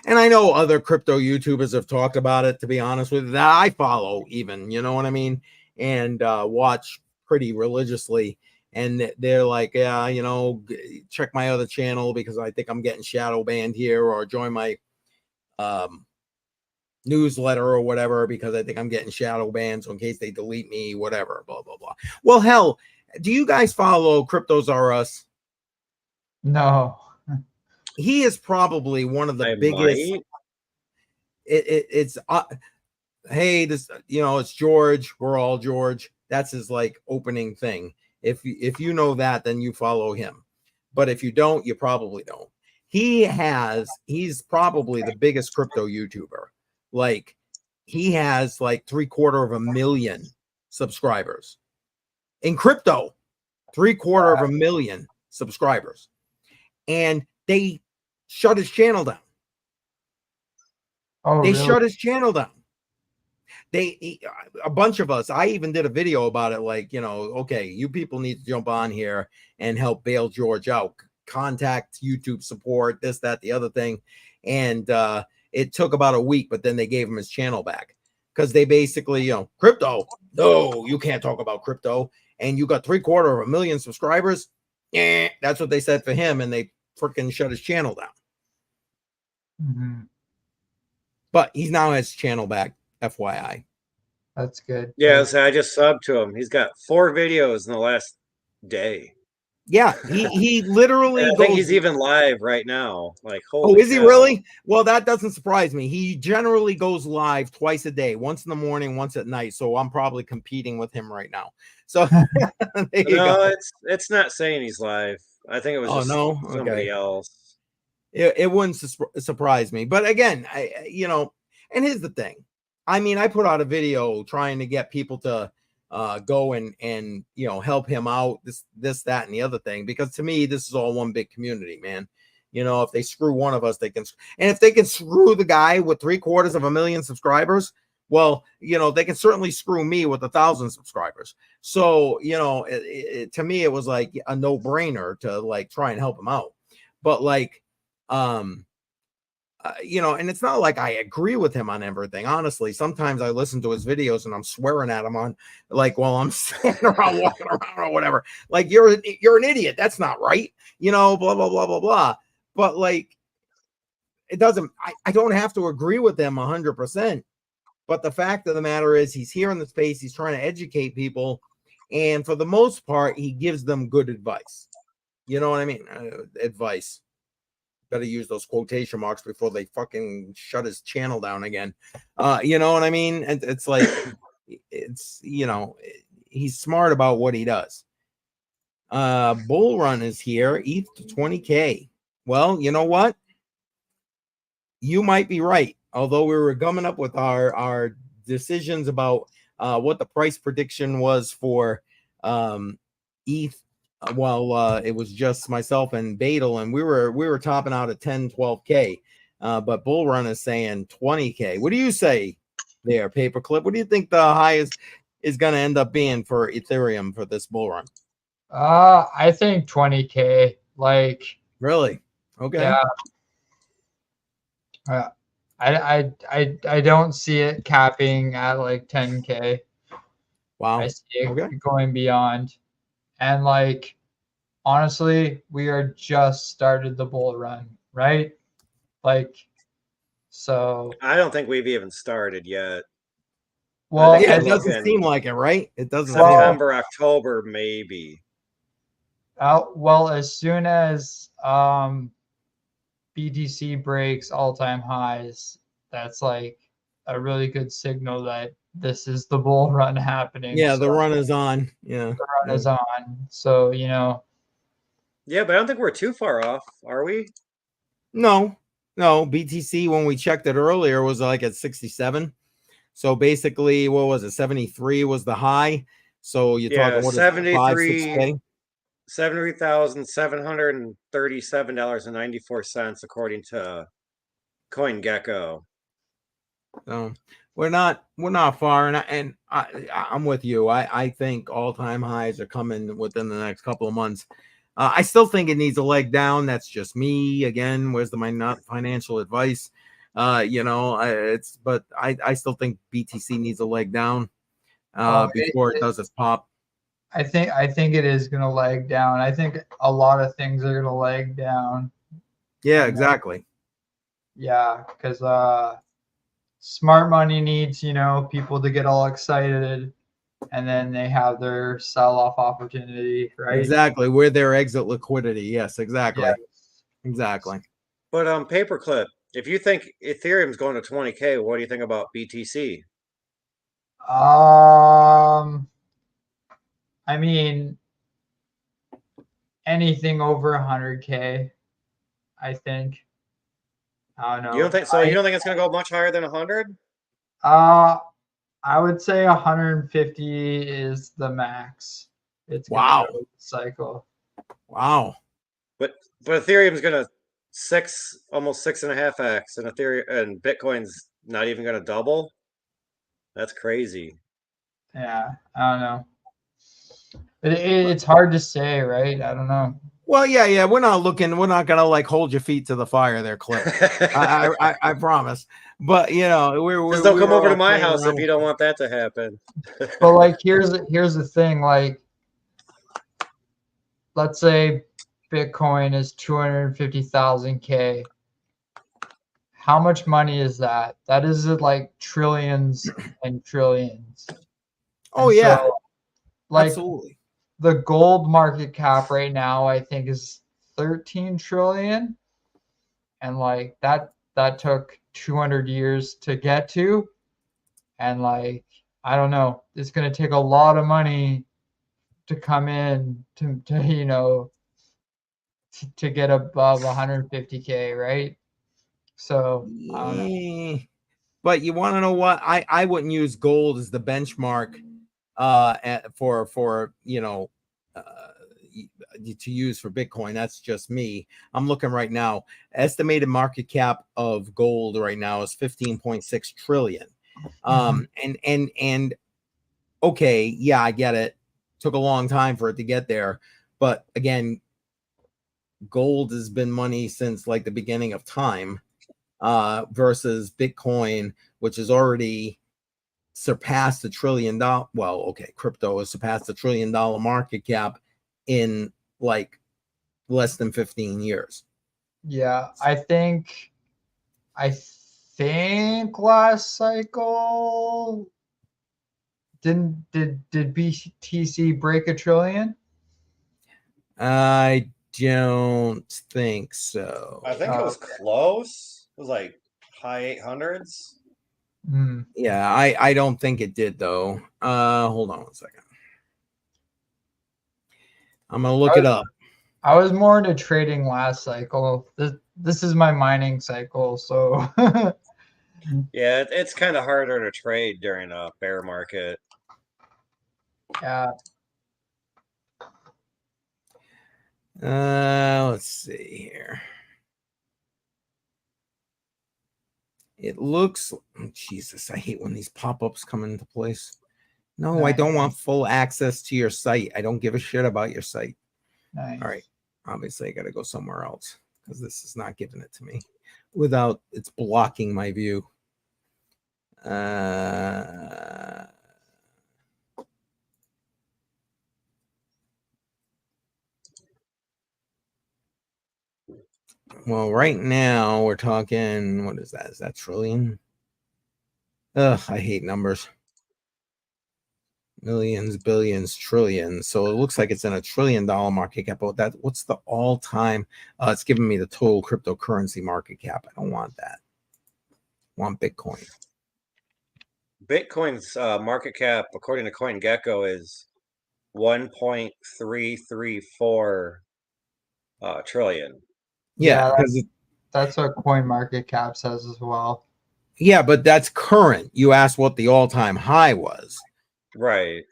And I know other crypto YouTubers have talked about it, to be honest with you, that I follow even, you know what I mean? And watch pretty religiously. And they're like, yeah, check my other channel because I think I'm getting shadow banned here, or join my newsletter or whatever because I think I'm getting shadow banned. So in case they delete me, whatever, blah, blah, blah. Well, hell, do you guys follow Cryptos R Us? No. He is probably one of the biggest. It's hey, this, it's George. We're all George. That's his opening thing. If you know that, then you follow him. But if you don't, you probably don't. He's probably the biggest crypto YouTuber. He has 750,000 subscribers in crypto. 750,000 subscribers. And they shut his channel down. Oh, They really? shut his channel down. A bunch of us, I even did a video about it, like, you know, okay, you people need to jump on here and help bail George out. Contact YouTube support, this, that, the other thing. And it took about a week, but then they gave him his channel back because they basically, you know, crypto, no, you can't talk about crypto. And you got 750,000 subscribers. Yeah, that's what they said for him. And they freaking shut his channel down. Mm-hmm. But he's now has his channel back, FYI. That's good. Yeah, so I just subbed to him. He's got 4 videos in the last day. Yeah, he literally And I goes. think he's even live right now. Like, Oh, holy is he cow. really? Well, that doesn't surprise me. He generally goes live twice a day, once in the morning, once at night. So I'm probably competing with him right now. So there you No, go. it's not saying he's live. I think it was Oh just no, somebody okay. else. It wouldn't surprise me. But again, you know, and here's the thing. I mean, I put out a video trying to get people to go and you know, help him out, this, that, and the other thing, because to me, this is all one big community, man. You know, if they screw one of us, they can, and if they can screw the guy with 750,000 subscribers, well, you know, they can certainly screw me with 1,000 subscribers. So, you know, to me, it was like a no-brainer to like try and help him out. But like, you know, and it's not like I agree with him on everything. Honestly, sometimes I listen to his videos and I'm swearing at him on, like, while I'm standing around walking around or whatever. Like, you're an idiot. That's not right. You know, blah blah blah blah blah. But like, it doesn't. I don't have to agree with him 100%. But the fact of the matter is, he's here in the space. He's trying to educate people, and for the most part, he gives them good advice. You know what I mean? Advice. Better use those quotation marks before they fucking shut his channel down again. You know what I mean? It's like, it's, you know, he's smart about what he does. Bull Run is here, ETH to 20K. Well, you know what? You might be right. Although we were gumming up with our decisions about what the price prediction was for ETH. Well, it was just myself and Badel, and we were topping out at 10, 12K. But Bull Run is saying 20K. What do you say there, Paperclip? What do you think the highest is going to end up being for Ethereum for this Bull Run? I think 20K. Like, Really? Okay. yeah. I don't see it capping at like 10K. Wow. I see it Okay. going beyond. And like, honestly, we are just started the bull run, right? Like, so. I don't think we've even started yet. Well, Yeah, we're it doesn't looking seem like it, right? It doesn't seem September, October, maybe. well, as soon as BTC breaks all-time highs, that's like a really good signal that this is the bull run happening. Yeah, so the run is on. Yeah, the run is on. So, you know. Yeah, but I don't think we're too far off, are we? No. BTC, when we checked it earlier, was like at 67. So basically, what was it? 73 was the high. So you're talking, what is it, 5-6K? $73,737.94 according to CoinGecko. We're not far, and I'm with you. I think all-time highs are coming within the next couple of months. I still think it needs a leg down. That's just me. Again, where's my not financial advice? You know, but I still think BTC needs a leg down before it does its pop. I think it is going to leg down. I think a lot of things are going to leg down. Yeah, exactly. Yeah, because smart money needs, you know, people to get all excited, and then they have their sell-off opportunity, right? Exactly, where their exit liquidity. Yes, exactly. Yes. Exactly. But Paperclip, if you think Ethereum's going to 20K, what do you think about BTC? I mean, anything over 100K, I think. I don't know. You don't think so? You don't think it's going to go much higher than 100? I would say 150 is the max. It's wow. Cycle. Wow. But Ethereum's going to almost 6.5x, and Ethereum and Bitcoin's not even going to double. That's crazy. Yeah, I don't know. It's hard to say, right? I don't know. Well, yeah. We're not gonna like hold your feet to the fire there, Clip. I promise. But you know, Just don't come over to all my playing house if around you don't want that to happen. But like, here's the thing. Like, let's say Bitcoin is 250,000 K. How much money is that? That is like trillions and trillions. Oh And yeah, so, like, absolutely. the gold market cap right now, I think, is 13 trillion. And like that took 200 years to get to. And like, I don't know, it's going to take a lot of money to come in to you know, to get above 150K, right? So I don't know. Yeah. But you want to know what? I wouldn't use gold as the benchmark for you know to use for Bitcoin. That's just me. I'm looking right now. Estimated market cap of gold right now is 15.6 trillion. And okay, yeah, I get it. Took a long time for it to get there, but again, gold has been money since like the beginning of time, versus Bitcoin, which has already surpassed the $1 trillion. Well, okay, crypto has surpassed the $1 trillion market cap in like less than 15 years. Yeah, I think last cycle did BTC break 1 trillion? I don't think so. I think it was close. It was like high 800s. Yeah, I don't think it did though. Hold on 1 second. I'm gonna look it up. I was more into trading last cycle. This is my mining cycle, so Yeah, it's kind of harder to trade during a bear market. yeah. Let's see here. It looks, oh, Jesus, I hate when these pop-ups come into place. No, I Nice. don't want full access to your site. I don't give a shit about your site. Nice. All right. Obviously, I got to go somewhere else because this is not giving it to me without it's blocking my view. Well, right now we're talking, what is that? Is that trillion? Ugh, I hate numbers. Millions, billions, trillions. So it looks like it's in $1 trillion market cap. But that, what's the all-time? It's giving me the total cryptocurrency market cap. I don't want that. I want Bitcoin. Bitcoin's market cap, according to CoinGecko, is 1.334 trillion. Yeah, that's what Coin Market Cap says as well. Yeah, but that's current. You asked what the all-time high was. Right.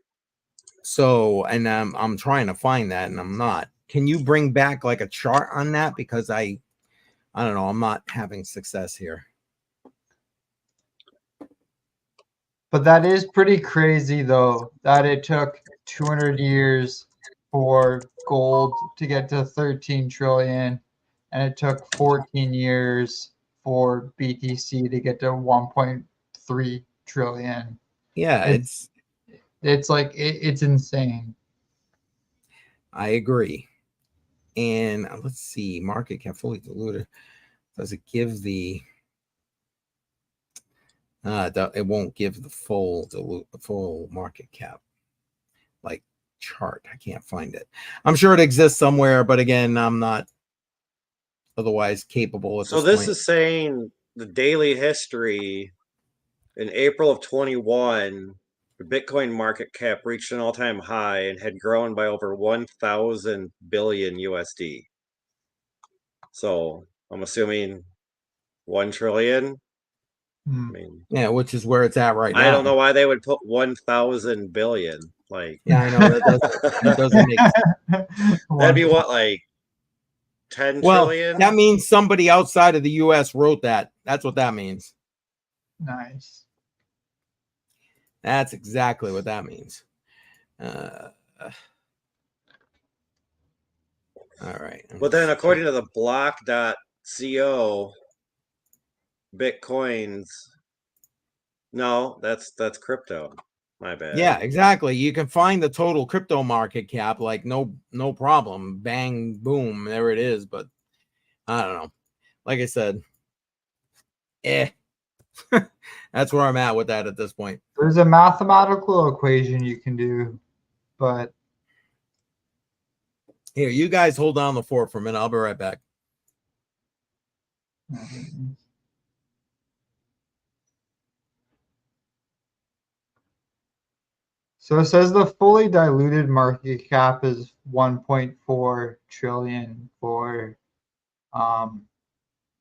So, and I'm trying to find that, and I'm not. Can you bring back like a chart on that? Because I don't know. I'm not having success here. But that is pretty crazy, though, that it took 200 years for gold to get to 13 trillion, and it took 14 years for BTC to get to 1.3 trillion. Yeah, it's like it's insane. I agree. And let's see, market cap fully diluted. Does it give the? It won't give the full market cap like chart. I can't find it. I'm sure it exists somewhere, but again, I'm not otherwise capable at so this is saying the daily history in April of 21, the Bitcoin market cap reached an all-time high and had grown by over 1,000 billion USD. So I'm assuming 1 trillion. I mean, yeah, which is where it's at right now. I don't know why they would put 1,000 billion. Like, yeah, I know that doesn't make sense. That'd be what, like 10 Well, trillion. that means somebody outside of the U.S. wrote that. That's what that means. Nice. That's exactly what that means. All right. But then, according to the block.co, Bitcoins. No, that's crypto. My bad. Yeah, exactly. You can find the total crypto market cap, like no problem. Bang, boom, there it is. But I don't know. Like I said, that's where I'm at with that at this point. There's a mathematical equation you can do, but Here, you guys hold down the fort for a minute. I'll be right back. So it says the fully diluted market cap is 1.4 trillion for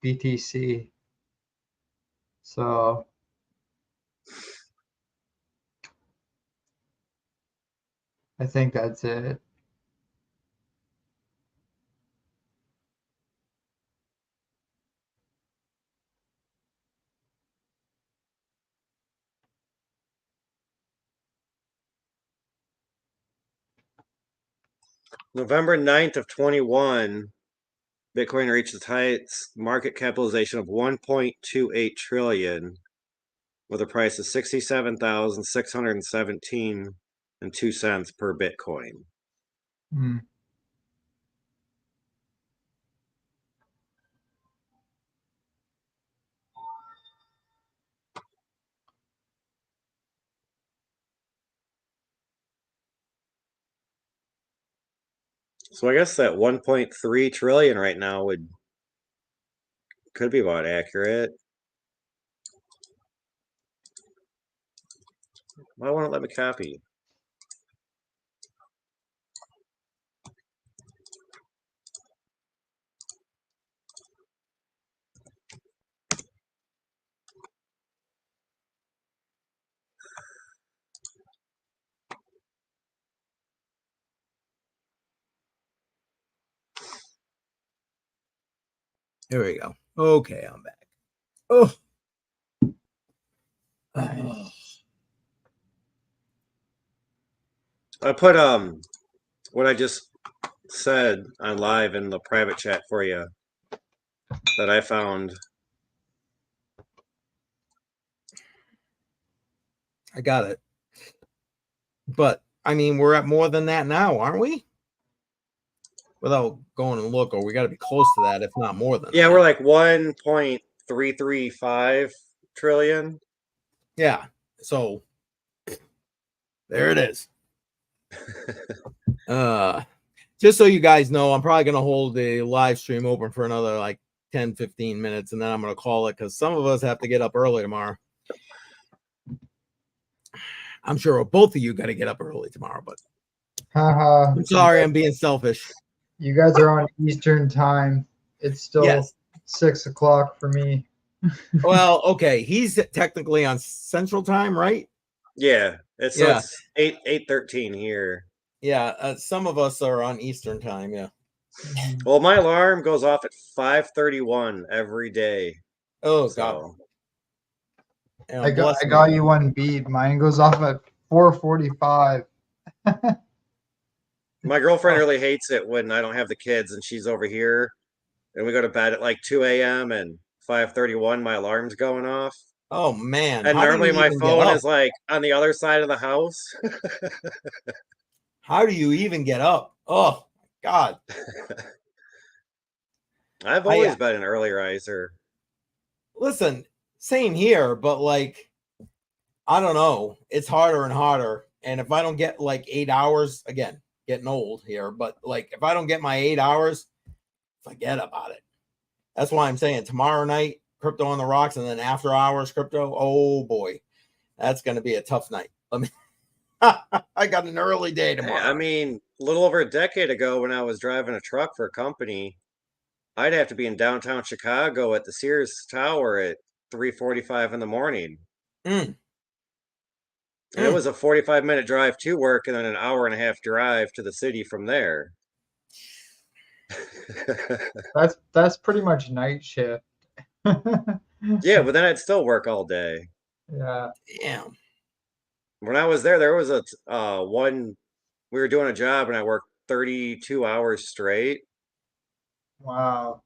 BTC. So I think that's it. November 9th of 21, Bitcoin reached its highest market capitalization of 1.28 trillion with a price of 67,617.02 per Bitcoin. Hmm. So I guess that 1.3 trillion right now could be about accurate. Why won't it let me copy? Here we go. Okay, I'm back. Oh. I put what I just said on live in the private chat for you that I found. I got it. But I mean, we're at more than that now, aren't we? Without going and look, or we got to be close to that, if not more than Yeah, that. we're like 1.335 trillion. Yeah. So there it is. Just so you guys know, I'm probably going to hold the live stream open for another like 10-15 minutes, and then I'm going to call it because some of us have to get up early tomorrow. I'm sure both of you got to get up early tomorrow, but I'm sorry, I'm being selfish. You guys are on Eastern time. It's still 6 o'clock for me. Well, okay, he's technically on Central Time, right? Yeah, it's 8:13 here. Yeah, some of us are on Eastern Time. Yeah. Well, my alarm goes off at 5:31 every day. Oh God. I got you one beat. Mine goes off at 4:45. My girlfriend really hates it when I don't have the kids and she's over here, and we go to bed at like 2 a.m. and 5:31 my alarm's going off. Oh man! And How normally do you my even phone get up? is like on the other side of the house. How do you even get up? Oh God! I've always been an early riser. Listen, same here, but like, I don't know. It's harder and harder. And if I don't get like 8 hours, again, getting old here, but like if I don't get my 8 hours, forget about it. That's why I'm saying tomorrow night, crypto on the rocks, and then after hours, crypto. Oh boy, that's going to be a tough night. Let me. I got an early day tomorrow. I mean, a little over a decade ago, when I was driving a truck for a company, I'd have to be in downtown Chicago at the Sears Tower at 3:45 in the morning. And it was a 45-minute drive to work and then an hour and a half drive to the city from there. That's pretty much night shift. Yeah, but then I'd still work all day. Yeah. Damn. When I was there was a one we were doing a job and I worked 32 hours straight. Wow.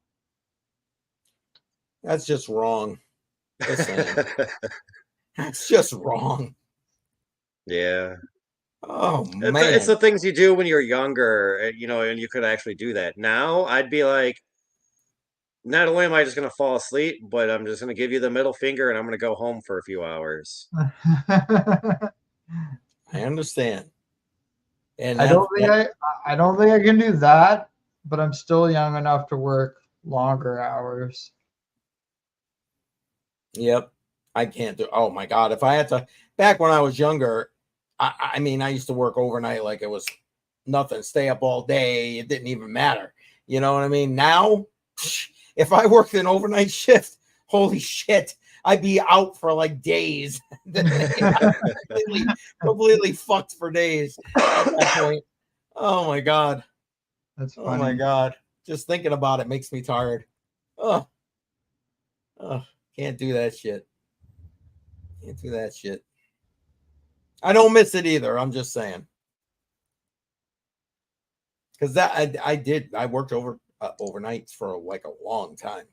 That's just wrong. Just saying. That's just wrong. Yeah. Oh It's man. the things you do when you're younger, you know, and you could actually do that. Now I'd be like, not only am I just gonna fall asleep, but I'm just gonna give you the middle finger and I'm gonna go home for a few hours. I understand. And I don't think that, I don't think I can do that, but I'm still young enough to work longer hours. yep. I can't do. Oh my god. If I had to, back when I was younger, I mean, I used to work overnight like it was nothing. Stay up all day. It didn't even matter. You know what I mean? Now, if I worked an overnight shift, holy shit, I'd be out for like days. completely fucked for days at that point. Oh my god. That's Oh my funny. god. Just thinking about it makes me tired. Oh, can't do that shit. Can't do that shit. I don't miss it either. I'm just saying. Because that I worked overnights for like a long time.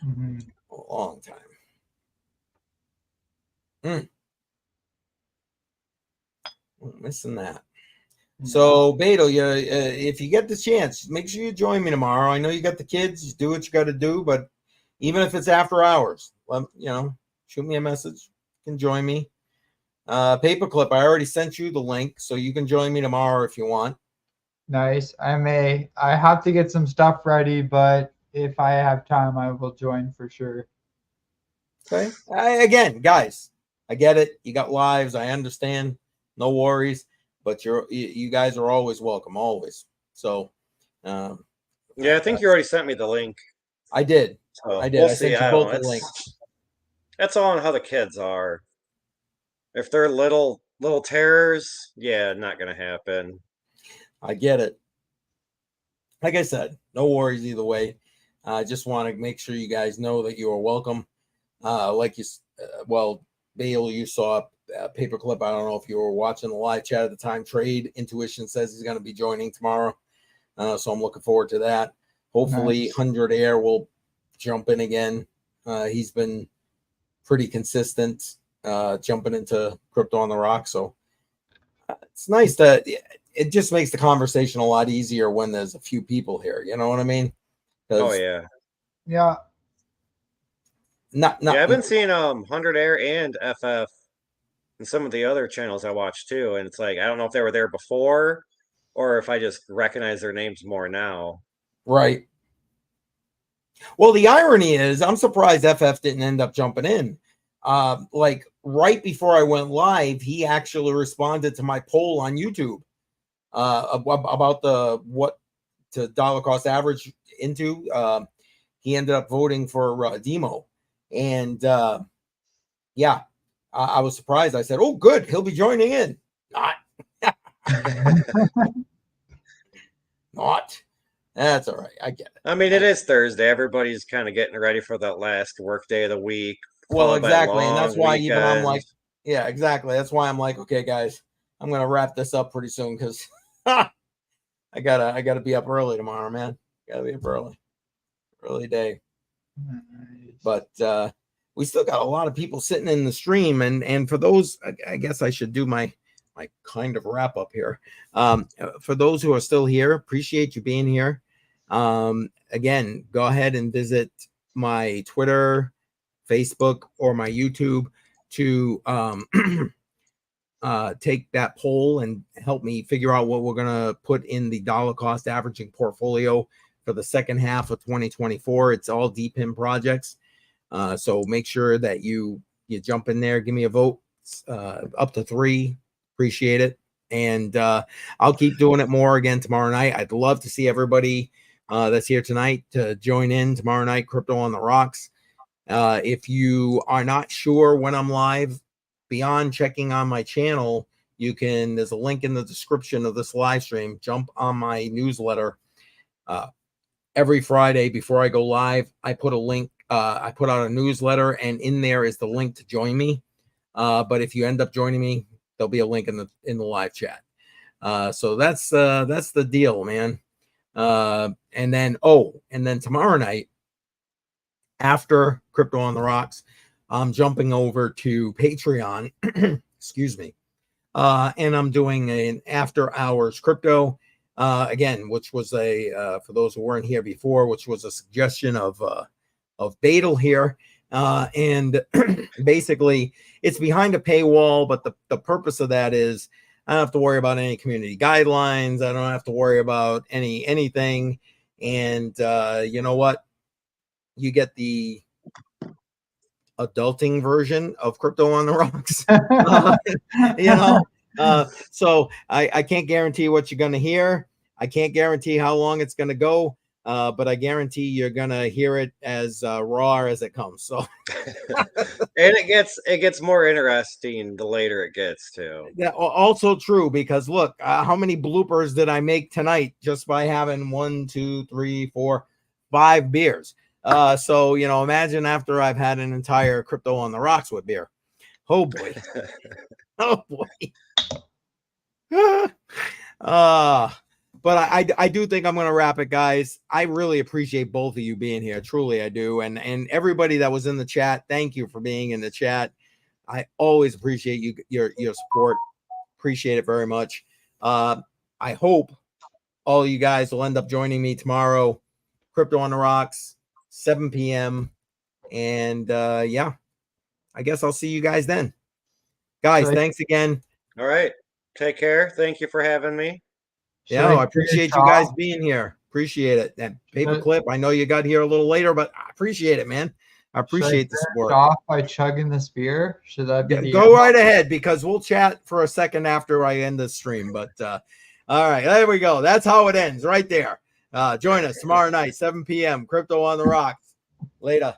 Mhm. A long time. Missing that. So Beto, if you get the chance, make sure you join me tomorrow. I know you got the kids, do what you got to do, but even if it's after hours, shoot me a message. You can join me. Paperclip, I already sent you the link, so you can join me tomorrow if you want. Nice. I have to get some stuff ready, but if I have time, I will join for sure. Okay. Again, guys, I get it. You got lives. I understand. No worries. But you guys are always welcome, always. So, Yeah, I think you already sent me the link. I did. So I did. we'll I see. sent you I both don't the know. link. That's all on how the kids are. If they're little terrors, yeah, not gonna happen. I get it. Like I said, no worries either way. I just want to make sure you guys know that you are welcome. Bale, you saw Paperclip. I don't know if you were watching the live chat at the time. Trade Intuition says he's going to be joining tomorrow. So I'm looking forward to that. Hopefully, Nice. 100 Air will jump in again. He's been pretty consistent jumping into Crypto on the Rock. So it's nice that it just makes the conversation a lot easier when there's a few people here. You know what I mean? Oh yeah. Yeah. Not Yeah, I've been seeing 100 Air and FF and some of the other channels I watch too, and it's like I don't know if they were there before or if I just recognize their names more now. right. Well, the irony is, I'm surprised FF didn't end up jumping in. Like right before I went live, he actually responded to my poll on YouTube about the what to dollar cost average into. He ended up voting for Demo, and yeah, I was surprised. I said, "Oh, good, he'll be joining in." Not, not. That's all right. I get it. I mean, it is Thursday. Everybody's kind of getting ready for that last work day of the week, Well, followed by a exactly, and that's long why even I'm weekend. like, yeah, exactly. That's why I'm like, okay, guys, I'm gonna wrap this up pretty soon because I gotta be up early tomorrow, man. Gotta be up early day. Nice. But we still got a lot of people sitting in the stream, and for those, I guess I should do my kind of wrap up here. For those who are still here, appreciate you being here. Again, go ahead and visit my Twitter, Facebook, or my YouTube to take that poll and help me figure out what we're gonna put in the dollar cost averaging portfolio for the second half of 2024. It's all DPIM projects. So make sure that you jump in there, give me a vote, up to 3. Appreciate it. And I'll keep doing it more again tomorrow night. I'd love to see everybody that's here tonight to join in tomorrow night, Crypto on the Rocks. If you are not sure when I'm live, beyond checking on my channel, there's a link in the description of this live stream. Jump on my newsletter Every Friday before I go live, I put a link. I put out a newsletter, and in there is the link to join me. But if you end up joining me, there'll be a link in the live chat. So that's the deal, man. And then tomorrow night, after Crypto on the Rocks, I'm jumping over to Patreon. Excuse me. And I'm doing an after hours crypto. Again, which was for those who weren't here before, which was a suggestion of Badal here. And basically it's behind a paywall, but the purpose of that is I don't have to worry about any community guidelines. I don't have to worry about anything. And you know what? You get the adulting version of Crypto on the Rocks. You know, so I can't guarantee what you're going to hear. I can't guarantee how long it's going to go, but I guarantee you're going to hear it as raw as it comes. So, And it gets more interesting the later it gets too. Yeah, also true, because look, how many bloopers did I make tonight just by having 1, 2, 3, 4, 5 beers? So you know, imagine after I've had an entire Crypto on the Rocks with beer. Oh boy. Oh boy. But I do think I'm going to wrap it, guys. I really appreciate both of you being here. Truly, I do. And everybody that was in the chat, thank you for being in the chat. I always appreciate your support. Appreciate it very much. I hope all you guys will end up joining me tomorrow. Crypto on the Rocks, 7 p.m. And yeah, I guess I'll see you guys then. Guys, thanks again. All right. Take care. Thank you for having me. Yeah, I appreciate you guys being here. Appreciate it. That paperclip, I know you got here a little later, but I appreciate it, man. I appreciate the support. Off by chugging this beer? Should that be go right ahead, because we'll chat for a second after I end the stream. But all right, there we go. That's how it ends right there. Join us tomorrow night, 7 p.m. Crypto on the Rocks. Later.